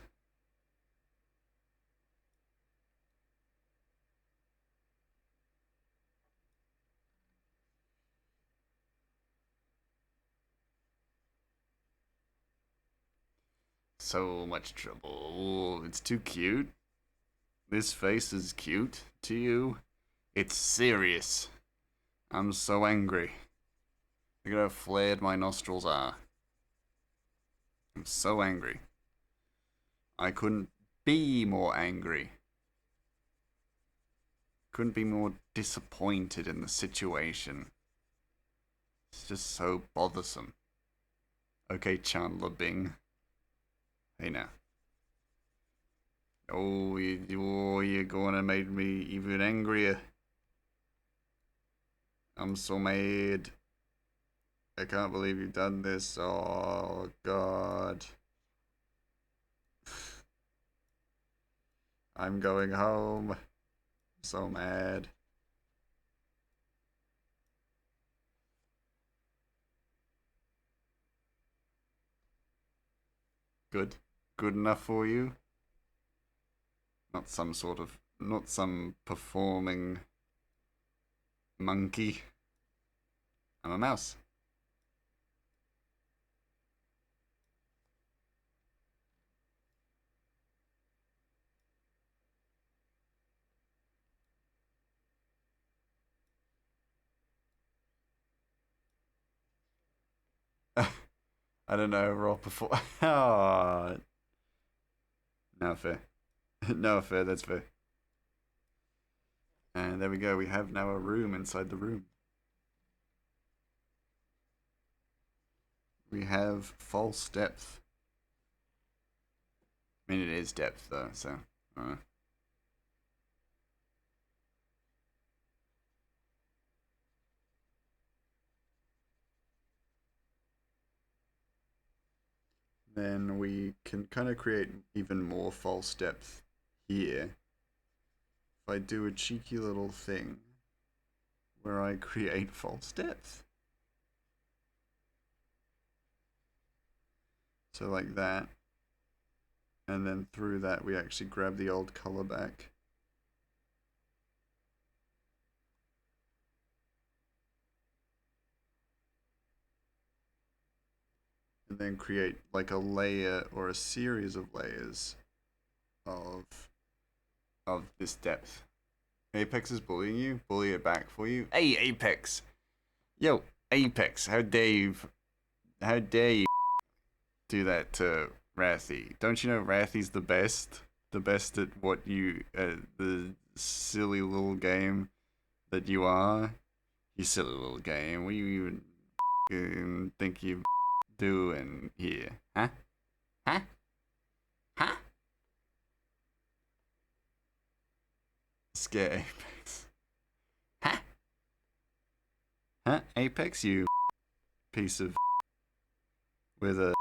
So much trouble. It's too cute. This face is cute to you. It's serious. I'm so angry. Look at how flared my nostrils are. I'm so angry. I couldn't be more angry. Couldn't be more disappointed in the situation. It's just so bothersome. Okay, Chandler Bing. Hey now. Oh, you're gonna make me even angrier. I'm so mad. I can't believe you've done this. Oh, God. I'm going home. I'm so mad. Good. Good enough for you? Not some performing monkey. I'm a mouse. I don't know, roll perform. Oh, no fair. No fair, that's fair. And there we go, we have now a room inside the room. We have false depth. I mean, it is depth though, so. Then we can kind of create even more false depth here. If I do a cheeky little thing where I create false depth. So like that. And then through that we actually grab the old color back. And then create like a layer or a series of layers of this depth. Apex is bullying you? Bully it back for you? Hey, Apex! Yo, Apex, how dare you do that to Wrathy? Don't you know Wrathy's the best? The best at what you, the silly little game that you are? You silly little game, what do you even think you doing here? Huh? Huh? Huh? Scare Apex. Huh? Huh? Apex, you piece of with a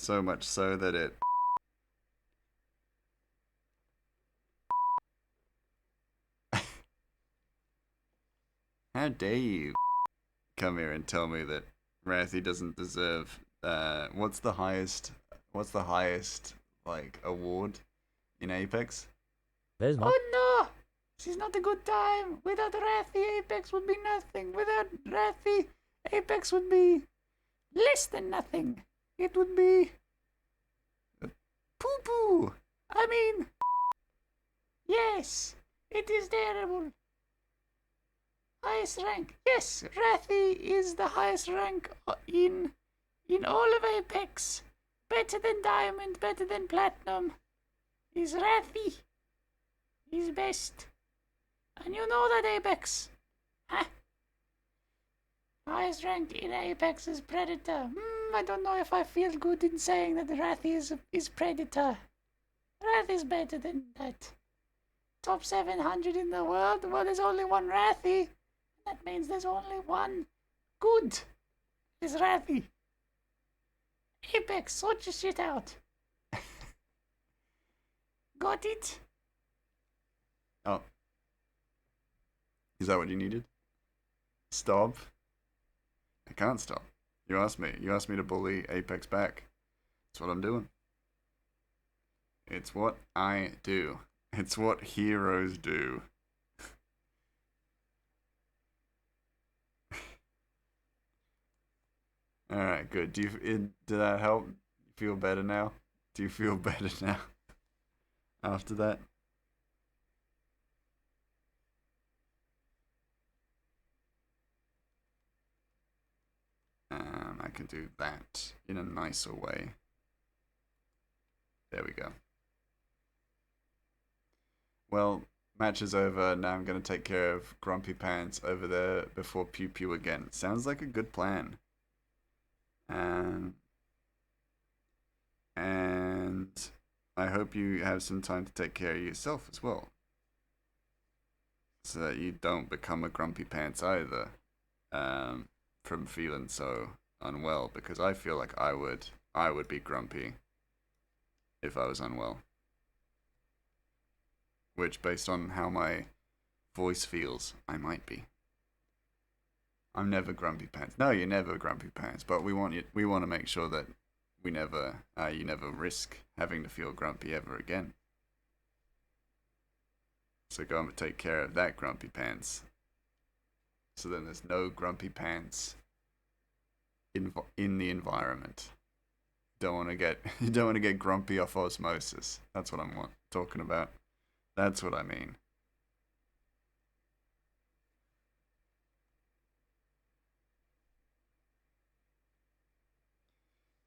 so much so that it how dare you come here and tell me that Wrathy doesn't deserve what's the highest like award in Apex? There's not. Oh no! This is not a good time. Without Wrathy, Apex would be nothing. Without Wrathy, Apex would be less than nothing. It would be poo poo. I mean, yes, it is terrible. Highest rank. Yes, Wrathy is the highest rank in all of Apex. Better than Diamond, better than Platinum. Is Wrathy. He's best. And you know that, Apex. Huh? Highest rank in Apex is Predator. I don't know if I feel good in saying that Wrathy is Predator. Wrathy's better than that. Top 700 in the world? Well, there's only one Wrathy. That means there's only one good. It's Wrathy. Apex, sort your shit out. Got it? Oh. Is that what you needed? Stop. I can't stop. You asked me. You asked me to bully Apex back. That's what I'm doing. It's what I do. It's what heroes do. All right, good. Did that help? Feel better now? Do you feel better now after that? I can do that in a nicer way. There we go. Well, match is over. Now I'm going to take care of Grumpy Pants over there before Pew Pew again. Sounds like a good plan. Um, and I hope you have some time to take care of yourself as well. So that you don't become a Grumpy Pants either. From feeling so unwell. Because I feel like I would be grumpy if I was unwell. Which, based on how my voice feels, I might be. I'm never grumpy pants. No, you're never grumpy pants. But we want you. We want to make sure that you never risk having to feel grumpy ever again. So go and take care of that grumpy pants. So then there's no grumpy pants in the environment. Don't want to get you don't want to get grumpy off osmosis. That's what I'm talking about. That's what I mean.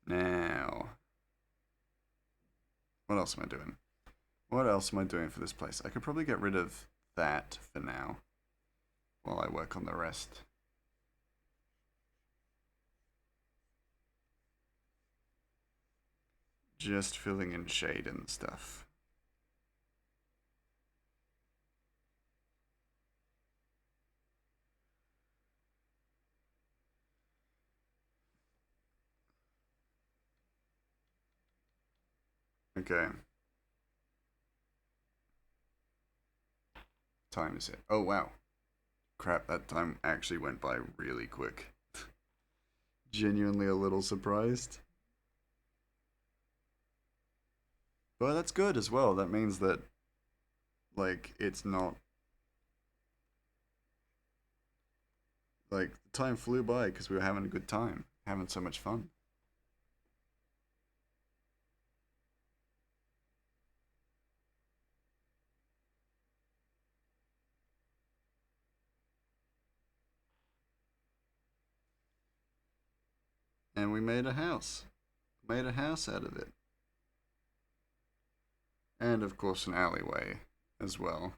Now, what else am I doing? What else am I doing for this place? I could probably get rid of that for now while I work on the rest. Just filling in shade and stuff. Okay. Time is it? Oh wow. Crap, that time actually went by really quick. Genuinely a little surprised. But that's good as well. That means that, like, it's not. Like, the time flew by because we were having a good time, having so much fun. And we made a house. Made a house out of it. And, of course, an alleyway as well.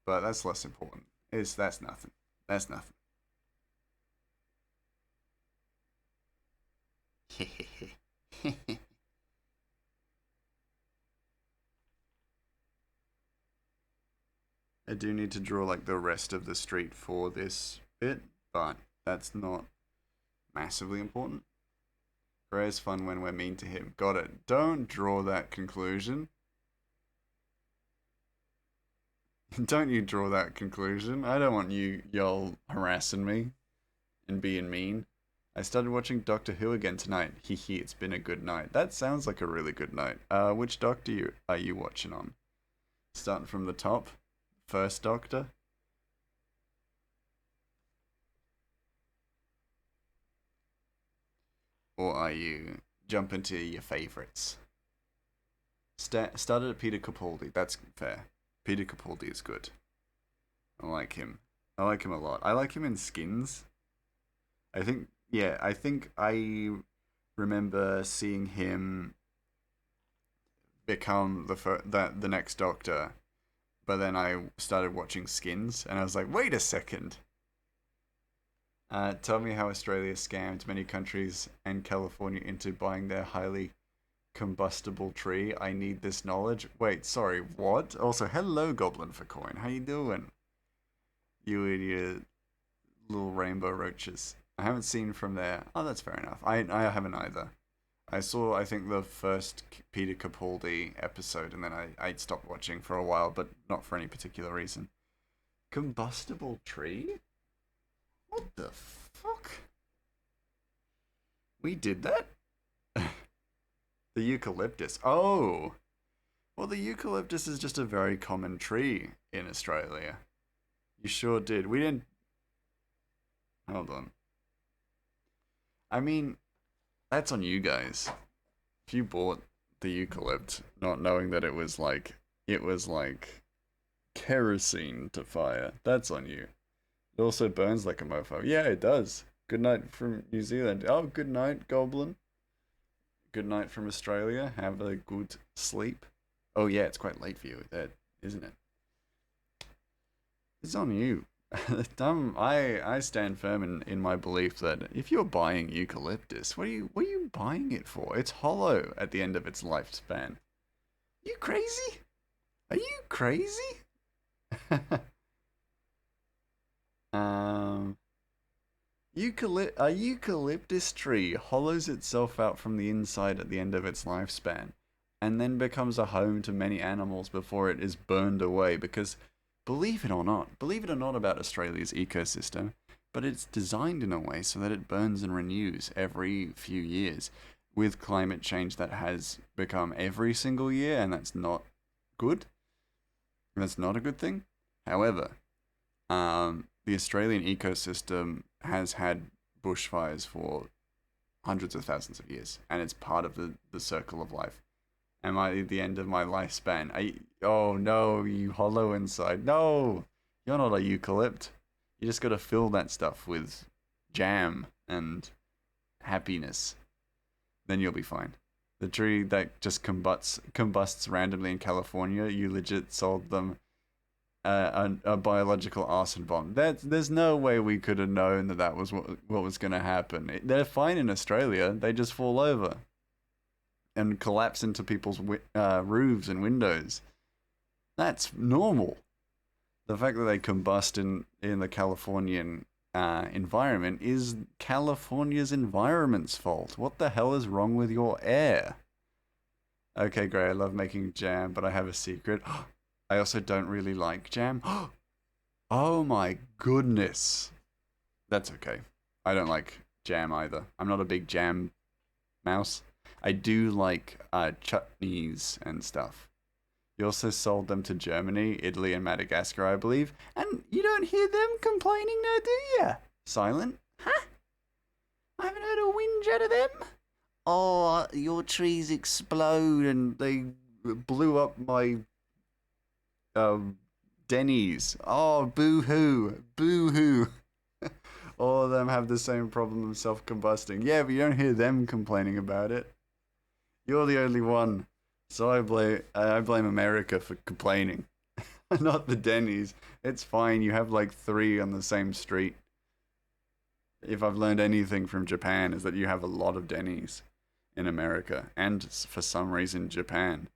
But that's less important. That's nothing. That's nothing. I do need to draw like the rest of the street for this bit, but that's not massively important. Gray's fun when we're mean to him. Got it. Don't draw that conclusion. Don't you draw that conclusion. I don't want y'all harassing me and being mean. I started watching Doctor Who again tonight. Hee hee, it's been a good night. That sounds like a really good night. Which Doctor are you watching on? Starting from the top? First Doctor? Or are you jumping to your favourites? Started at Peter Capaldi. That's fair. Peter Capaldi is good. I like him. I like him a lot. I like him in Skins. I think, yeah, I think I remember seeing him become the next Doctor, but then I started watching Skins, and I was like, wait a second. Tell me how Australia scammed many countries and California into buying their highly combustible tree. I need this knowledge. Wait, sorry, what? Also, hello, Goblin for Coin. How you doing? You and your little rainbow roaches. I haven't seen from there. Oh, that's fair enough. I haven't either. I saw, I think, the first Peter Capaldi episode, and then I stopped watching for a while, but not for any particular reason. Combustible tree? What the fuck? We did that? The eucalyptus. Oh, well, the eucalyptus is just a very common tree in Australia. You sure did. We didn't. Hold on. I mean, that's on you guys. If you bought the eucalypt not knowing that it was like kerosene to fire, that's on you. It also burns like a mofo. Yeah, it does. Good night from New Zealand. Oh, good night, Goblin. Good night from Australia. Have a good sleep. Oh yeah, it's quite late for you, that isn't it? It's on you. I stand firm in my belief that if you're buying eucalyptus, what are you buying it for? It's hollow at the end of its lifespan. You crazy? Are you crazy? um, a eucalyptus tree hollows itself out from the inside at the end of its lifespan, and then becomes a home to many animals before it is burned away. Because, believe it or not about Australia's ecosystem, but it's designed in a way so that it burns and renews every few years. With climate change, that has become every single year, and that's not good. That's not a good thing. However, the Australian ecosystem has had bushfires for hundreds of thousands of years, and it's part of the circle of life. Am I at the end of my lifespan? Oh no, you hollow inside. No, you're not a eucalypt. You just gotta fill that stuff with jam and happiness. Then you'll be fine. The tree that just combusts randomly in California, you legit sold them a biological arson bomb. There's no way we could have known that that was what was going to happen. They're fine in Australia. They just fall over and collapse into people's roofs and windows. That's normal. The fact that they combust in the Californian environment is California's environment's fault. What the hell is wrong with your air? Okay, great. I love making jam, but I have a secret. I also don't really like jam. Oh my goodness. That's okay. I don't like jam either. I'm not a big jam mouse. I do like chutneys and stuff. You also sold them to Germany, Italy, and Madagascar, I believe. And you don't hear them complaining now, do you? Silent? Huh? I haven't heard a whinge out of them. Oh, your trees explode and they blew up my Denny's. Oh, boo hoo. Boo hoo. All of them have the same problem of self combusting. Yeah, but you don't hear them complaining about it. You're the only one. So I blame America for complaining. Not the Denny's. It's fine. You have like three on the same street. If I've learned anything from Japan, is that you have a lot of Denny's in America, and for some reason Japan,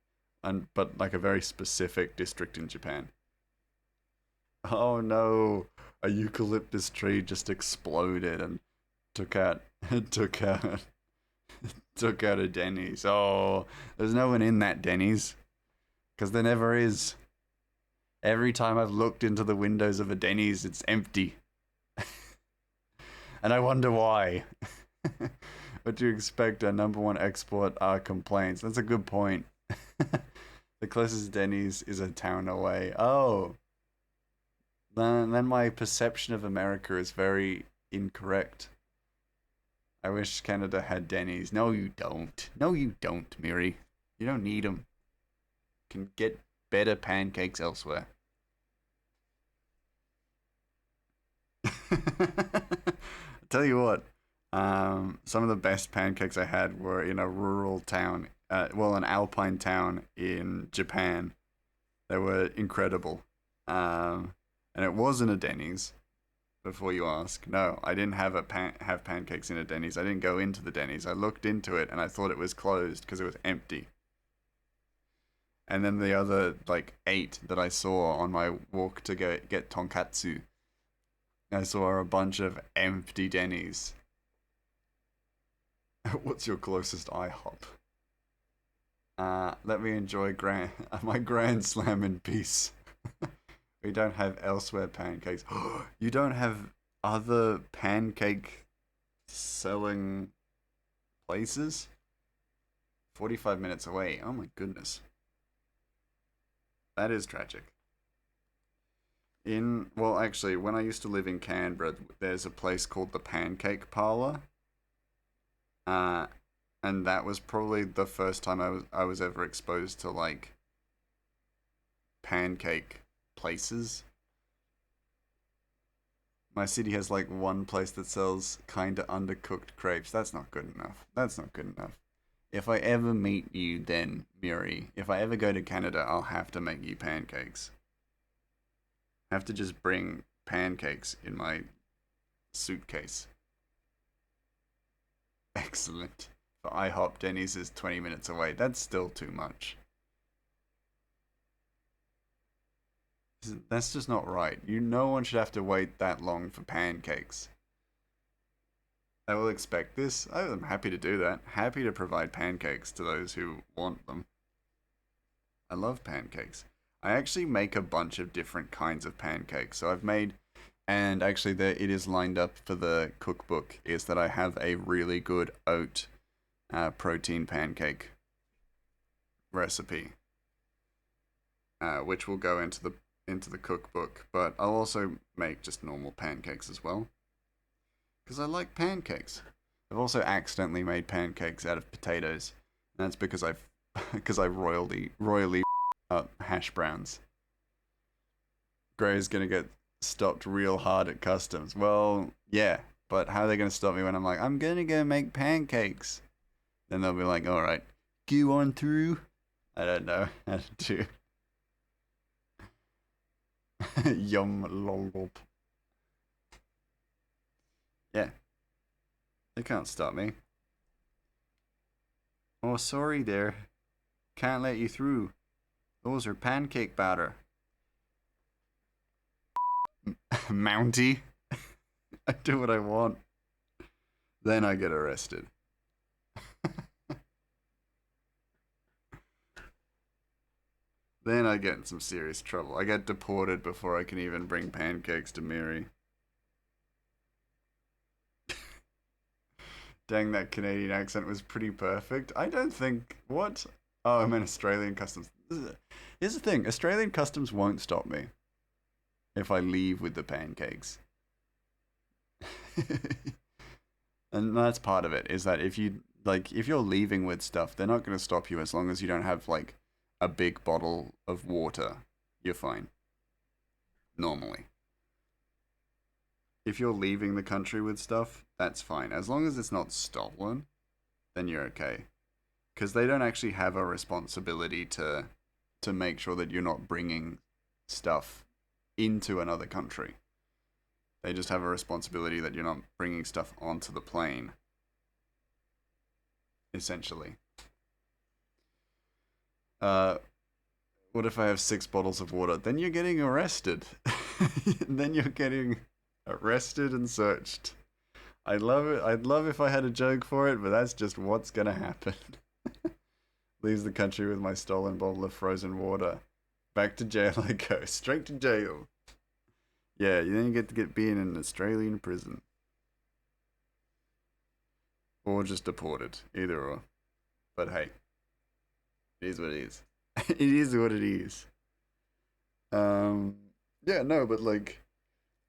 but like a very specific district in Japan. Oh no, a eucalyptus tree just exploded and took out took out took out a Denny's. Oh, there's no one in that Denny's because there never is. Every time I've looked into the windows of a Denny's, it's empty, and I wonder why. What do you expect? Our number one export are complaints. That's a good point. The closest Denny's is a town away. Oh, then my perception of America is very incorrect. I wish Canada had Denny's. No, you don't. No, you don't, Miri. You don't need them. You can get better pancakes elsewhere. Tell you what, some of the best pancakes I had were in a rural town, an alpine town in Japan. They were incredible. And it wasn't a Denny's. Before you ask, no, I didn't have pancakes in a Denny's. I didn't go into the Denny's. I looked into it and I thought it was closed because it was empty. And then the other like eight that I saw on my walk to go get tonkatsu, I saw a bunch of empty Denny's. What's your closest IHOP? Let me enjoy my grand slam in peace. We don't have elsewhere pancakes. You don't have other pancake selling places? 45 minutes away. Oh my goodness. That is tragic. Well, actually, when I used to live in Canberra, there's a place called the Pancake Parlor. Uh, and that was probably the first time I was ever exposed to like pancake places. My city has like one place that sells kinda undercooked crepes. That's not good enough. That's not good enough. If I ever meet you, then Muri, if I ever go to Canada, I'll have to make you pancakes. I have to just bring pancakes in my suitcase. Excellent. For IHOP, Denny's is 20 minutes away. That's still too much. That's just not right. No one should have to wait that long for pancakes. I will expect this. I'm happy to do that. Happy to provide pancakes to those who want them. I love pancakes. I actually make a bunch of different kinds of pancakes. So I've made, and actually it is lined up for the cookbook, is that I have a really good oat protein pancake recipe, which will go into the cookbook. But I'll also make just normal pancakes as well, because I like pancakes. I've also accidentally made pancakes out of potatoes. And that's because I royally up hash browns. Gray's gonna get stopped real hard at customs. Well, yeah, but how are they gonna stop me when I'm like, I'm gonna go make pancakes? Then they'll be like, all right, go on through. I don't know how to do. Yum lollop. Yeah, they can't stop me. Oh, sorry there. Can't let you through. Those are pancake batter. Mountie. I do what I want. Then I get arrested. Then I get in some serious trouble. I get deported before I can even bring pancakes to Miri. Dang, that Canadian accent was pretty perfect. I don't think... What? Oh, I'm in Australian customs. Here's the thing. Australian customs won't stop me if I leave with the pancakes. And that's part of it, is that if you're leaving with stuff, they're not going to stop you as long as you don't have, like, a big bottle of water. You're fine. Normally. If you're leaving the country with stuff, that's fine. As long as it's not stolen, then you're okay. Because they don't actually have a responsibility to make sure that you're not bringing stuff into another country. They just have a responsibility that you're not bringing stuff onto the plane. Essentially. What if I have 6 bottles of water? Then you're getting arrested. Then you're getting arrested and searched. I'd love it. I'd love if I had a joke for it, but that's just what's gonna happen. Leaves the country with my stolen bottle of frozen water. Back to jail I go. Straight to jail. Yeah, then you get to be in an Australian prison. Or just deported. Either or. But hey. It is what it is. It is what it is. Yeah, no, but like,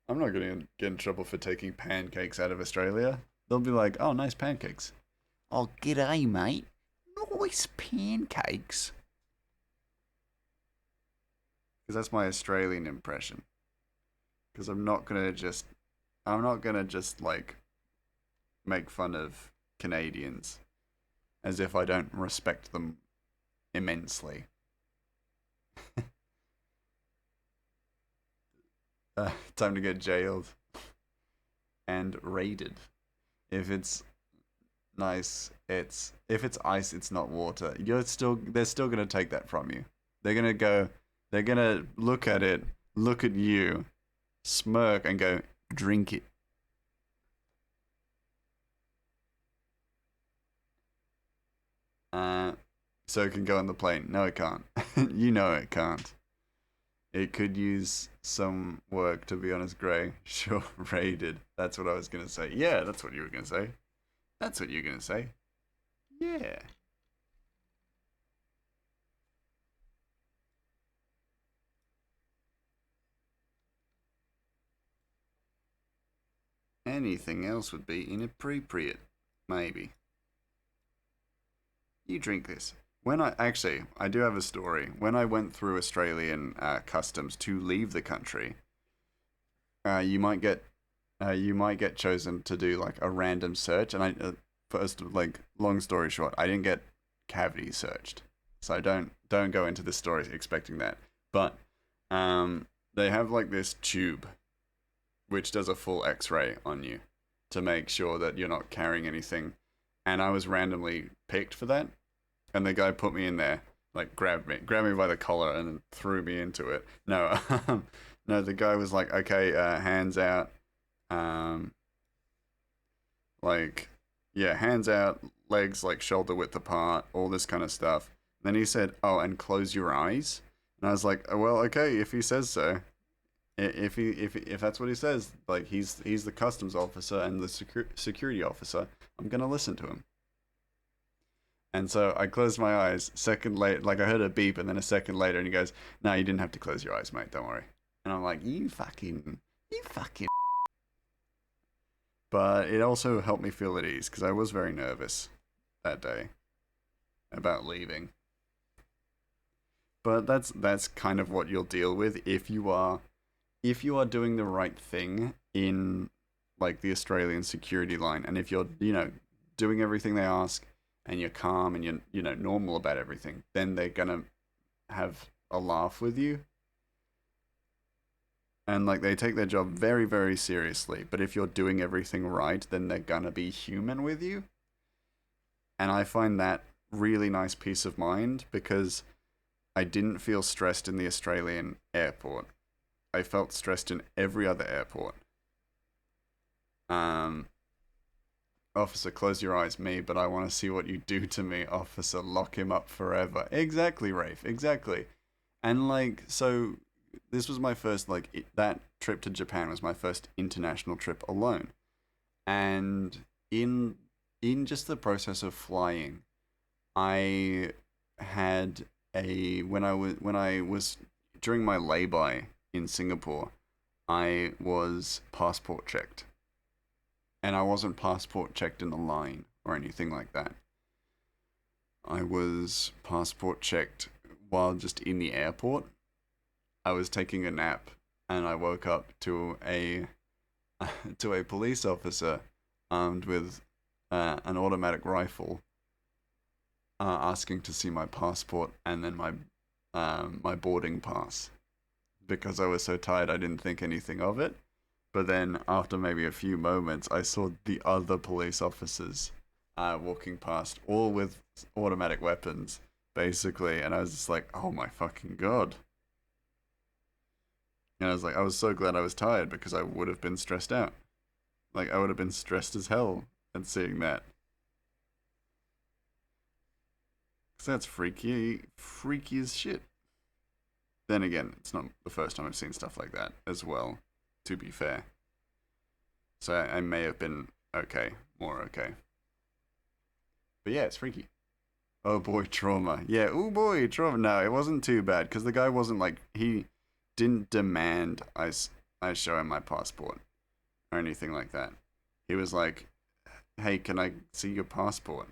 I'm not gonna get in trouble for taking pancakes out of Australia. They'll be like, oh, nice pancakes. Oh, g'day, mate. Nice pancakes. Because that's my Australian impression. Because I'm not gonna just like make fun of Canadians as if I don't respect them immensely. Time to get jailed and raided. If it's nice, if it's ice, it's not water. They're still gonna take that from you. They're gonna look at it, look at you, smirk, and go, drink it. So it can go on the plane. No, it can't. You know it can't. It could use some work, to be honest, Gray. Sure, raided. That's what I was gonna say. Yeah, that's what you were gonna say. That's what you're gonna say. Yeah. Anything else would be inappropriate. Maybe. You drink this. I do have a story. When I went through Australian customs to leave the country, uh, you might get you might get chosen to do like a random search. And first, like, long story short, I didn't get cavity searched, so don't go into this story expecting that. But they have like this tube which does a full X-ray on you to make sure that you're not carrying anything. And I was randomly picked for that, and the guy put me in there, like grabbed me by the collar, and threw me into it. No, no, the guy was like, okay, hands out, um, like, yeah, hands out, legs like shoulder width apart, all this kind of stuff. Then he said, oh, and close your eyes. And I was like, oh, well, okay, if he says so. If that's what he says, like he's the customs officer and the security officer, I'm gonna listen to him. And so I closed my eyes. Second later, like I heard a beep, and then a second later, and he goes, "No, you didn't have to close your eyes, mate. Don't worry." And I'm like, you fucking." But it also helped me feel at ease because I was very nervous that day about leaving. But that's kind of what you'll deal with if you are doing the right thing in like the Australian security line, and if you're doing everything they ask, and you're calm and you're normal about everything, then they're gonna have a laugh with you, and like they take their job very, very seriously. But if you're doing everything right, then they're gonna be human with you, and I find that really nice peace of mind because I didn't feel stressed in the Australian airport. I felt stressed in every other airport. Um, Officer, close your eyes, me, but I want to see what you do to me. Officer, lock him up forever. Exactly, Rafe, exactly. And like, so this was my first, like, that trip to Japan was my first international trip alone. And in just the process of flying, I had when I was during my lay-by in Singapore, I was passport checked. And I wasn't passport checked in a line or anything like that. I was passport checked while just in the airport. I was taking a nap, and I woke up to a to a police officer armed with an automatic rifle, asking to see my passport and then my boarding pass. Because I was so tired, I didn't think anything of it. But then, after maybe a few moments, I saw the other police officers walking past, all with automatic weapons, basically. And I was just like, oh my fucking god. And I was like, I was so glad I was tired because I would have been stressed out. Like, I would have been stressed as hell at seeing that. Because that's freaky, freaky as shit. Then again, it's not the first time I've seen stuff like that as well, to be fair. So I may have been okay, more okay. But yeah, it's freaky. Oh boy, trauma. Yeah, oh boy, trauma. No, it wasn't too bad because the guy wasn't like, he didn't demand I show him my passport or anything like that. He was like, hey, can I see your passport?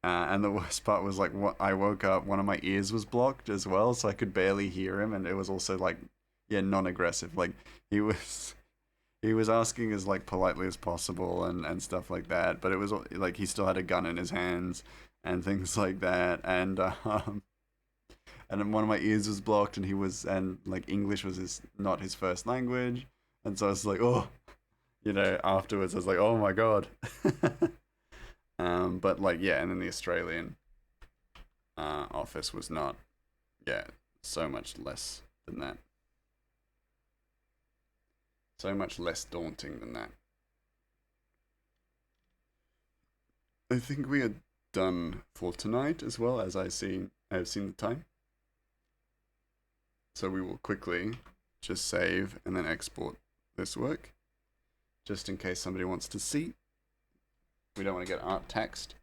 And the worst part was like, what, I woke up, one of my ears was blocked as well, so I could barely hear him, and it was also like, yeah, non-aggressive. Like he was, he was asking as like politely as possible and stuff like that, but it was like he still had a gun in his hands and things like that, and then one of my ears was blocked, and like English was not his first language, and so I was like, oh, afterwards I was like, oh my god. But like, yeah, and then the Australian office was not, yeah, so much less than that. So much less daunting than that. I think we are done for tonight as well, as I have seen the time. So we will quickly just save and then export this work, just in case somebody wants to see. We don't want to get art text.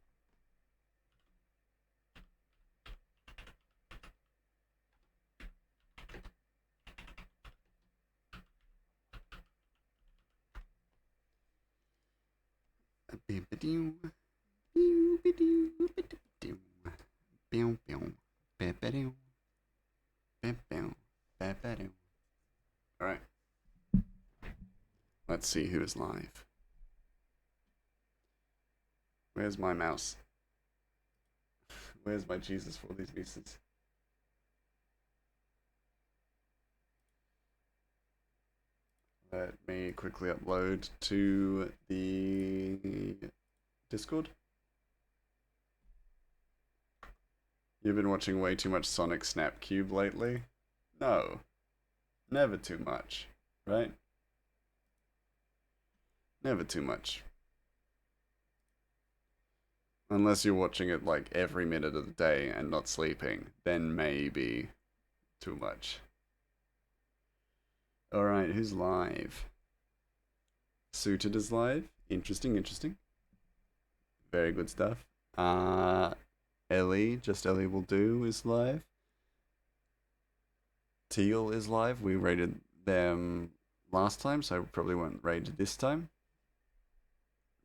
Alright. Let's see who is live. Where's my mouse? Where's my Jesus for these pieces? Let me quickly upload to the Discord. You've been watching way too much Sonic Snap Cube lately? No. Never too much, right? Never too much. Unless you're watching it like every minute of the day and not sleeping, then maybe too much. Alright, who's live? Suited is live. Interesting, interesting. Very good stuff. Ellie, just Ellie will do, is live. Teal is live. We raided them last time, so I probably won't raid this time.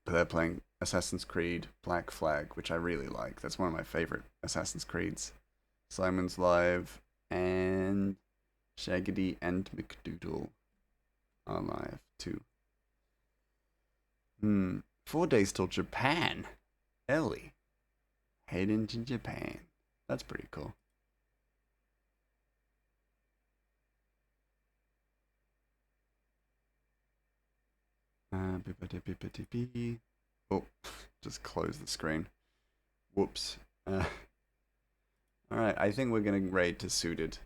But they're playing Assassin's Creed Black Flag, which I really like. That's one of my favorite Assassin's Creeds. Simon's live, and Shaggedy and McDoodle are live too. 4 days till Japan. Ellie. Heading to Japan. That's pretty cool. Oh, just close the screen. Whoops. Alright, I think we're gonna raid to Suited.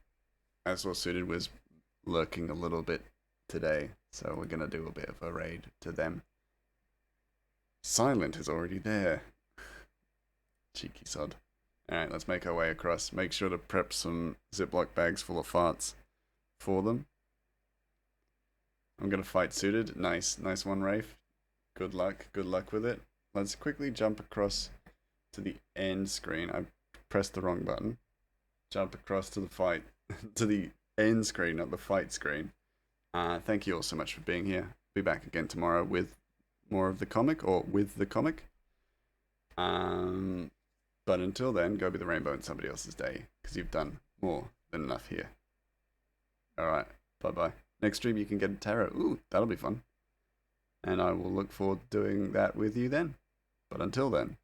I saw Suited was lurking a little bit today, so we're gonna do a bit of a raid to them. Silent is already there. Cheeky sod. Alright, let's make our way across. Make sure to prep some Ziploc bags full of farts for them. I'm gonna fight Suited. Nice one, Rafe. Good luck with it. Let's quickly jump across to the end screen. I pressed the wrong button. Jump across to the fight, to the end screen, not the fight screen. Thank you all so much for being here. Be back again tomorrow with more of the comic, or with the comic. But until then, go be the rainbow in somebody else's day, because you've done more than enough here. Alright, bye-bye. Next stream you can get a tarot. Ooh, that'll be fun. And I will look forward to doing that with you then. But until then,